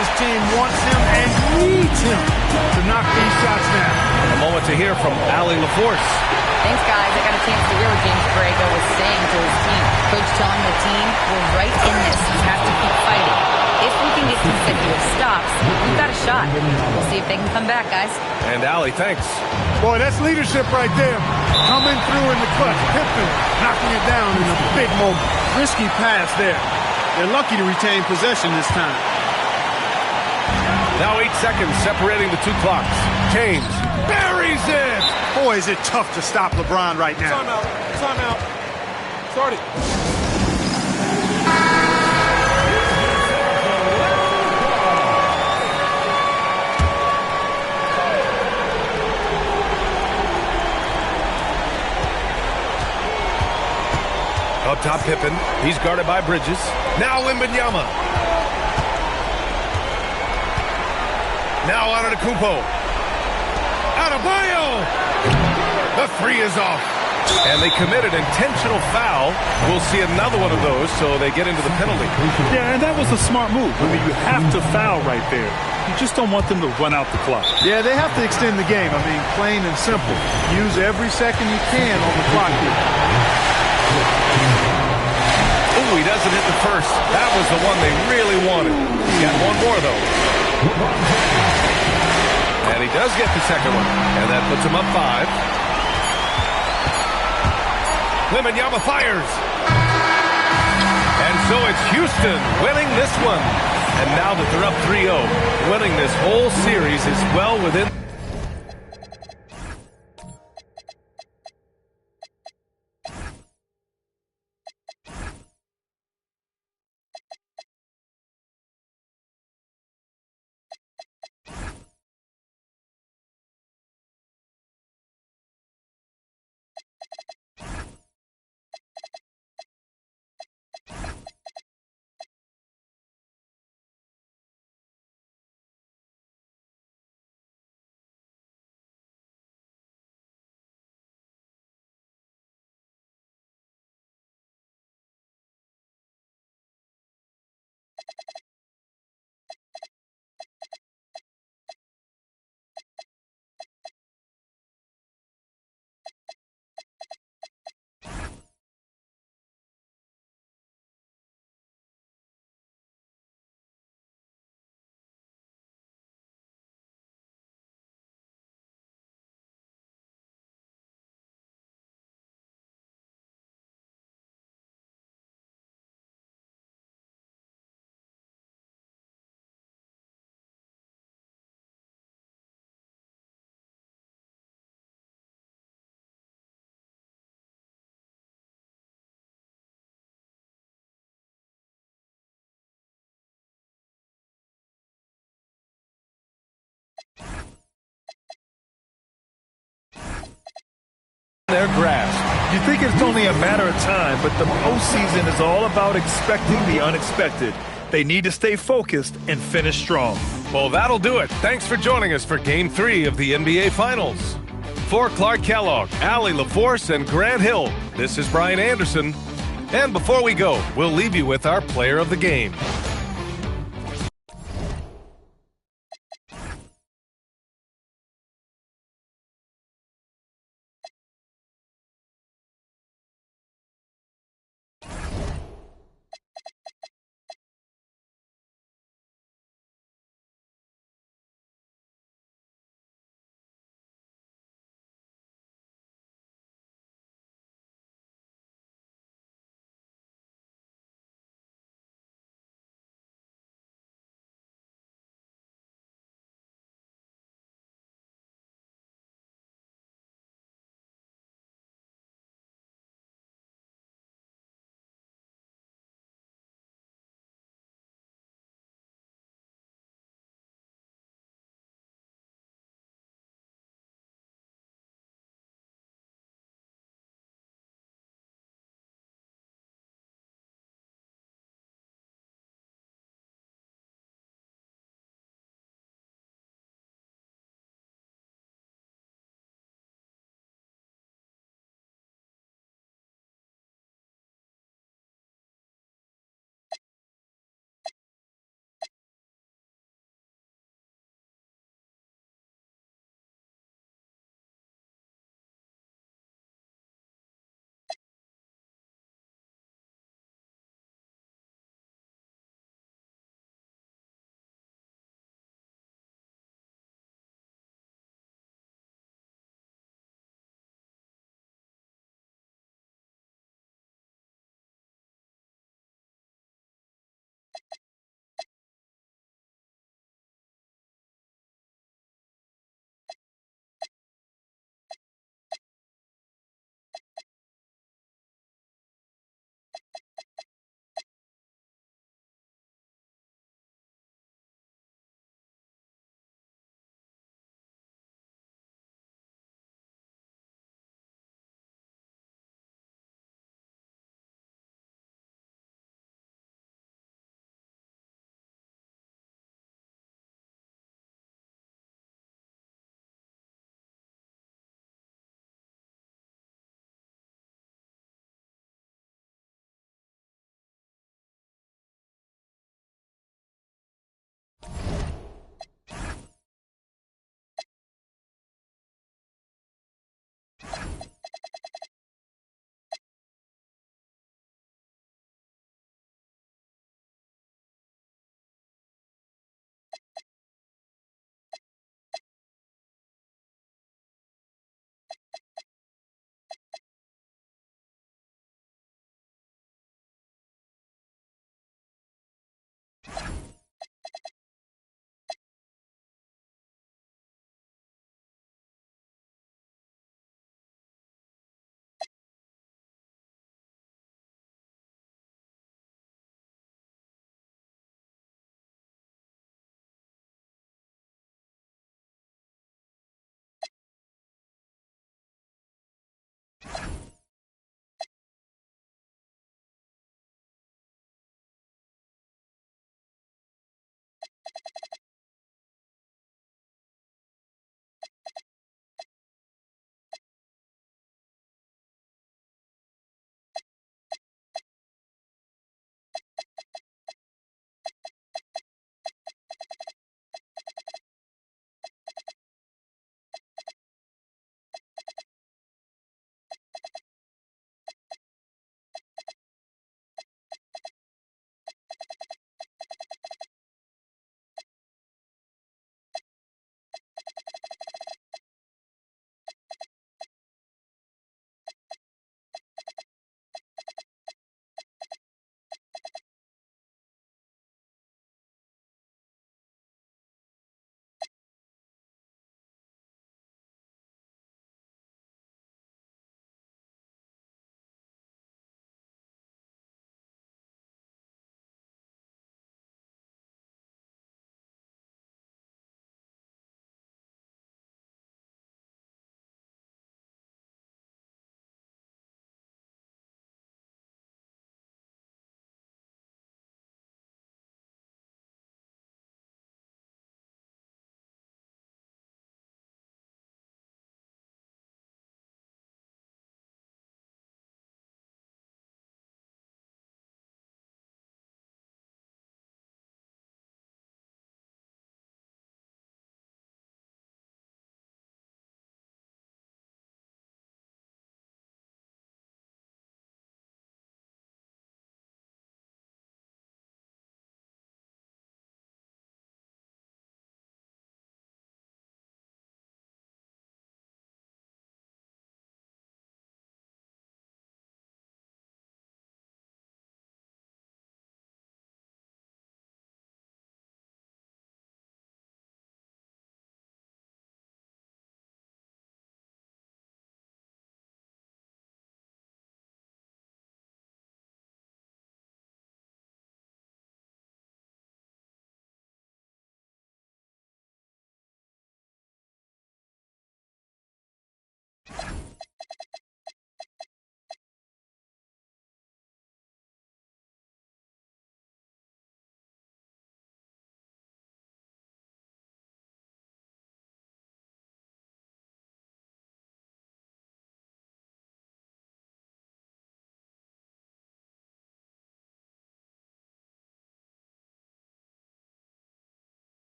His team wants him and needs him to knock these shots down. A moment to hear from Allie LaForce. Thanks, guys. I got a chance to hear what James Borrego was saying to his team. Coach telling the team, we're right in this. You have to keep fighting. If we can get consecutive stops, we've got a shot. We'll see if they can come back, guys. And Allie, thanks. Boy, that's leadership right there. Coming through in the clutch. Pippen knocking it down in a big moment. Risky pass there. They're lucky to retain possession this time. Now 8 seconds separating the two clocks. James buries it. Boy, is it tough to stop LeBron right now. Timeout. Start it. Up top, Pippen. He's guarded by Bridges. Now Wembanyama. Now Antetokounmpo. Adebayo! The three is off. And they committed intentional foul. We'll see another one of those, so they get into the penalty. Yeah, and that was a smart move. I mean, you have to foul right there. You just don't want them to run out the clock. Yeah, they have to extend the game. I mean, plain and simple. Use every second you can on the clock here. Oh, he doesn't hit the first. That was the one they really wanted. He's got one more, though. And he does get the second one. And that puts him up 5. Wembanyama fires. And so it's Houston winning this one. And now that they're up 3-0, winning this whole series is well within. Their grasp. You think it's only a matter of time, but the postseason is all about expecting the unexpected. They need to stay focused and finish strong. Well, that'll do it. Thanks for joining us for Game 3 of the NBA Finals. For Clark Kellogg, Allie LaForce, and Grant Hill, this is Brian Anderson. And before we go, we'll leave you with our player of the game.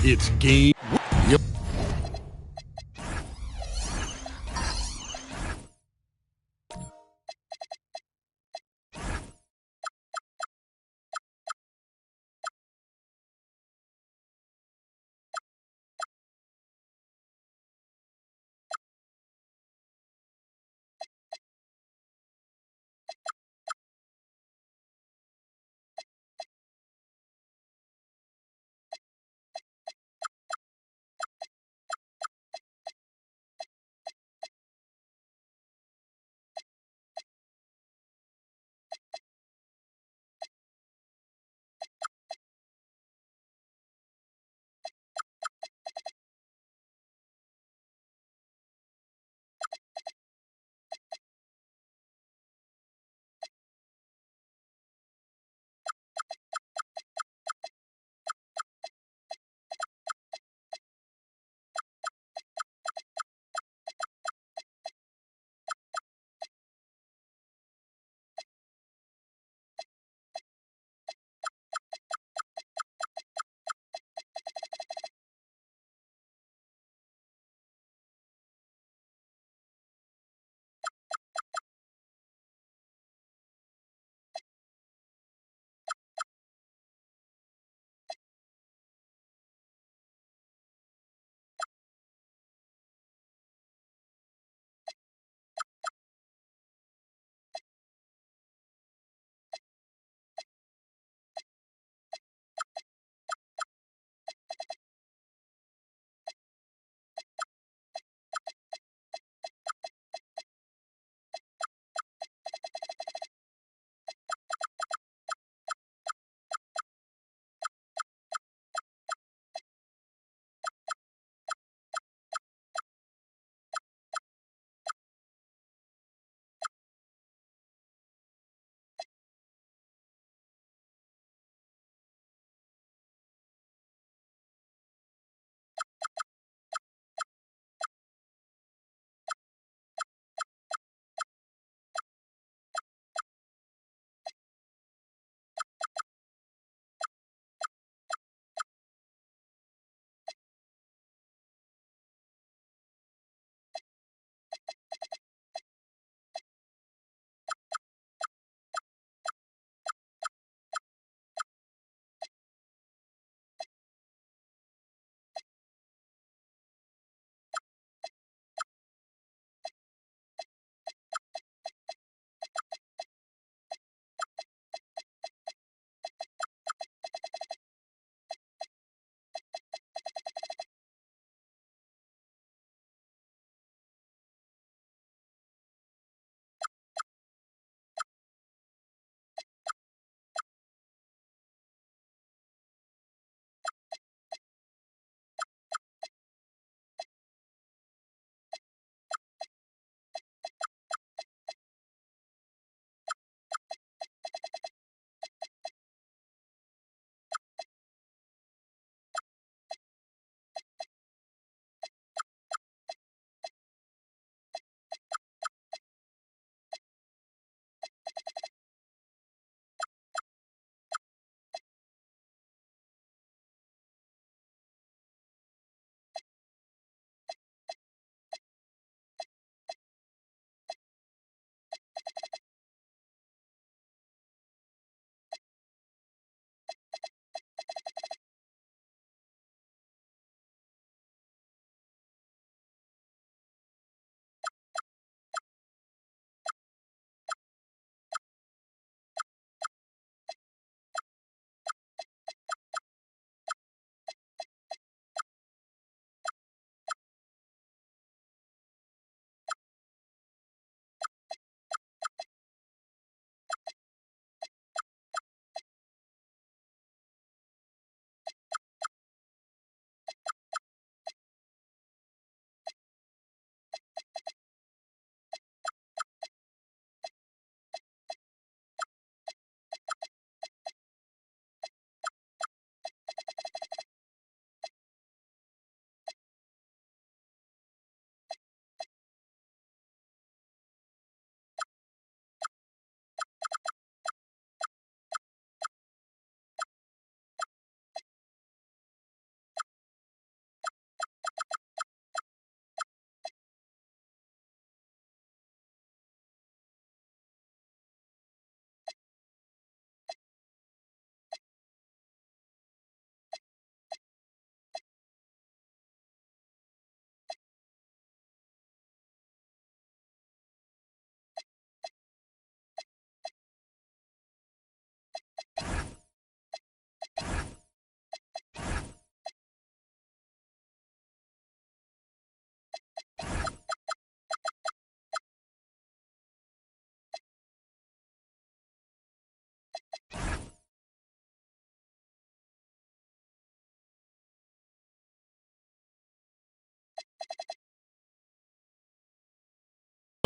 It's game. Yep.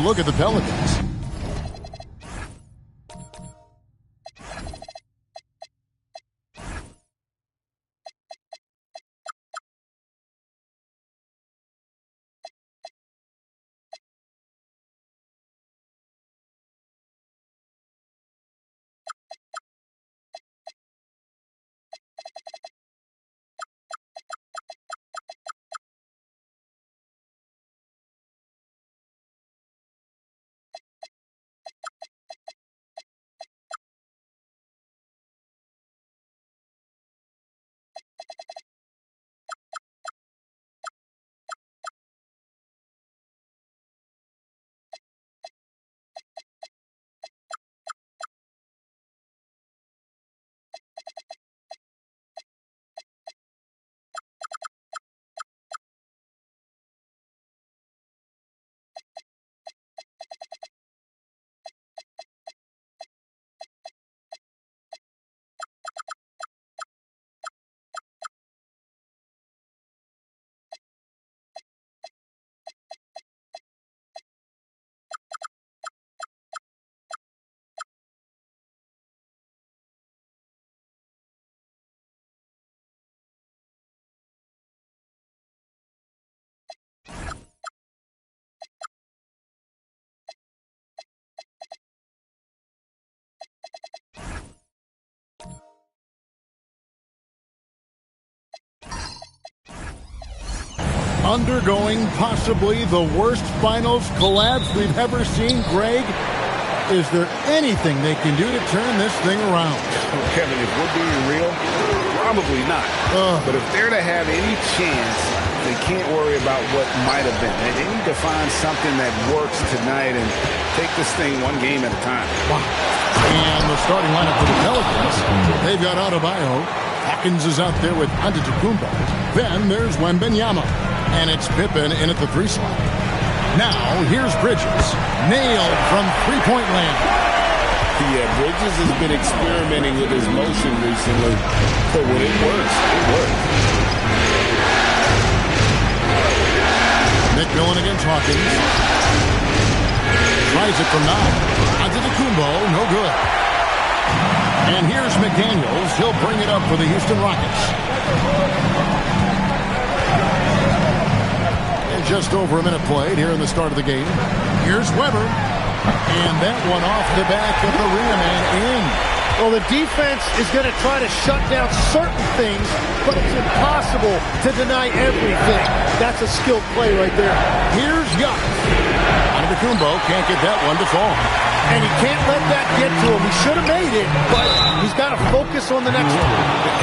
Look at the Pelicans. Undergoing possibly the worst finals collapse we've ever seen, Greg. Is there anything they can do to turn this thing around? Kevin, if we're being real, probably not. But if they're to have any chance, they can't worry about what might have been. They need to find something that works tonight and take this thing one game at a time. Wow. And the starting lineup for the Pelicans, they've got Adebayo. Hawkins is out there with Antetokounmpo. Then there's Wembanyama. And it's Pippen in at the 3 slot. Now, here's Bridges. Nailed from three-point land. Yeah, Bridges has been experimenting with his motion recently. But when it works, it works. McMillan against Hawkins. Tries it from 9. Antetokounmpo, no good. And here's McDaniels. He'll bring it up for the Houston Rockets. Just over a minute played here in the start of the game. Here's Weber. And that one off the back of the rim and in. Well, the defense is going to try to shut down certain things, but it's impossible to deny everything. That's a skilled play right there. Here's Giannis. Antetokounmpo can't get that one to fall. And he can't let that get to him. He should have made it, but he's got to focus on the next one.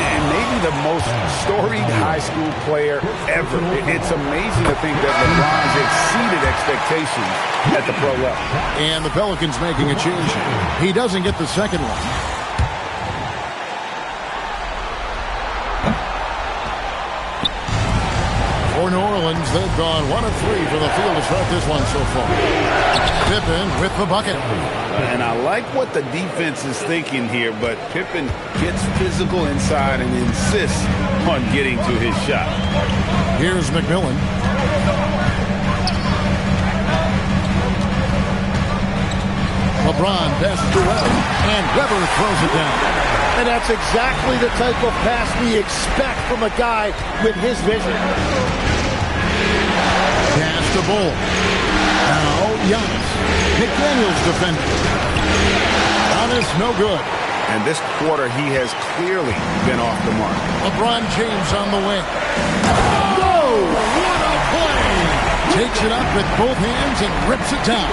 And maybe the most storied high school player ever. It's amazing to think that LeBron's exceeded expectations at the pro level. And the Pelicans making a change. He doesn't get the second one. For New Orleans, they've gone 1 of 3 for the field to start this one so far. Pippen with the bucket. And I like what the defense is thinking here, but Pippen gets physical inside and insists on getting to his shot. Here's McMillan. LeBron passes to Weber, and Weber throws it down. And that's exactly the type of pass we expect from a guy with his vision. Pass to Bull. Now Giannis. McDaniels defending. Giannis no good. And this quarter he has clearly been off the mark. LeBron James on the way. Oh, what a play! Takes it up with both hands and rips it down.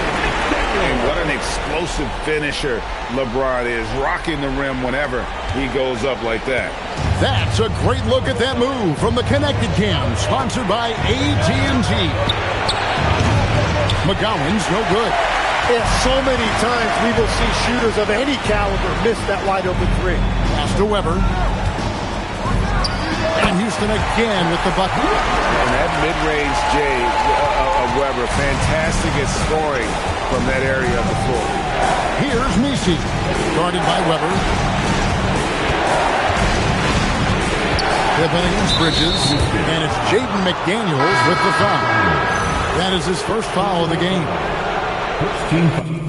And what an explosive finisher LeBron is, rocking the rim whenever he goes up like that. That's a great look at that move from the Connected Cam, sponsored by AT&T. McGowan's no good. Yeah, so many times we will see shooters of any caliber miss that wide open 3. Pass to Weber. And Houston again with the bucket. And that mid-range Jay of Weber, fantastic at scoring from that area of the floor. Here's Messi, guarded by Weber. Pippen against Bridges, and it's Jaden McDaniels with the foul. That is his first foul of the game. 16.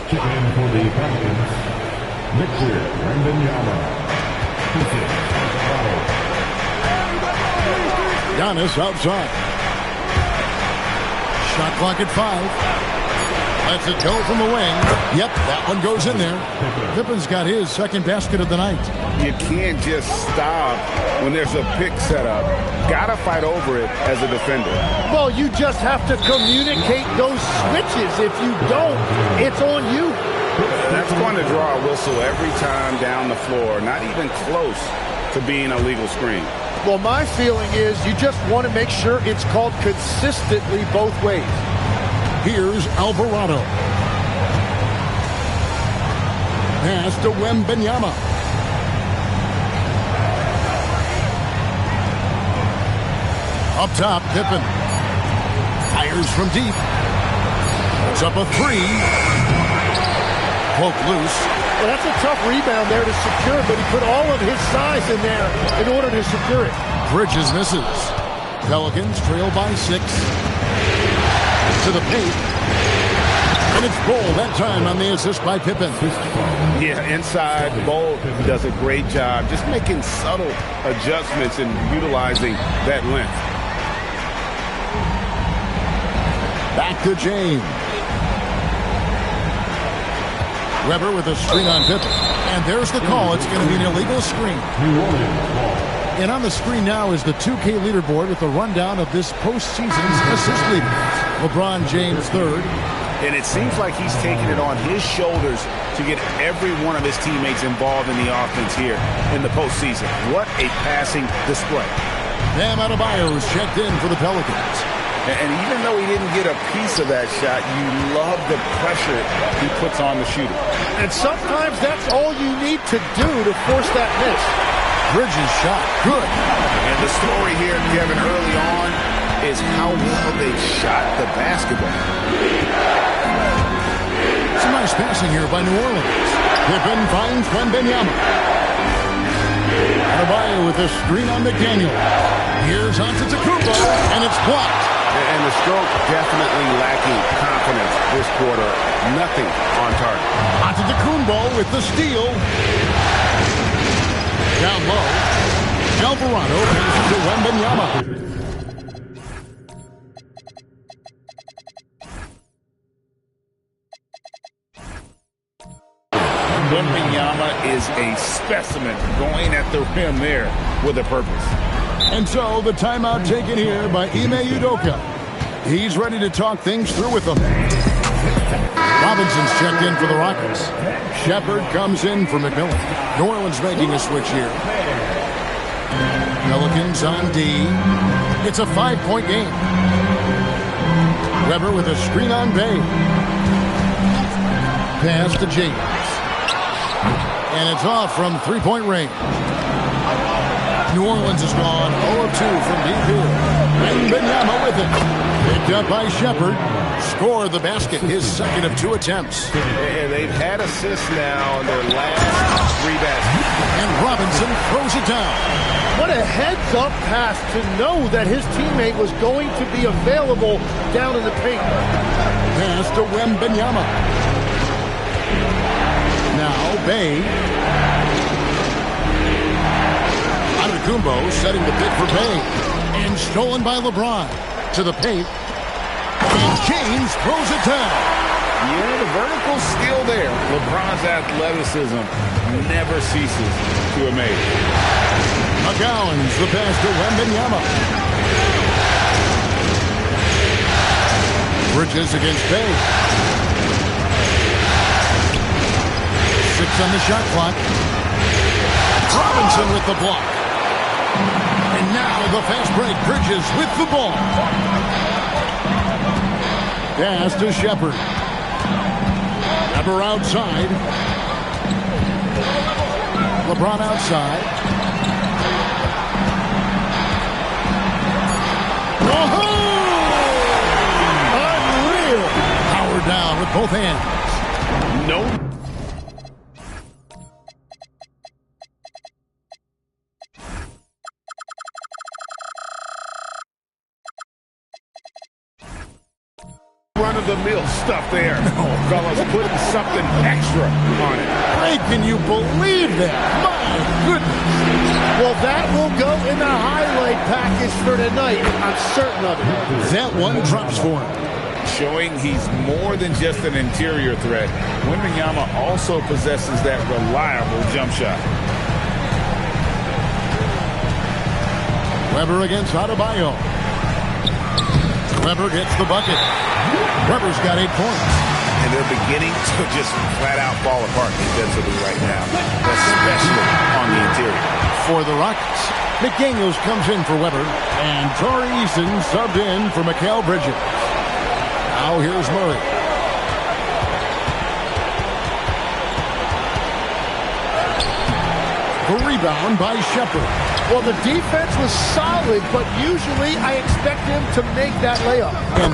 Checking in for the Pelicans, Victor Wembanyama. Giannis outside. Shot clock at 5. Lets it go from the wing. Yep, that one goes in there. Pippen's got his second basket of the night. You can't just stop when there's a pick set up. Gotta fight over it as a defender. Well, you just have to communicate those switches. If you don't, it's on you. That's going to draw a whistle every time down the floor. Not even close to being a legal screen. Well, my feeling is you just want to make sure it's called consistently both ways. Here's Alvarado. Pass to Wembanyama. Up top, Pippen. Fires from deep. It's up a 3. Poke loose. Well, that's a tough rebound there to secure, but he put all of his size in there in order to secure it. Bridges misses. Pelicans trail by 6. To the paint. And it's Bol that time on the assist by Pippen. Yeah, inside, Bol does a great job just making subtle adjustments and utilizing that length. Back to James. Weber with a screen on Pippen. And there's the call. It's going to be an illegal screen. And on the screen now is the 2K leaderboard with a rundown of this postseason's assist leaders. LeBron James third. And it seems like he's taking it on his shoulders to get every one of his teammates involved in the offense here in the postseason. What a passing display. Bam Adebayo is checked in for the Pelicans. And even though he didn't get a piece of that shot, you love the pressure he puts on the shooter. And sometimes that's all you need to do to force that miss. Bridges shot. Good. And the story here, Kevin, early on is how well they shot the basketball. Some nice passing here by New Orleans. Pippen finds Wembanyama. Adebayo with a screen on McDaniel. Here's Antetokounmpo, and it's blocked. And the stroke definitely lacking confidence this quarter. Nothing on target. Antetokounmpo with the steal. Down low. Alvarado passes to Wembanyama. Wembanyama is a specimen going at the rim there with a purpose. And so the timeout taken here by Ime Udoka. He's ready to talk things through with them. Robinson's checked in for the Rockets. Shepard comes in for McMillan. New Orleans making a switch here. Pelicans on D. It's a 5-point game. Weber with a screen on Bay. Pass to James. And it's off from three-point range. New Orleans is gone 0 of 2 from deep here. Wembanyama with it. Picked up by Shepard. Score the basket, his second of 2 attempts. And they've had assists now in their last 3 baskets. And Robinson throws it down. What a heads-up pass to know that his teammate was going to be available down in the paint. Pass to Wembanyama. Now Bay. Antetokounmpo setting the pick for Bay. And stolen by LeBron. To the paint. And James throws it down. Yeah, the vertical skill there. LeBron's athleticism never ceases to amaze. McGowan's the pass to Wembanyama. Bridges against Bay. 6 on the shot clock. Robinson with the block. And now the fast break. Bridges with the ball. Pass to Shepard. Weber outside. LeBron outside. Unreal. Powered down with both hands. No. Run-of-the-mill stuff there. Fellas putting something extra on it. Hey, can you believe that? My goodness. Well, that will go in the highlight package for tonight. I'm certain of it. That one drops for him. Showing he's more than just an interior threat. Wembanyama also possesses that reliable jump shot. Weber against Adebayo. Weber gets the bucket. Weber's got 8 points. And they're beginning to just flat-out fall apart defensively right now, especially on the interior. For the Rockets, McDaniels comes in for Weber, and Tari Eason subbed in for Mikal Bridges. Now here's Murray. The rebound by Shepherd. Well, the defense was solid, but usually I expect him to make that layup. And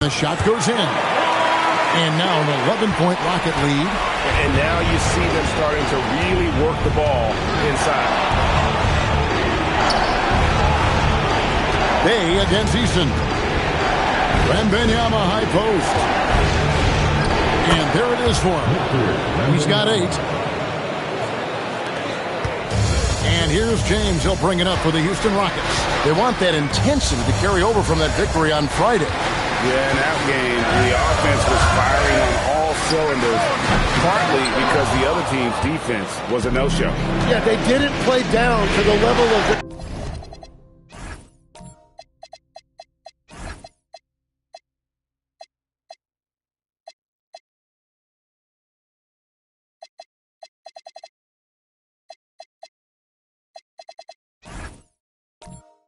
the shot goes in. And now an 11-point Rocket lead. And now you see them starting to really work the ball inside. Bay against Eason. Wembanyama high post. And there it is for him. He's got 8. And here's James. He'll bring it up for the Houston Rockets. They want that intensity to carry over from that victory on Friday. Yeah, in that game, the offense was firing on all cylinders, partly because the other team's defense was a no-show. Yeah, they didn't play down to the level of their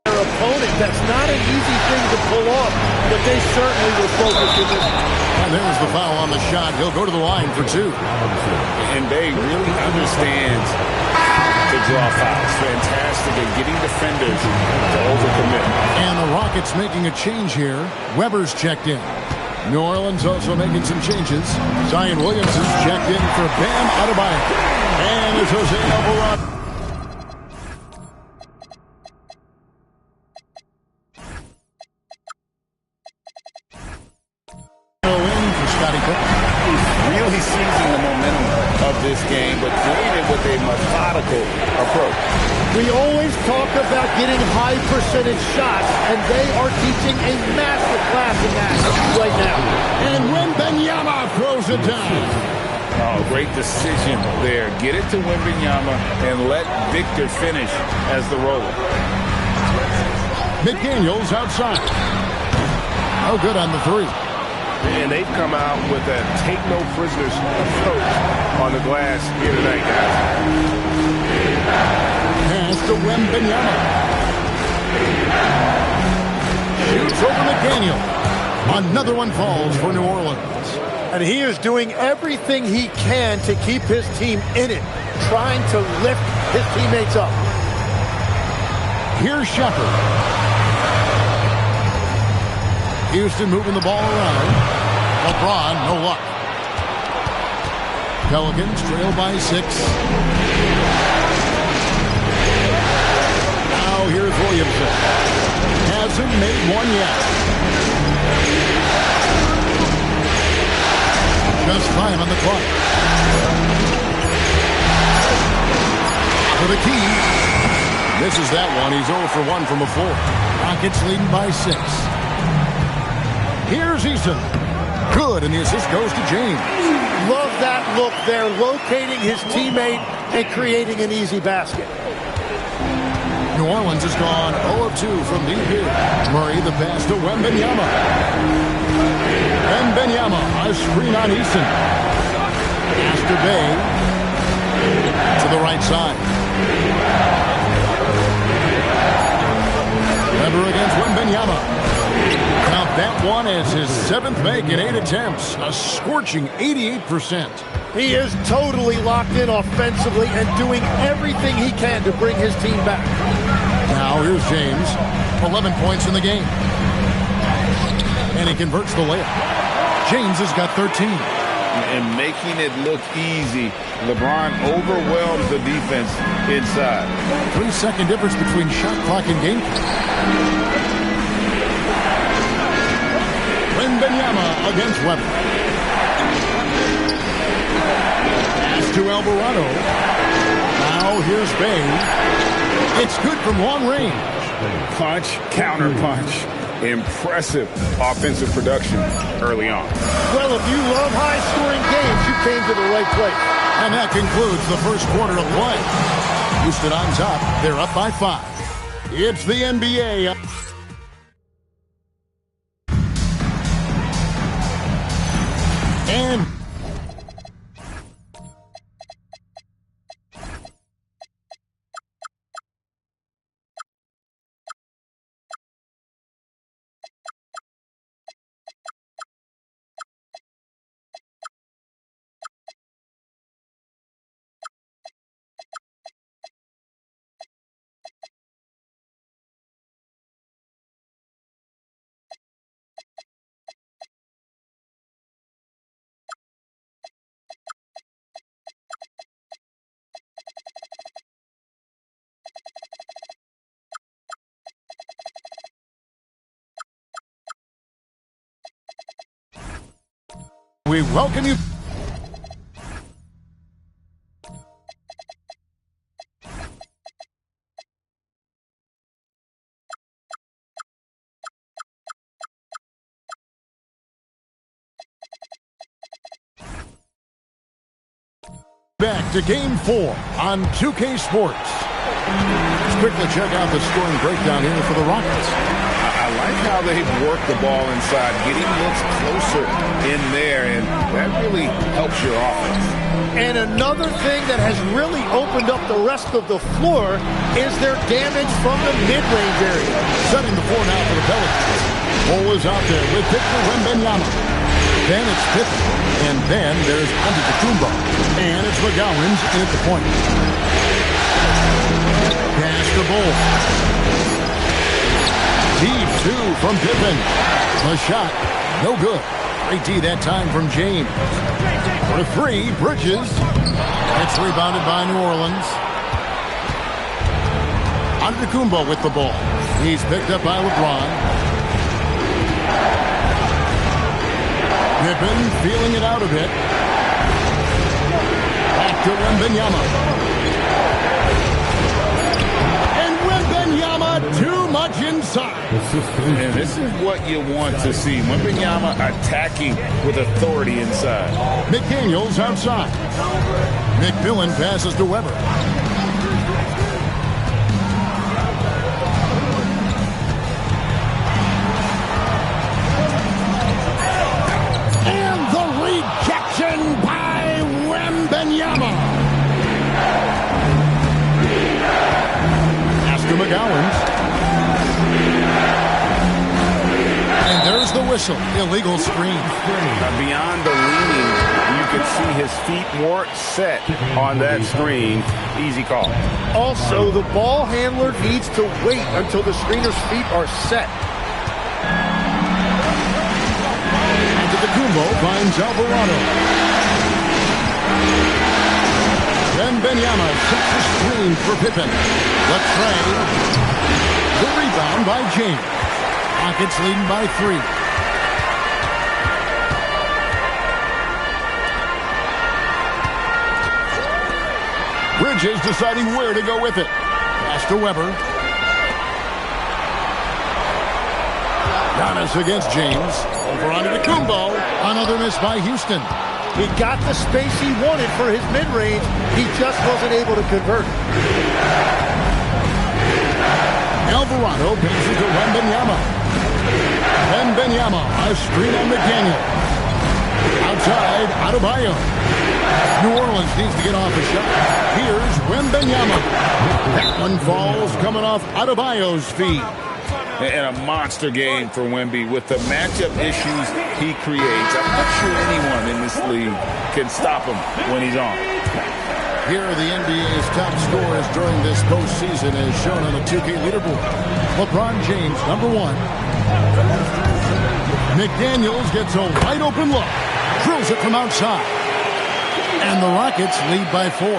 opponent. That's not an easy thing to pull off, but they certainly were focused in this. And there's the foul on the shot. He'll go to the line for 2. And they really understands to draw fouls. Fantastic at getting defenders to overcommit. And the Rockets making a change here. Weber's checked in. New Orleans also making some changes. Zion Williamson's checked in for Bam Adebayo. And it's Jose Alvarado. Really seizing the momentum of this game, but doing it with a methodical approach. We always talk about getting high percentage shots, and they are teaching a massive class in that right now. And Wembanyama throws it down. Oh, great decision there. Get it to Wembanyama and let Victor finish as the roller. McDaniels outside. No good on the 3. And they've come out with a take-no-prisoners approach on the glass here tonight, guys. Pass to Wembanyama. Shoots over McDaniel. Another one falls for New Orleans. And he is doing everything he can to keep his team in it, trying to lift his teammates up. Here's Shepherd. Houston moving the ball around. LeBron, no luck. Pelicans trail by 6. Now here's Williamson. Hasn't made one yet. Just time on the clock. For the key. Misses that one. He's 0 for 1 from a 4. Rockets leading by 6. Here's Eason. Good, and the assist goes to James. Love that look there, locating his teammate and creating an easy basket. New Orleans has gone 0 of 2 from deep here. Murray the pass to Wembanyama. Wembanyama, a screen on Eason. Pass to Bay. To the right side. Weber against Wembanyama. Now that one is his 7th make in 8 attempts, a scorching 88%. He is totally locked in offensively and doing everything he can to bring his team back. Now here's James, 11 points in the game. And he converts the layup. James has got 13. And making it look easy, LeBron overwhelms the defense inside. 3-second difference between shot clock and game clock. Wembanyama against Weber. Pass to Alvarado. Now here's Bay. It's good from long range. Punch, counter punch. Impressive offensive production early on. Well, if you love high-scoring games, you came to the right place. And that concludes the first quarter of play. Houston on top. They're up by 5. It's the NBA. And we welcome you. Back to Game 4 on 2K Sports. Let's quickly check out the scoring breakdown here for the Rockets. I like how they've worked the ball inside, getting looks closer in there, and that really helps your offense. And another thing that has really opened up the rest of the floor is their damage from the mid-range area. Setting the floor now for the Pelicans. Ball is out there with Victor Wembanyama. Then it's Pippen. And then there's Antetokounmpo. And it's McGowan's in at the point. Pass to Bull. Deep 2 from Pippen. The shot, no good. Great D that time from James. For 3, Bridges. It's rebounded by New Orleans. Antetokounmpo with the ball. He's picked up by LeBron. Pippen feeling it out a bit. Back to Wembanyama. And Wembanyama too much inside. And this is what you want to see. Wembanyama attacking with authority inside. McDaniels outside. McMillan passes to Weber. And the rejection by Wembanyama. Pass to McGowan. And there's the whistle. Illegal screen. Beyond the leaning, you could see his feet more set on that screen. Easy call. Also, the ball handler needs to wait until the screener's feet are set. Antetokounmpo finds Alvarado. Wembanyama sets the screen for Pippen. Let's try the rebound by James. Rockets leading by 3. Bridges deciding where to go with it. Pass to Weber. Giannis against James. Over onto Antetokounmpo. Another miss by Houston. He got the space he wanted for his mid-range. He just wasn't able to convert. Alvarado passes to Wembanyama. Wembanyama, a screen on McDaniel. Outside, Adebayo. New Orleans needs to get off a shot. Here's Wembanyama. That one falls coming off Adebayo's feet. and a monster game for Wemby with the matchup issues he creates. I'm not sure anyone in this league can stop him when he's on. Here are the NBA's top scorers during this postseason as shown on the 2K leaderboard. LeBron James, number 1. McDaniels gets a wide open look. Drills it from outside. And the Rockets lead by 4.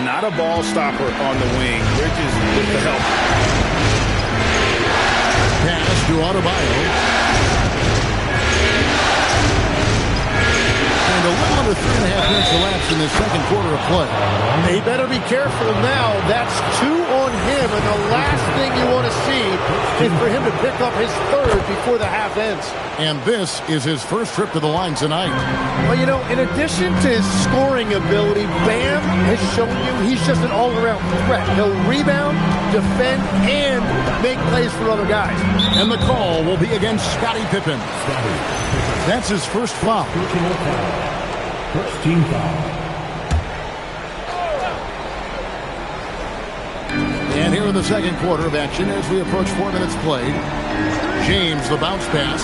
Not a ball stopper on the wing. Bridges with the help. Pass to Adebayo. And a little under 3.5 minutes elapsed in the second quarter of play. They better be careful now. That's 2 on him, and the last thing you want to see is for him to pick up his 3rd before the half ends. And this is his first trip to the line tonight. Well, you know, in addition to his scoring ability, Bam has shown you he's just an all-around threat. He'll rebound, defend, and make plays for other guys. And the call will be against Scottie Pippen. That's his first foul. First team foul. And here in the second quarter of action as we approach 4 minutes played. James, the bounce pass.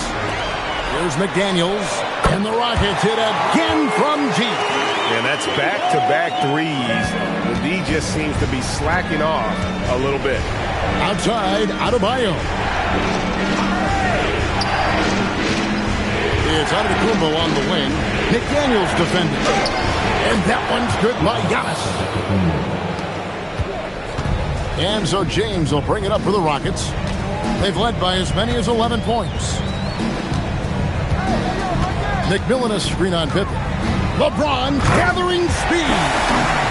Here's McDaniels. And the Rockets hit again from deep. And that's back-to-back threes. The D just seems to be slacking off a little bit. Outside, Adebayo. It's Antetokounmpo on the wing. McDaniels defending. And that one's good by Giannis. And so James will bring it up for the Rockets. They've led by as many as 11 points. McMillan a screen on Pippen. LeBron gathering speed.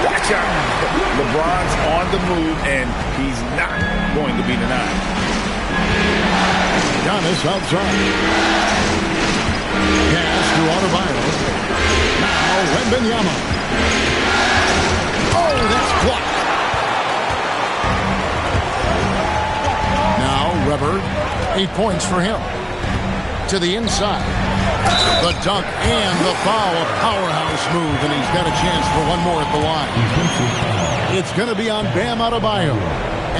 Watch out. LeBron's on the move, and he's not going to be denied. Giannis outside. Pass to Adebayo. Now Wembanyama. Oh, that's blocked. Now Weber, 8 points for him. To the inside. The dunk and the foul. A powerhouse move, and he's got a chance for one more at the line. It's going to be on Bam Adebayo,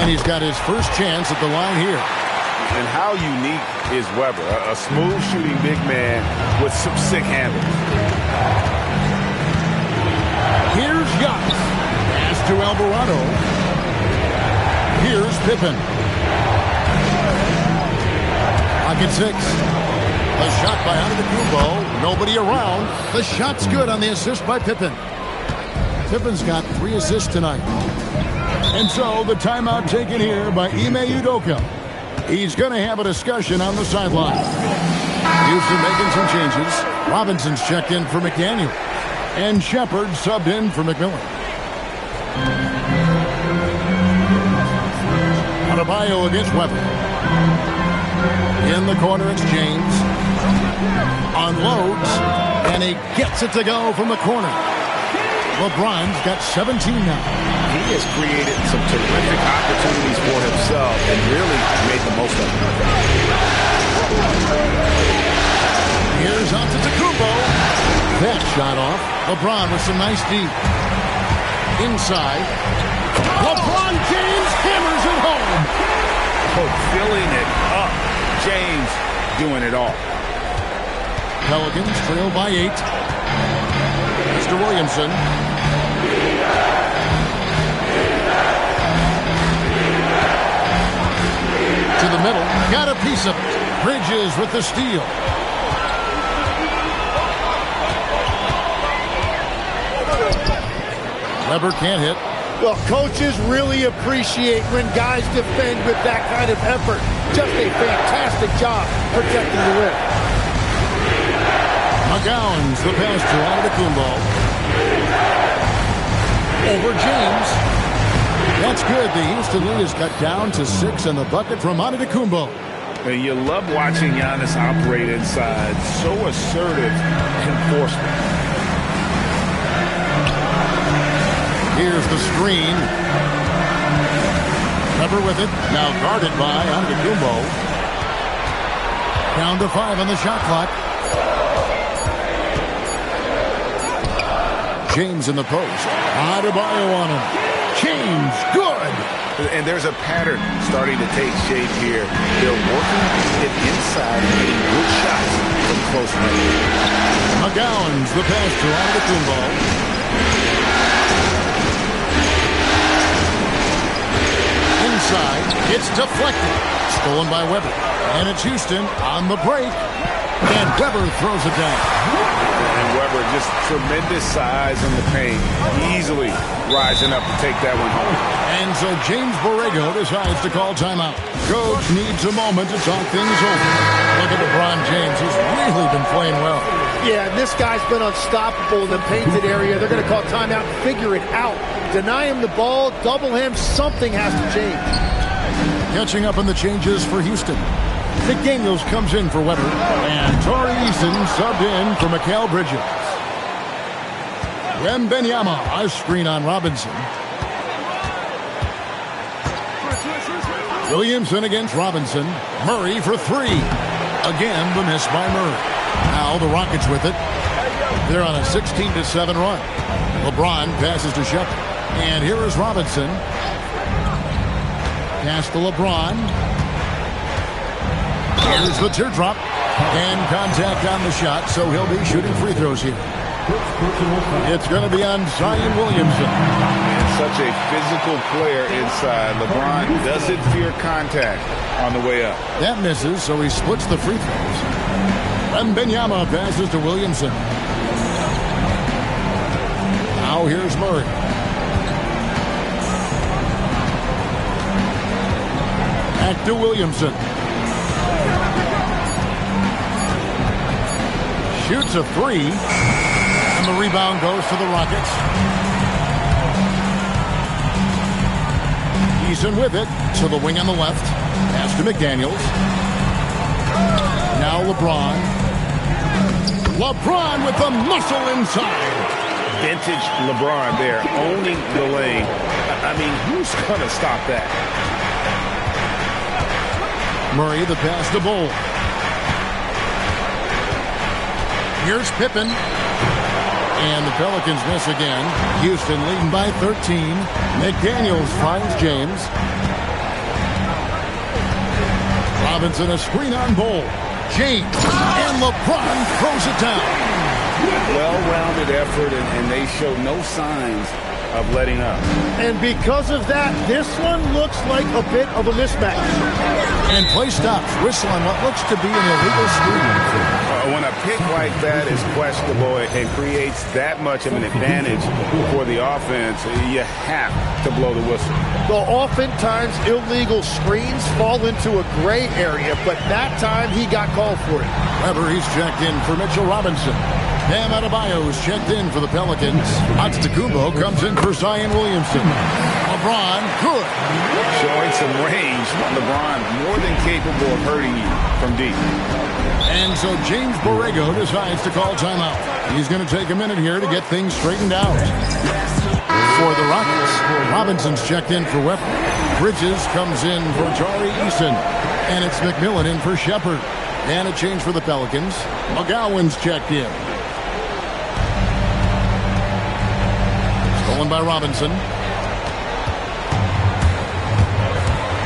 and he's got his first chance at the line here. And how unique is Weber? A smooth shooting big man with some sick handles. Here's Giannis. Pass to Alvarado. Here's Pippen. Pocket 6. A shot by Antetokounmpo. Nobody around. The shot's good on the assist by Pippen. Pippen's got 3 assists tonight. And so the timeout taken here by Ime Udoka. He's going to have a discussion on the sideline. Houston making some changes. Robinson's checked in for McDaniel. And Shepard subbed in for McMillan. Adebayo against Weber. In the corner, it's James. Unloads. And he gets it to go from the corner. LeBron's got 17 now. He has created some terrific opportunities for himself and really made the most of them. Here's Antetokounmpo. That shot off. LeBron with some nice deep. Inside. LeBron James hammers it home. Oh, filling it up. James doing it all. Pelicans trail by 8. Mr. Williamson. To the middle. Got a piece of it. Bridges with the steal. Weber can't hit. Well, coaches really appreciate when guys defend with that kind of effort. Just a fantastic job protecting the rim. McGowan's the pass to Antetokounmpo. Over James. That's good. The Houston lead is cut down to 6 and the bucket from Antetokounmpo. You love watching Giannis operate inside. So assertive enforcement. Here's the screen. Weber with it. Now guarded by Antetokounmpo. Down to 5 on the shot clock. James in the post. Adebayo on him. James, good. And there's a pattern starting to take shape here. They're working it inside and getting good shots from close range. McGowan's the pass to Antetokounmpo. Inside, it's deflected. Stolen by Weber. And it's Houston on the break. And Weber throws it down. And Weber, just tremendous size in the paint. Easily rising up to take that one home. And so James Borrego decides to call timeout. Coach needs a moment to talk things over. Look at LeBron James. He's really been playing well. Yeah, this guy's been unstoppable in the painted area. They're going to call timeout and figure it out. Deny him the ball, double him, something has to change. Catching up on the changes for Houston. McDaniels comes in for Weber. And Tari Eason subbed in for Mikal Bridges. Wembanyama, a screen on Robinson. Williamson against Robinson. Murray for three. Again, the miss by Murray. Now the Rockets with it. They're on a 16-7 run. LeBron passes to Shepard. And here is Robinson. Pass to LeBron. Here's the teardrop. And contact on the shot, so he'll be shooting free throws here. It's going to be on Zion Williamson. And such a physical player inside. LeBron doesn't fear contact on the way up. That misses, so he splits the free throws. Wembanyama passes to Williamson. Now here's Murray. Back to Williamson. Shoots a three. And the rebound goes to the Rockets. Eason with it to the wing on the left. Pass to McDaniels. Now LeBron. LeBron with the muscle inside. Vintage LeBron there, owning the lane. I mean, who's going to stop that? Murray, the pass to Bull. Here's Pippen. And the Pelicans miss again. Houston leading by 13. McDaniels finds James. Robinson a screen on Bull. James. And LeBron throws it down. Well-rounded effort, and they show no signs of letting up. And because of that, this one looks like a bit of a mismatch. And play stops. Whistle on what looks to be an illegal screen. When a pick like that is questionable and creates that much of an advantage for the offense, you have to blow the whistle. The oftentimes illegal screens fall into a gray area, but that time he got called for it. Weber, he's checked in for Mitchell Robinson. Bam Adebayo is checked in for the Pelicans. Antetokounmpo comes in for Zion Williamson. LeBron, good. Showing some range. LeBron more than capable of hurting you from deep. And so James Borrego decides to call timeout. He's going to take a minute here to get things straightened out. For the Rockets, Robinson's checked in for Weber. Bridges comes in for Tari Eason. And it's McMillan in for Shepard. And a change for the Pelicans. McGowan's checked in. Stolen by Robinson.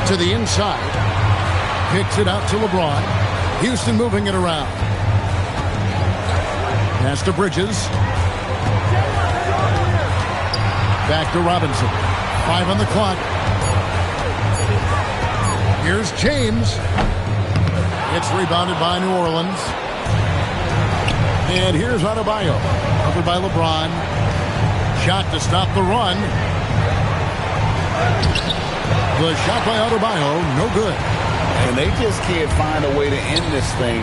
To the inside. Kicks it out to LeBron. Houston moving it around. Pass to Bridges. Back to Robinson. 5 on the clock. Here's James. It's rebounded by New Orleans. And here's Adebayo. Covered by LeBron. Shot to stop the run. The shot by Adebayo, no good. And they just can't find a way to end this thing.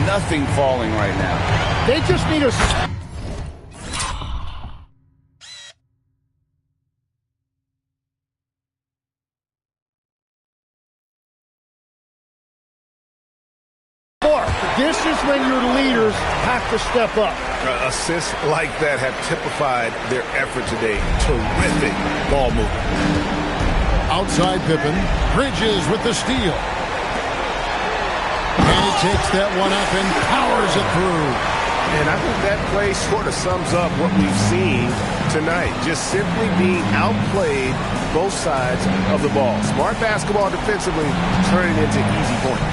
Nothing falling right now. They just need a... This is when your leaders have to step up. Assists like that have typified their effort today. Terrific ball movement. Outside Pippen. Bridges with the steal. And he takes that one up and powers it through. And I think that play sort of sums up what we've seen tonight. Just simply being outplayed both sides of the ball. Smart basketball defensively, turning into easy points.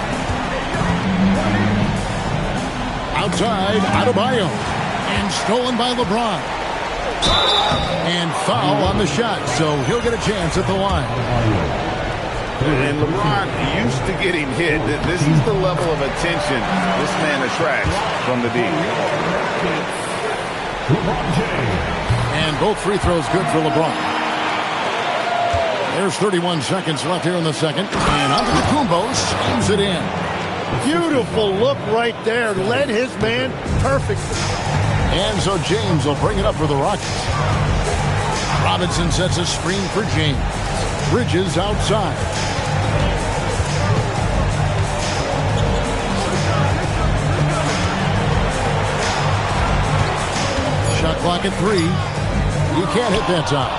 Outside, Adebayo. And stolen by LeBron. And foul on the shot, so he'll get a chance at the line. And LeBron used to getting hit. This is the level of attention this man attracts from the D. And both free throws good for LeBron. There's 31 seconds left here in the second. And Antetokounmpo slams it in. Beautiful look right there. Led his man perfectly. And so James will bring it up for the Rockets. Robinson sets a screen for James. Bridges outside. Shot clock at 3. He can't hit that time.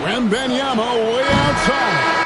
Wembanyama way outside.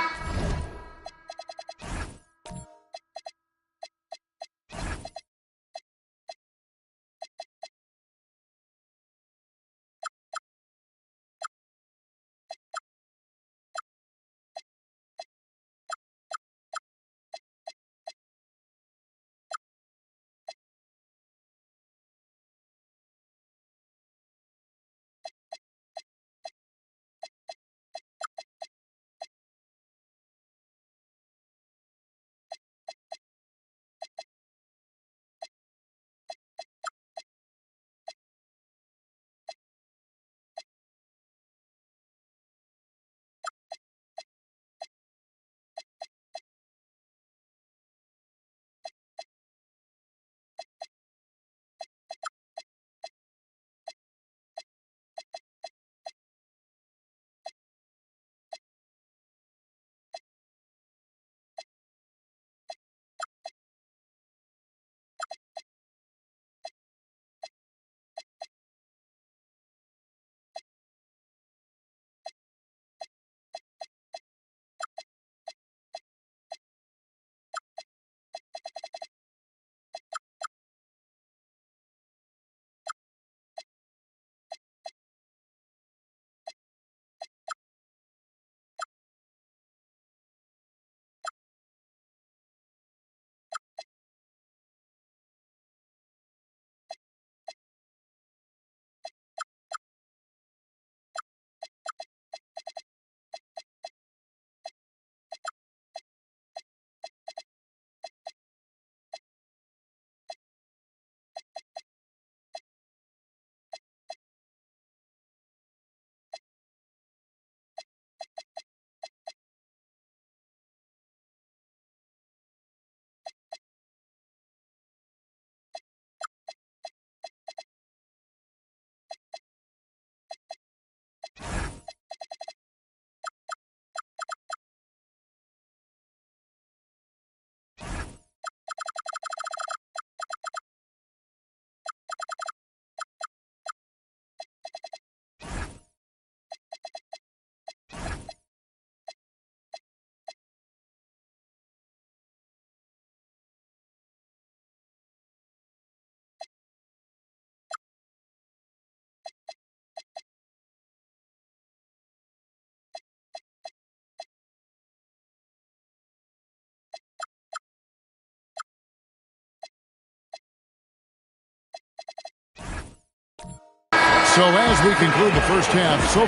So as we conclude the first half, so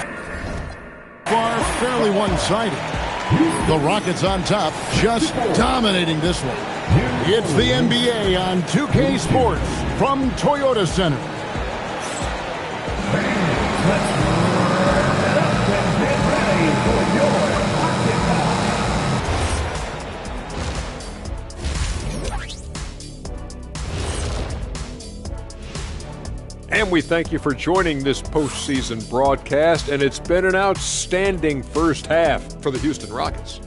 far fairly one-sided. The Rockets on top, just dominating this one. It's the NBA on 2K Sports from Toyota Center. And we thank you for joining this postseason broadcast, and it's been an outstanding first half for the Houston Rockets.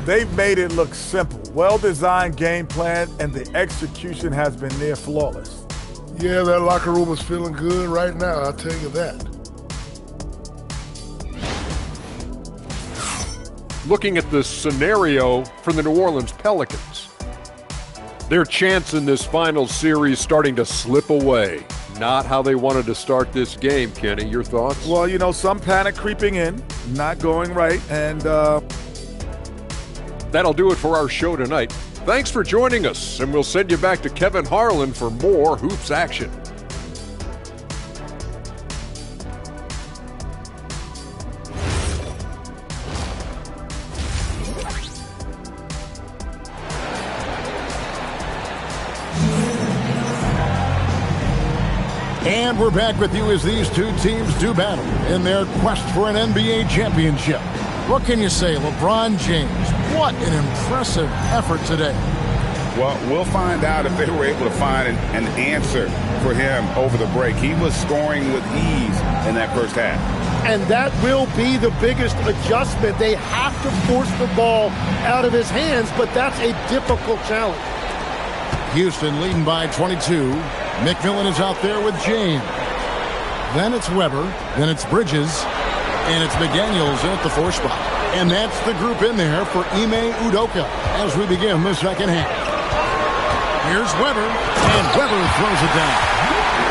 They've made it look simple. Well-designed game plan, and the execution has been near flawless. Yeah, that locker room is feeling good right now, I'll tell you that. Looking at the scenario for the New Orleans Pelicans. Their chance in this final series starting to slip away. Not how they wanted to start this game, Kenny. Your thoughts? Well, you know, some panic creeping in, not going right, and that'll do it for our show tonight. Thanks for joining us, and we'll send you back to Kevin Harlan for more Hoops action. And we're back with you as these two teams do battle in their quest for an NBA championship. What can you say, LeBron James? What an impressive effort today. Well, we'll find out if they were able to find an answer for him over the break. He was scoring with ease in that first half. And that will be the biggest adjustment. They have to force the ball out of his hands, but that's a difficult challenge. Houston leading by 22. McMillan is out there with James. Then it's Weber. Then it's Bridges. And it's McDaniels at the 4 spot. And that's the group in there for Ime Udoka as we begin the second half. Here's Weber. And Weber throws it down.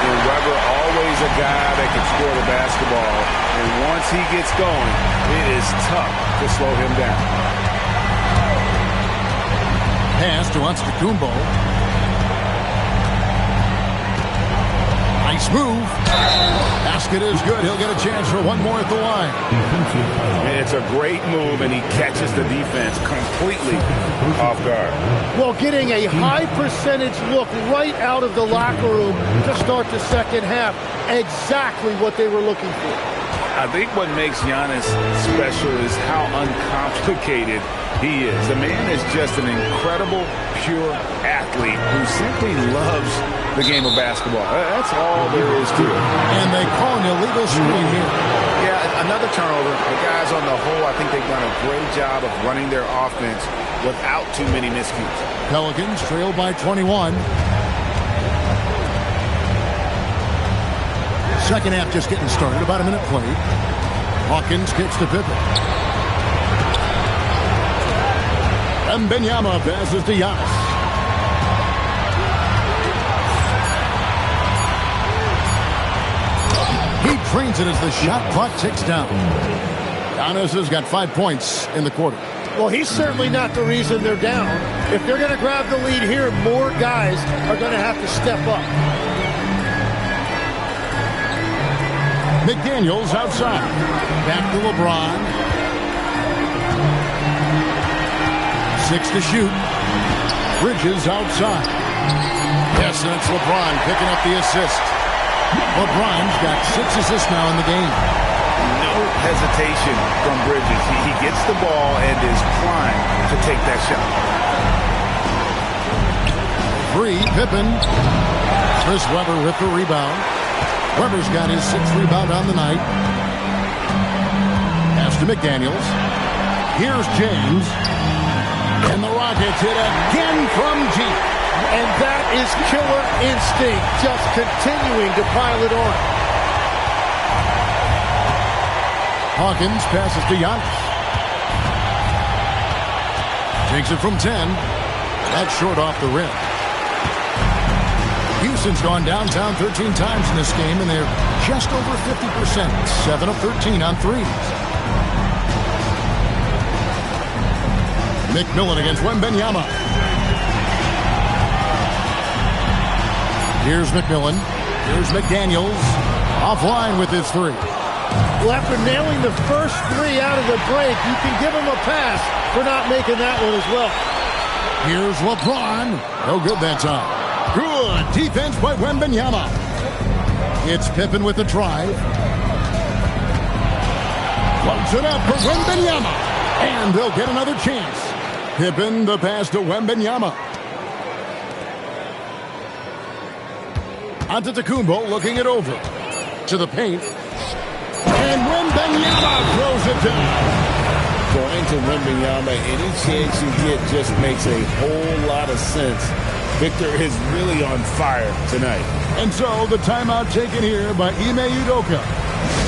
And Weber, always a guy that can score the basketball. And once he gets going, it is tough to slow him down. Pass to Antetokounmpo. Nice move. Basket is good. He'll get a chance for one more at the line. It's a great move, and he catches the defense completely off guard. Well, getting a high percentage look right out of the locker room to start the second half. Exactly what they were looking for. I think what makes Giannis special is how uncomplicated he is. The man is just an incredible, pure athlete who simply loves the game of basketball. That's all there is to it. And they call an illegal screen here. Yeah, another turnover. The guys on the whole, I think they've done a great job of running their offense without too many miscues. Pelicans trail by 21. Second half just getting started. About a minute played. Hawkins kicks to Pippen. And Wembanyama passes to Giannis. He trains it as the shot clock ticks down. Giannis has got 5 points in the quarter. Well, he's certainly not the reason they're down. If they're going to grab the lead here, more guys are going to have to step up. McDaniels outside. Back to LeBron. 6 to shoot. Bridges outside. Yes, and it's LeBron picking up the assist. LeBron's got 6 assists now in the game. No hesitation from Bridges. He gets the ball and is primed to take that shot. 3, Pippen. Chris Webber with the rebound. Weber's got his 6th rebound on the night. Pass to McDaniels. Here's James. And the Rockets hit again from deep. And that is killer instinct, just continuing to pile it on. Hawkins passes to Giannis. Takes it from 10. That's short off the rim. Houston's gone downtown 13 times in this game, and they're just over 50%. 7 of 13 on threes. McMillan against Wembanyama. Here's McMillan. Here's McDaniels. Offline with his 3. Well, after nailing the first 3 out of the break, you can give him a pass for not making that one as well. Here's LeBron. No good that time. Good defense by Wembanyama. It's Pippen with the drive. Floats it up for Wembanyama. And they'll get another chance. Pippen, the pass to Wembanyama. Antetokounmpo looking it over. To the paint. And Wembanyama throws it down. Going to Wembanyama, any chance you get just makes a whole lot of sense. Victor is really on fire tonight. And so the timeout taken here by Ime Udoka.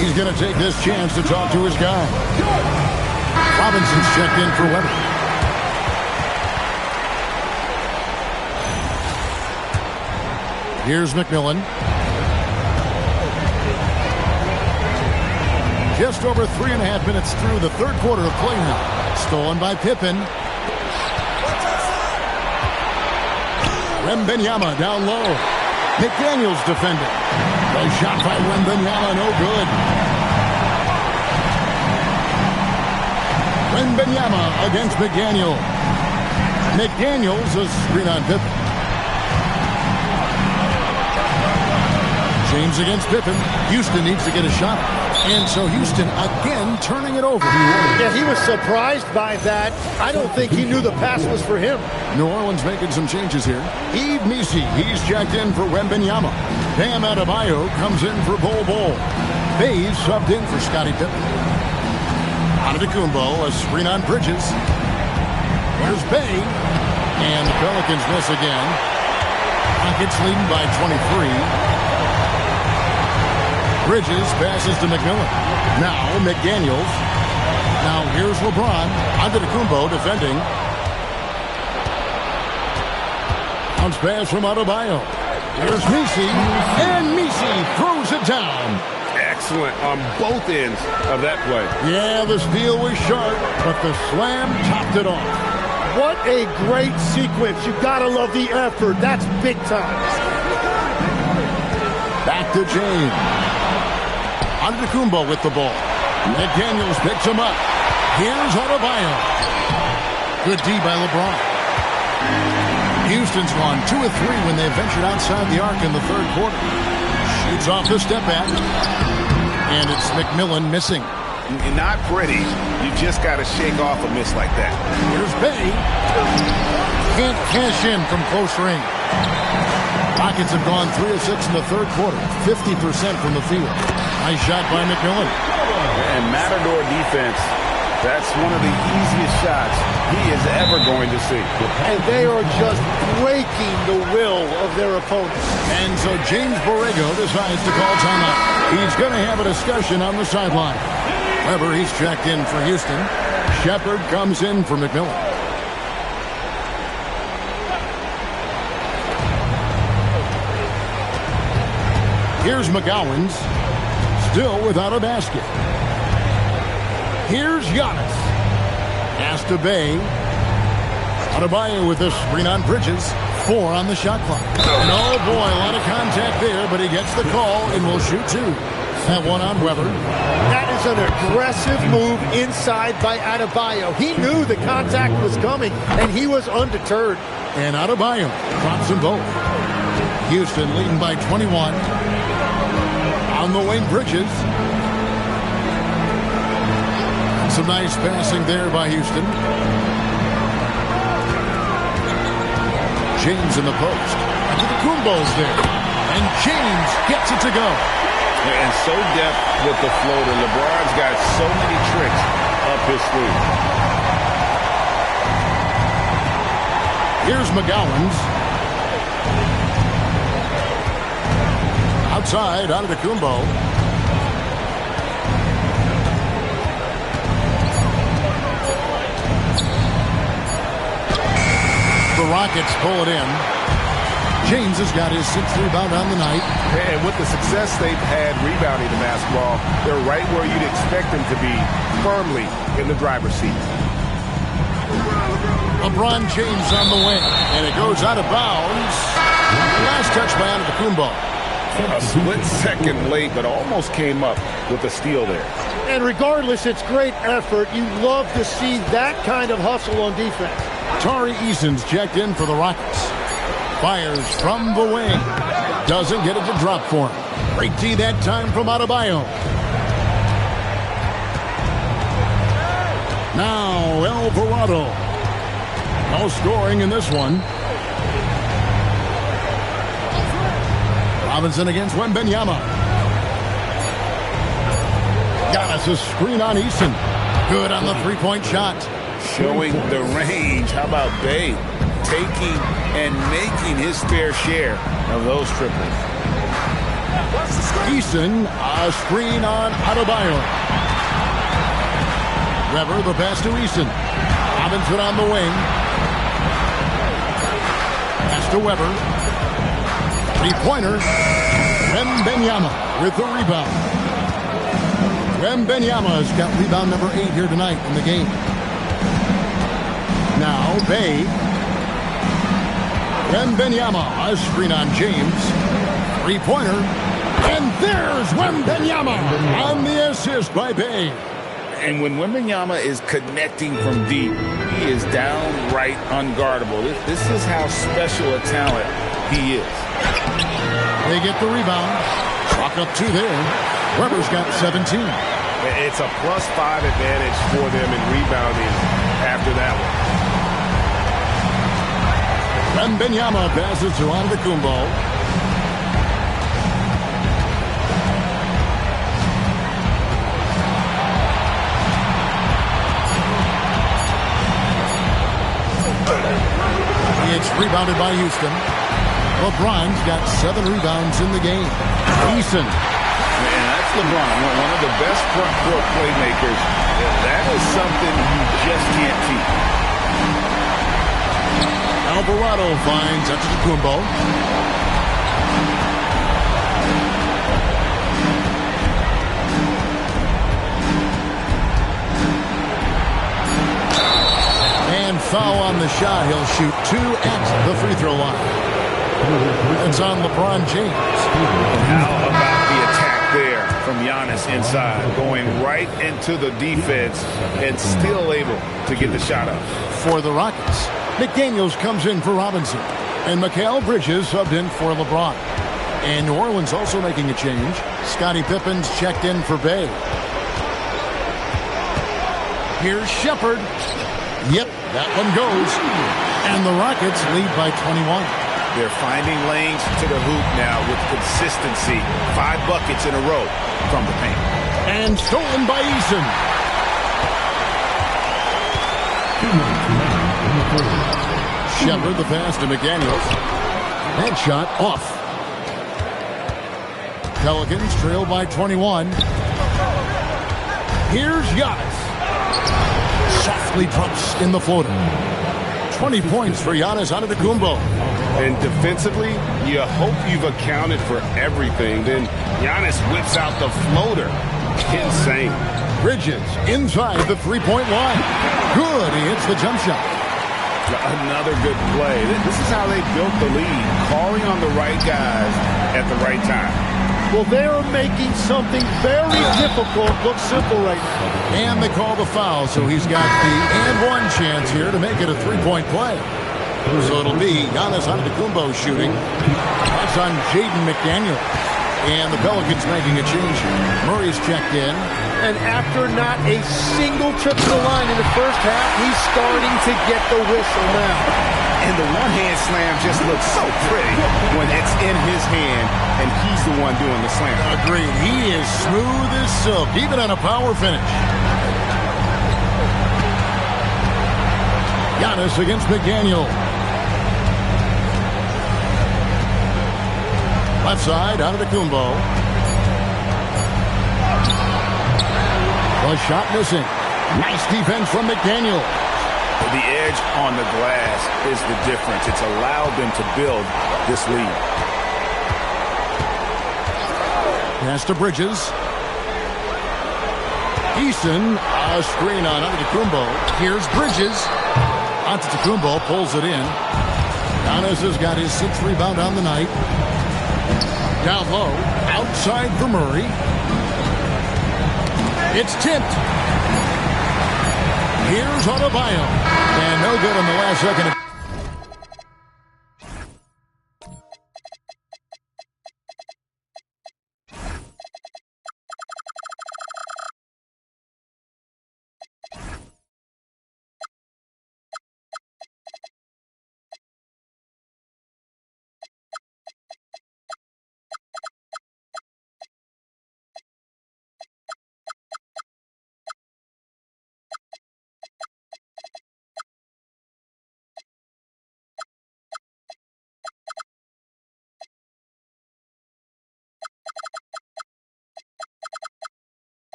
He's going to take this chance to talk to his guy. Robinson's checked in for Weber. Here's McMillan. Just over 3.5 minutes through the third quarter of play now. Stolen by Pippen. Wembanyama down low. McDaniels defending. The shot by Wembanyama, no good. Wembanyama against McDaniel. McDaniels a screen on Pippen. James against Pippen. Houston needs to get a shot. And so Houston again turning it over. Yeah, he was surprised by that. I don't think he knew the pass was for him. New Orleans making some changes here. Yves Missi, he's checked in for Wembanyama. Bam Adebayo comes in for Bol. Bays subbed in for Scottie Pippen. Antetokounmpo, a screen on Bridges. There's Bay. And the Pelicans miss again. Rockets leading by 23. Bridges passes to McMillan. Now McDaniels. Now here's LeBron. Antetokounmpo defending. Bounce pass from Adebayo. Here's Missi. And Missi throws it down. Excellent on both ends of that play. Yeah, the steal was sharp, but the slam topped it off. What a great sequence. You gotta love the effort. That's big time. Back to James. Antetokounmpo with the ball. McDaniels picks him up. Here's Adebayo. Good D by LeBron. Houston's gone 2 of 3 when they ventured outside the arc in the third quarter. Shoots off the step back. And it's McMillan missing. Not pretty. You just got to shake off a miss like that. Here's Bay. Can't cash in from close range. Rockets have gone 3 of 6 in the third quarter. 50% from the field. Nice shot by McMillan. And Matador defense, that's one of the easiest shots he is ever going to see. And they are just breaking the will of their opponents. And so James Borrego decides to call timeout. He's going to have a discussion on the sideline. Weber, he's checked in for Houston. Shepard comes in for McMillan. Here's McGowens, still without a basket. Here's Giannis. Pass to Bay. Adebayo with a screen on Bridges. 4 on the shot clock. And oh boy, a lot of contact there, but he gets the call and will shoot 2. That one on Weber. That is an aggressive move inside by Adebayo. He knew the contact was coming, and he was undeterred. And Adebayo drops them both. Houston leading by 21. On the wing, Bridges. Some nice passing there by Houston. James in the post. Antetokounmpo's there. And James gets it to go. And so deft with the floater. LeBron's got so many tricks up his sleeve. Here's McGowens. Outside, Antetokounmpo. The Rockets pull it in. James has got his 6th rebound on the night. And with the success they've had rebounding the basketball, they're right where you'd expect them to be, firmly in the driver's seat. LeBron James on the wing, and it goes out of bounds. Last touch by Antetokounmpo. A split second late, but almost came up with the steal there. And regardless, it's great effort. You love to see that kind of hustle on defense. Tari Eason's checked in for the Rockets. Fires from the wing. Doesn't get it to drop for him. Great D that time from Adebayo. Now Alvarado. No scoring in this one. Robinson against Wembanyama. Giannis a screen on Eason. Good on the three-point shot. Showing the range. How about Bay taking and making his fair share of those triples. Eason, a screen on Adebayo. Weber, the pass to Eason. Robinson on the wing. Pass to Weber. Three-pointer. Wembanyama with the rebound. Wembanyama has got rebound number 8 here tonight in the game. Now Bay. Wembanyama, a screen on James. Three-pointer. And there's Wembanyama on the assist by Bay. And when Wembanyama is connecting from deep, he is downright unguardable. This is how special a talent he is. They get the rebound. Chalk up 2 there. Weber's got 17. It's a +5 advantage for them in rebounding after that one. Wembanyama passes to Antetokounmpo. It's rebounded by Houston. LeBron's got 7 rebounds in the game. Eason. Man, that's LeBron, one of the best front court playmakers. That is something you just can't teach. Alvarado finds Antetokounmpo. And foul on the shot. He'll shoot 2 at the free throw line. It's on LeBron James. How about the attack there from Giannis inside, going right into the defense and still able to get the shot up. For the Rockets, McDaniels comes in for Robinson. And Mikal Bridges subbed in for LeBron. And New Orleans also making a change. Scottie Pippen's checked in for Bay. Here's Shepherd. Yep, that one goes. And the Rockets lead by 21. They're finding lanes to the hoop now with consistency. 5 buckets in a row from the paint. And stolen by Eason. Shepherd the pass to McDaniels. Headshot off. Pelicans trail by 21. Here's Giannis. Softly drops in the floater. 20 points for Giannis Antetokounmpo. And defensively, you hope you've accounted for everything. Then Giannis whips out the floater. Insane. Bridges inside the three-point line. Good. He hits the jump shot. Another good play. This is how they built the lead, calling on the right guys at the right time. Well, they're making something very difficult look simple right now. And they call the foul, so he's got the and one chance here to make it a three-point play. So it'll be Giannis Antetokounmpo shooting. That's on Jaden McDaniel. And the Pelicans making a change here. Murray's checked in. And after not a single trip to the line in the first half, he's starting to get the whistle now. And the one-hand slam just looks so pretty when it's in his hand and he's the one doing the slam. Agreed. He is smooth as silk, even on a power finish. Giannis against McDaniel. Left side, out of the Antetokounmpo. The shot missing. Nice defense from McDaniel. The edge on the glass is the difference. It's allowed them to build this lead. Pass to Bridges. Eason, a screen on Antetokounmpo. Here's Bridges. Antetokounmpo pulls it in. Giannis has got his 6th rebound on the night. Down low, outside for Murray. It's tipped. Here's Adebayo. And no good in the last second.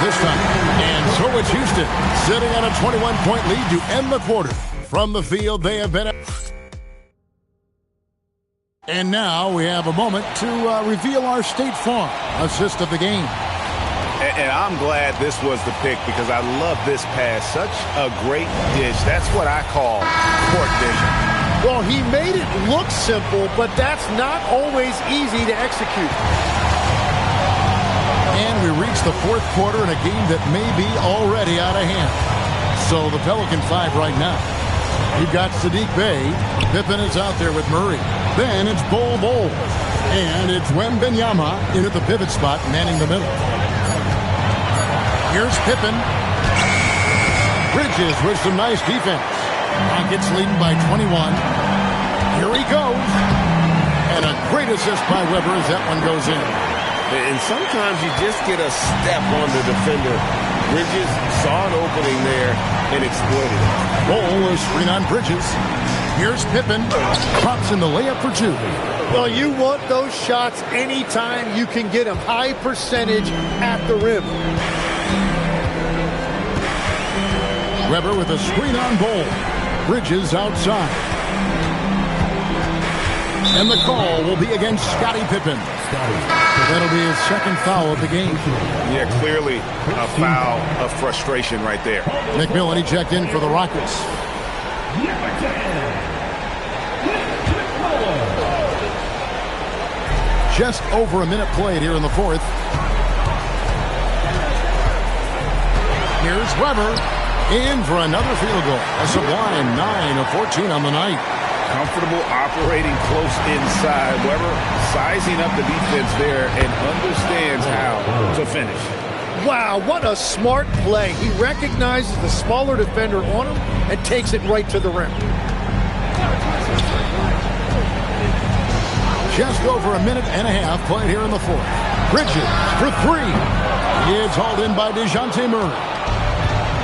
this time. And so it's Houston sitting on a 21-point lead to end the quarter. From the field, they have been... And now we have a moment to reveal our State Farm assist of the game. And I'm glad this was the pick because I love this pass. Such a great dish. That's what I call court vision. Well, he made it look simple, but that's not always easy to execute. And we reach the fourth quarter in a game that may be already out of hand. So the Pelican 5 right now. You've got Sadiq Bey. Pippen is out there with Murray. Then it's Bol Bol. And it's Wembanyama in at the pivot spot, manning the middle. Here's Pippen. Bridges with some nice defense. Rockets leading by 21. Here he goes. And a great assist by Weber as that one goes in. And sometimes you just get a step on the defender. Bridges saw an opening there and exploited it. Bol is screen on Bridges. Here's Pippen. Drops in the layup for two. Well, you want those shots anytime you can get them. High percentage at the rim. Weber with a screen on Bol. Bridges outside. And the call will be against Scottie Pippen. That'll be his second foul of the game. Yeah, clearly a foul of frustration right there. McMillan, he checked in for the Rockets. Just over a minute played here in the fourth. Here's Weber in for another field goal. A sublime 9 of 14 on the night. Comfortable operating close inside. Weber sizing up the defense there and understands how to finish. Wow, what a smart play. He recognizes the smaller defender on him and takes it right to the rim. Just over a minute and a half played here in the fourth. Bridges for three. It's hauled in by DeJounte Murray.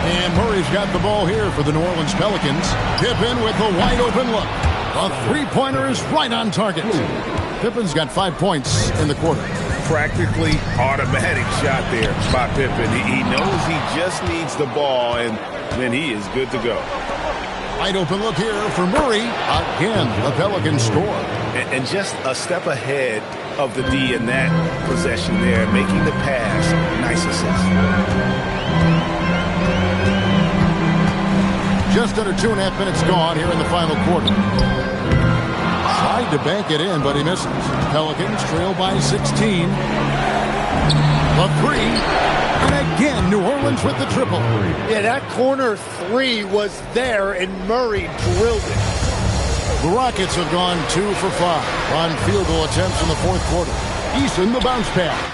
And Murray's got the ball here for the New Orleans Pelicans. Pippen with a wide open look. A three-pointer is right on target. Pippen's got 5 points in the quarter. Practically automatic shot there by Pippen. He knows he just needs the ball, and then he is good to go. Wide open look here for Murray. Again, the Pelicans score. And just a step ahead of the D in that possession there, making the pass. Nice assist. Just under 2.5 minutes gone here in the final quarter. Tried to bank it in, but he misses. Pelicans trail by 16. The three. And again, New Orleans with the triple. Yeah, that corner three was there, and Murray drilled it. The Rockets have gone 2 for 5 on field goal attempts in the fourth quarter. Eason, the bounce pass.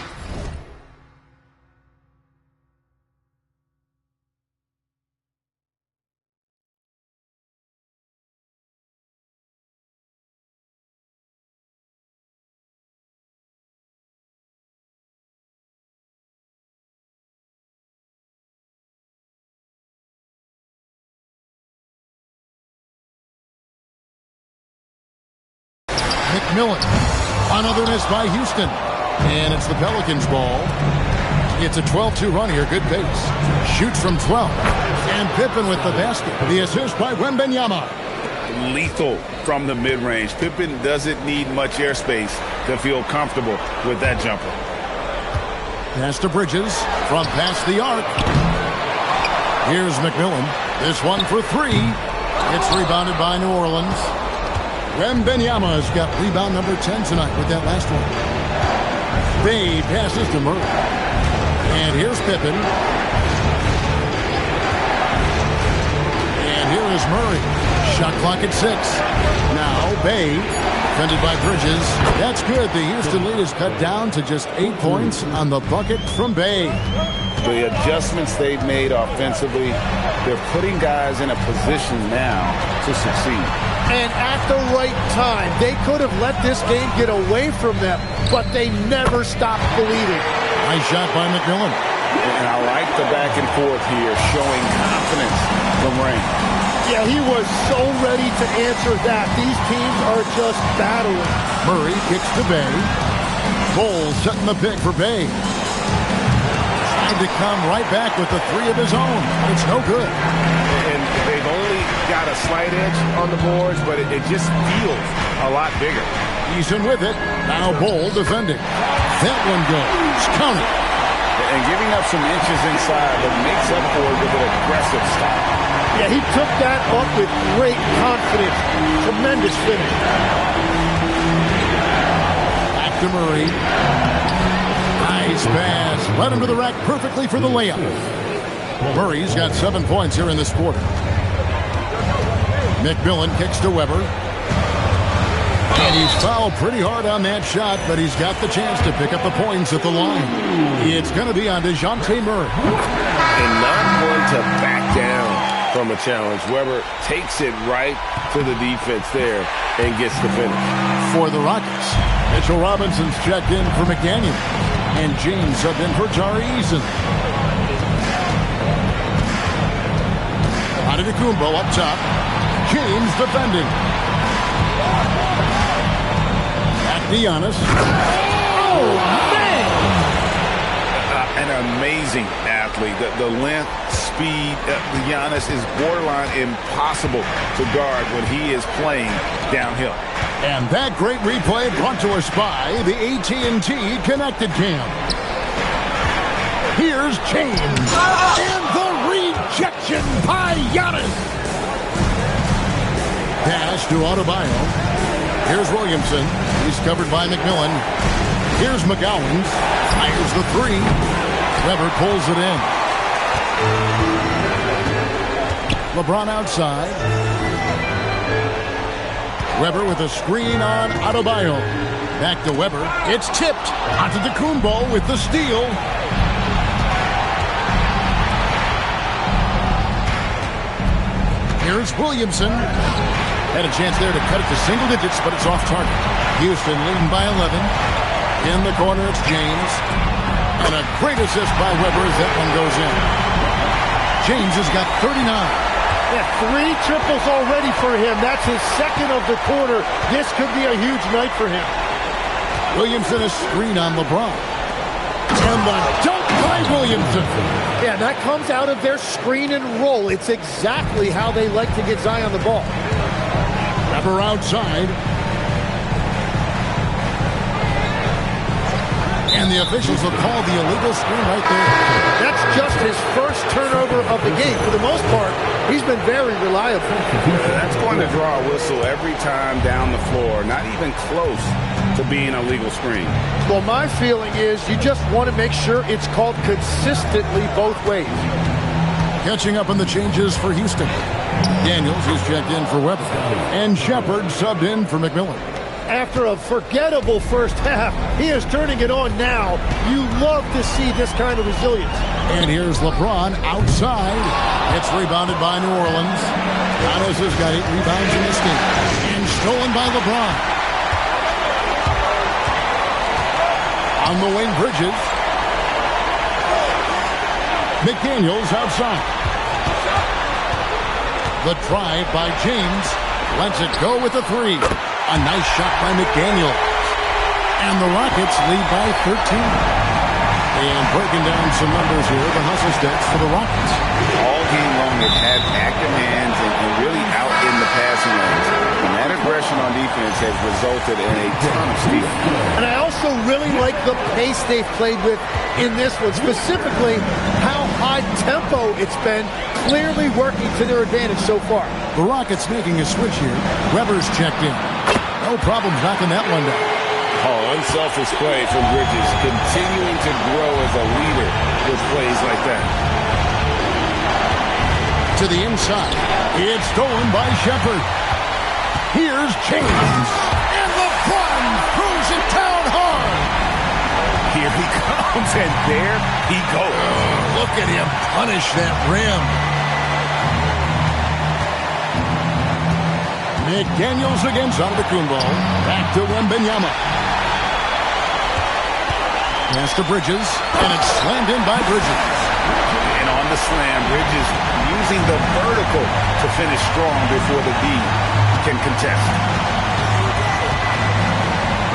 McMillan. Another miss by Houston. And it's the Pelicans' ball. It's a 12-2 run here. Good pace. Shoots from 12. And Pippen with the basket. The assist by Wembanyama. Lethal from the mid-range. Pippen doesn't need much airspace to feel comfortable with that jumper. Pass to Bridges from past the arc. Here's McMillan. This one for three. It's rebounded by New Orleans. Wembanyama's got rebound number 10 tonight with that last one. Bey passes to Murray. And here's Pippen. And here is Murray. Shot clock at 6. Now Bey, defended by Bridges. That's good. The Houston lead is cut down to just 8 points on the bucket from Bey. The adjustments they've made offensively, they're putting guys in a position now to succeed. And at the right time, they could have let this game get away from them, but they never stopped believing. Nice shot by McMillan. And I like the back and forth here, showing confidence from Rain. Yeah, he was so ready to answer that. These teams are just battling. Murray kicks to Bey. Bol setting the pick for Bey. to come right back with the three of his own. It's no good. And they've only got a slight edge on the boards, but it just feels a lot bigger. Eason with it. Now Bol defending. That one goes. Counted. And giving up some inches inside, but makes up for it with an aggressive stop. Yeah, he took that up with great confidence. Tremendous finish. Back to Murray. Nice pass. Led him to the rack perfectly for the layup. Murray's got 7 points here in this quarter. McMillan kicks to Weber. And he's fouled pretty hard on that shot, but he's got the chance to pick up the points at the line. It's going to be on DeJounte Murray. And not going to back down from a challenge. Weber takes it right to the defense there and gets the finish. For the Rockets, Mitchell Robinson's checked in for McDaniel. And James subbed in for Tari Eason. Antetokounmpo up top. James defending. Back to Giannis. Oh, man! An amazing athlete. The length, speed, Giannis is borderline impossible to guard when he is playing downhill. And that great replay brought to us by the AT&T Connected Cam. Here's James. And the rejection by Giannis. Pass to Adebayo. Here's Williamson. He's covered by McMillan. Here's McGowan. Fires the three. Weber pulls it in. LeBron outside. Weber with a screen on Adebayo. Back to Weber. It's tipped. Antetokounmpo with the steal. Here's Williamson. Had a chance there to cut it to single digits, but it's off target. Houston leading by 11. In the corner, it's James. And a great assist by Weber as that one goes in. James has got 39. Yeah, 3 triples already for him. That's his second of the quarter. This could be a huge night for him. Williamson a screen on LeBron. And the dunk by Williamson. Yeah, that comes out of their screen and roll. It's exactly how they like to get Zion the ball. Weber outside. And the officials will call the illegal screen right there. That's just his first turnover of the game. For the most part, he's been very reliable. That's going to draw a whistle every time down the floor. Not even close to being a legal screen. Well, my feeling is you just want to make sure it's called consistently both ways. Catching up on the changes for Houston. Daniels is checked in for Weber. And Shepard subbed in for McMillan. After a forgettable first half, he is turning it on now. You love to see this kind of resilience. And here's LeBron outside. It's rebounded by New Orleans. Giannis has got 8 rebounds in this game. And stolen by LeBron. On the wing, Bridges. McDaniels outside. The drive by James. Lets it go with a 3. A nice shot by McDaniel. And the Rockets lead by 13. And breaking down some numbers here, the hustle stats for the Rockets. All game long, they've had active hands and really out in the passing lanes. And that aggression on defense has resulted in a ton of steals. And I also really like the pace they've played with in this one, specifically how high tempo it's been, clearly working to their advantage so far. The Rockets making a switch here. Weber's checked in. No problems knocking that one down. Oh, unselfish play from Bridges, continuing to grow as a leader with plays like that. To the inside. It's stolen by Shepard. Here's James. And LeBron throws it down hard. Here he comes, and there he goes. Look at him punish that rim. McDaniels against Antetokounmpo. Back to Wembanyama. Pass to Bridges, and it's slammed in by Bridges. And on the slam, Bridges using the vertical to finish strong before the D can contest.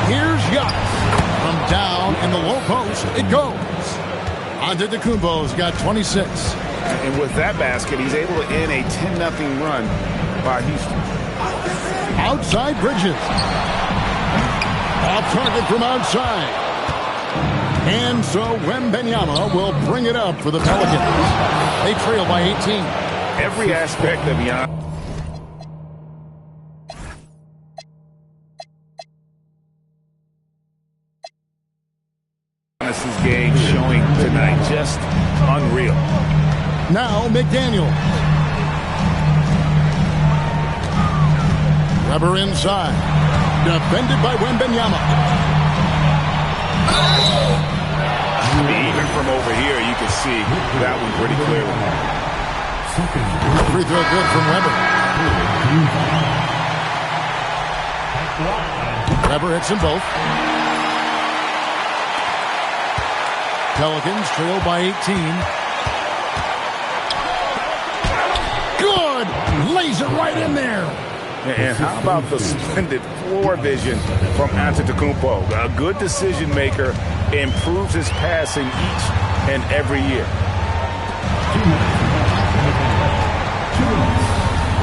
Here's Giannis. From down in the low post, it goes. Antetokounmpo's got 26. And with that basket, he's able to end a 10-0 run by Houston. Outside Bridges. Off target from outside. And so Wembanyama will bring it up for the Pelicans. They trail by 18. Every aspect of Giannis' game showing tonight just unreal. Now McDaniel. Weber inside. Defended by Wembanyama. Even from over here, you can see that one pretty clearly. Free throw good from Weber. Weber hits them both. Pelicans trail by 18. Good! Lays it right in there. And how about the splendid floor vision from Antetokounmpo? A good decision maker, improves his passing each and every year.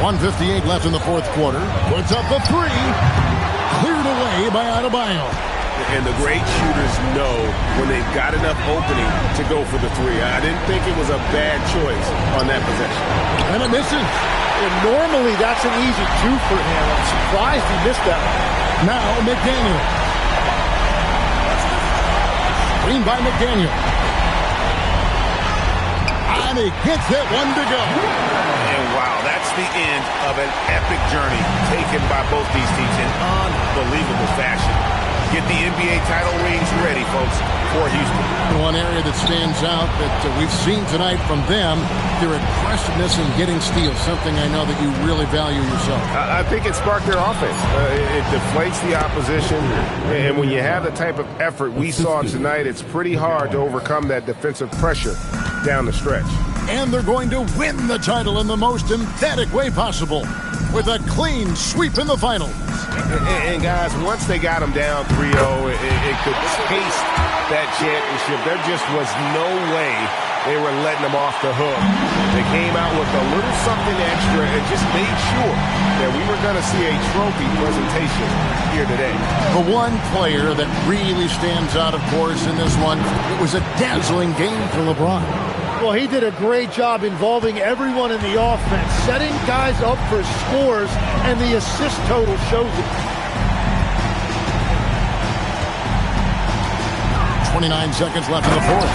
1:58 left in the fourth quarter. Puts up the three. Cleared away by Adebayo. And the great shooters know when they've got enough opening to go for the three. I didn't think it was a bad choice on that possession. And it misses. And normally that's an easy two for him. I'm surprised he missed that. Now McDaniel. Screen by McDaniel. And he gets it, one to go. And wow, that's the end of an epic journey taken by both these teams in unbelievable fashion. Get the NBA title rings ready, folks, for Houston. One area that stands out that we've seen tonight from them, their aggressiveness in getting steals, something I know that you really value yourself. I think it sparked their offense. It deflates the opposition, and when you have the type of effort we saw tonight, it's pretty hard to overcome that defensive pressure down the stretch. And they're going to win the title in the most emphatic way possible with a clean sweep in the finals. And guys, once they got them down 3-0, it could taste that championship. There just was no way they were letting them off the hook. They came out with a little something extra and just made sure that we were going to see a trophy presentation here today. The one player that really stands out, of course, in this one, it was a dazzling game for LeBron. Well, he did a great job involving everyone in the offense, setting guys up for scores, and the assist total shows it. 29 seconds left in the fourth.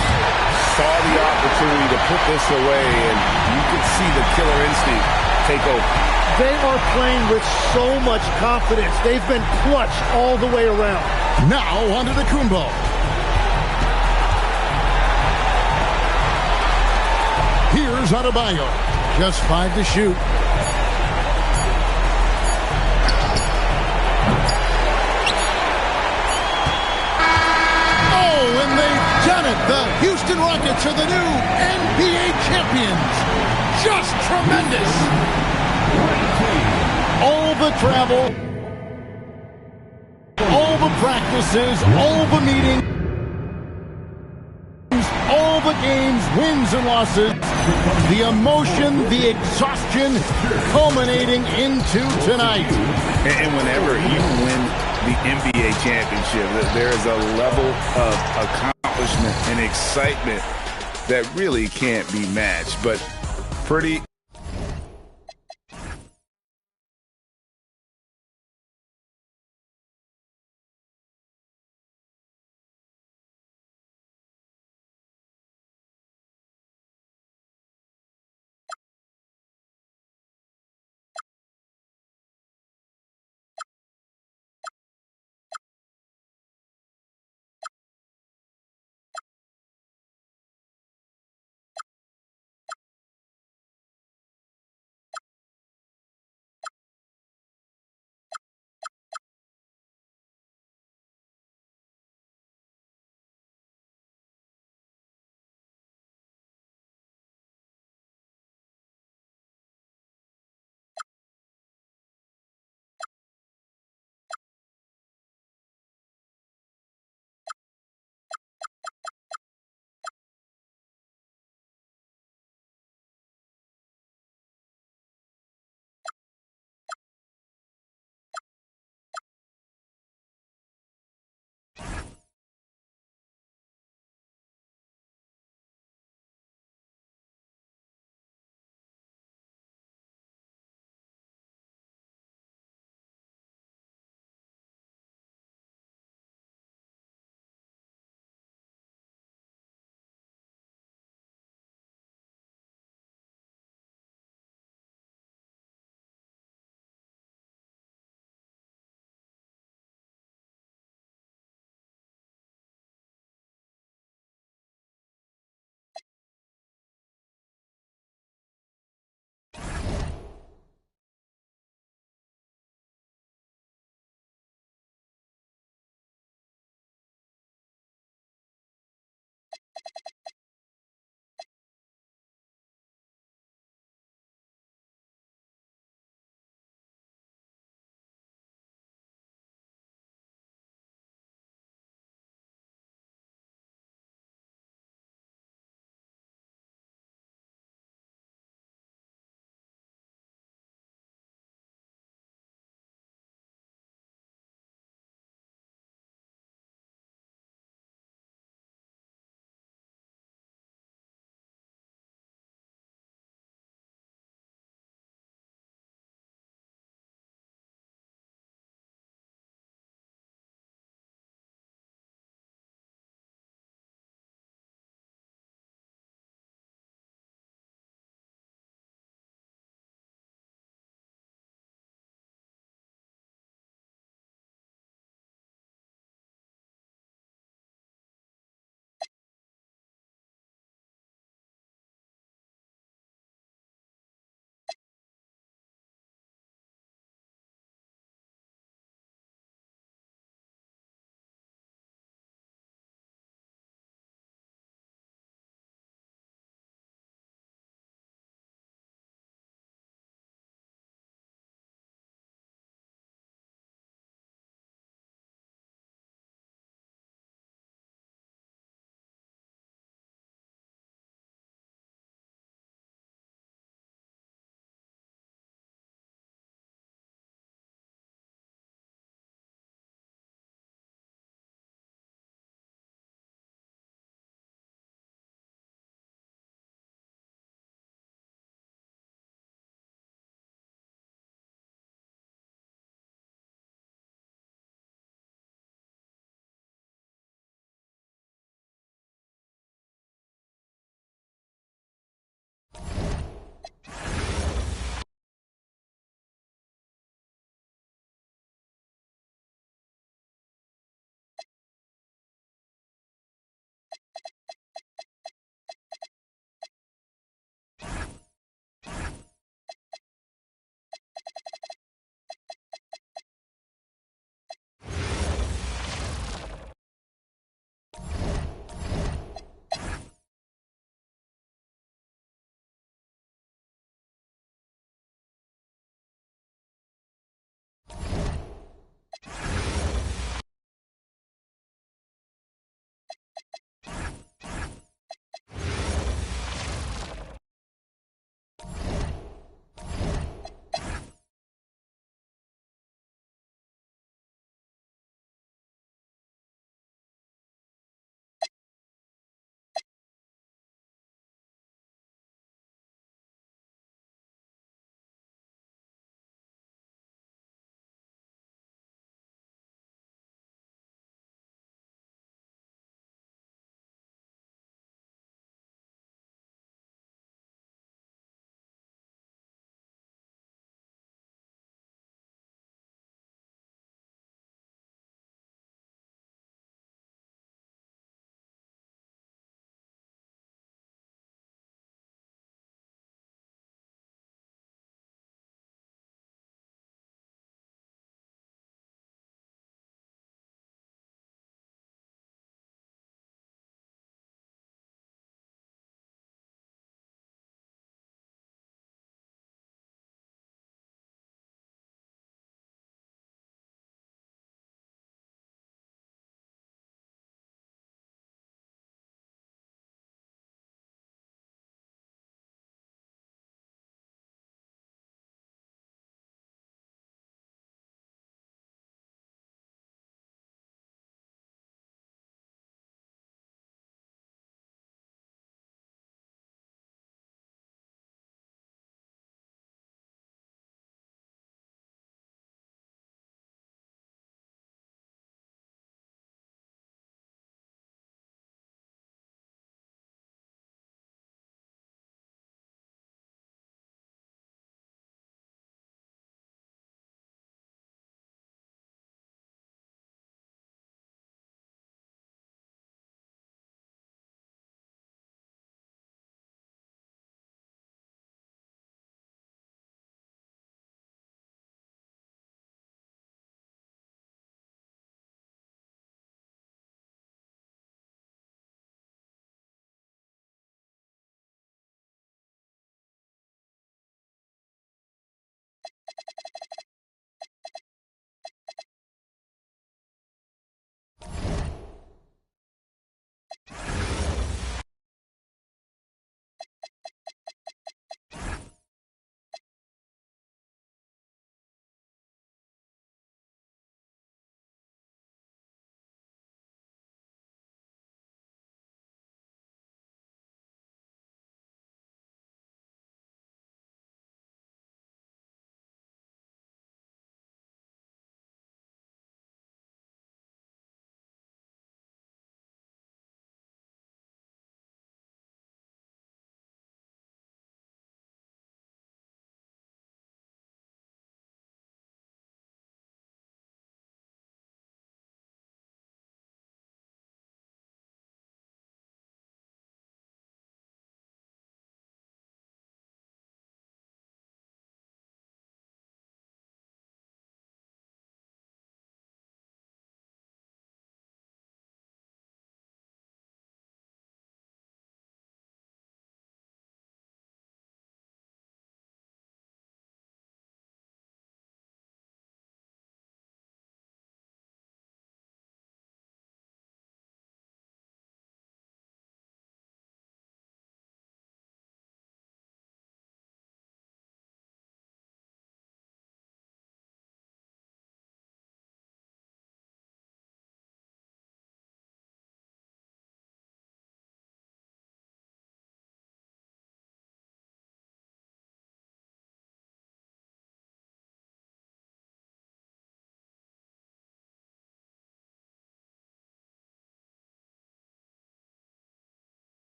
Saw the opportunity to put this away, and you could see the killer instinct take over. They are playing with so much confidence. They've been clutch all the way around. Now onto the Kumbo. Here's Adebayo. Just 5 to shoot. Oh, and they've done it. The Houston Rockets are the new NBA champions. Just tremendous. All the travel, all the practices, all the meetings, all the games, wins and losses, the emotion, the exhaustion culminating into tonight. And whenever you win the NBA championship, there is a level of accomplishment and excitement that really can't be matched. But pretty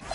You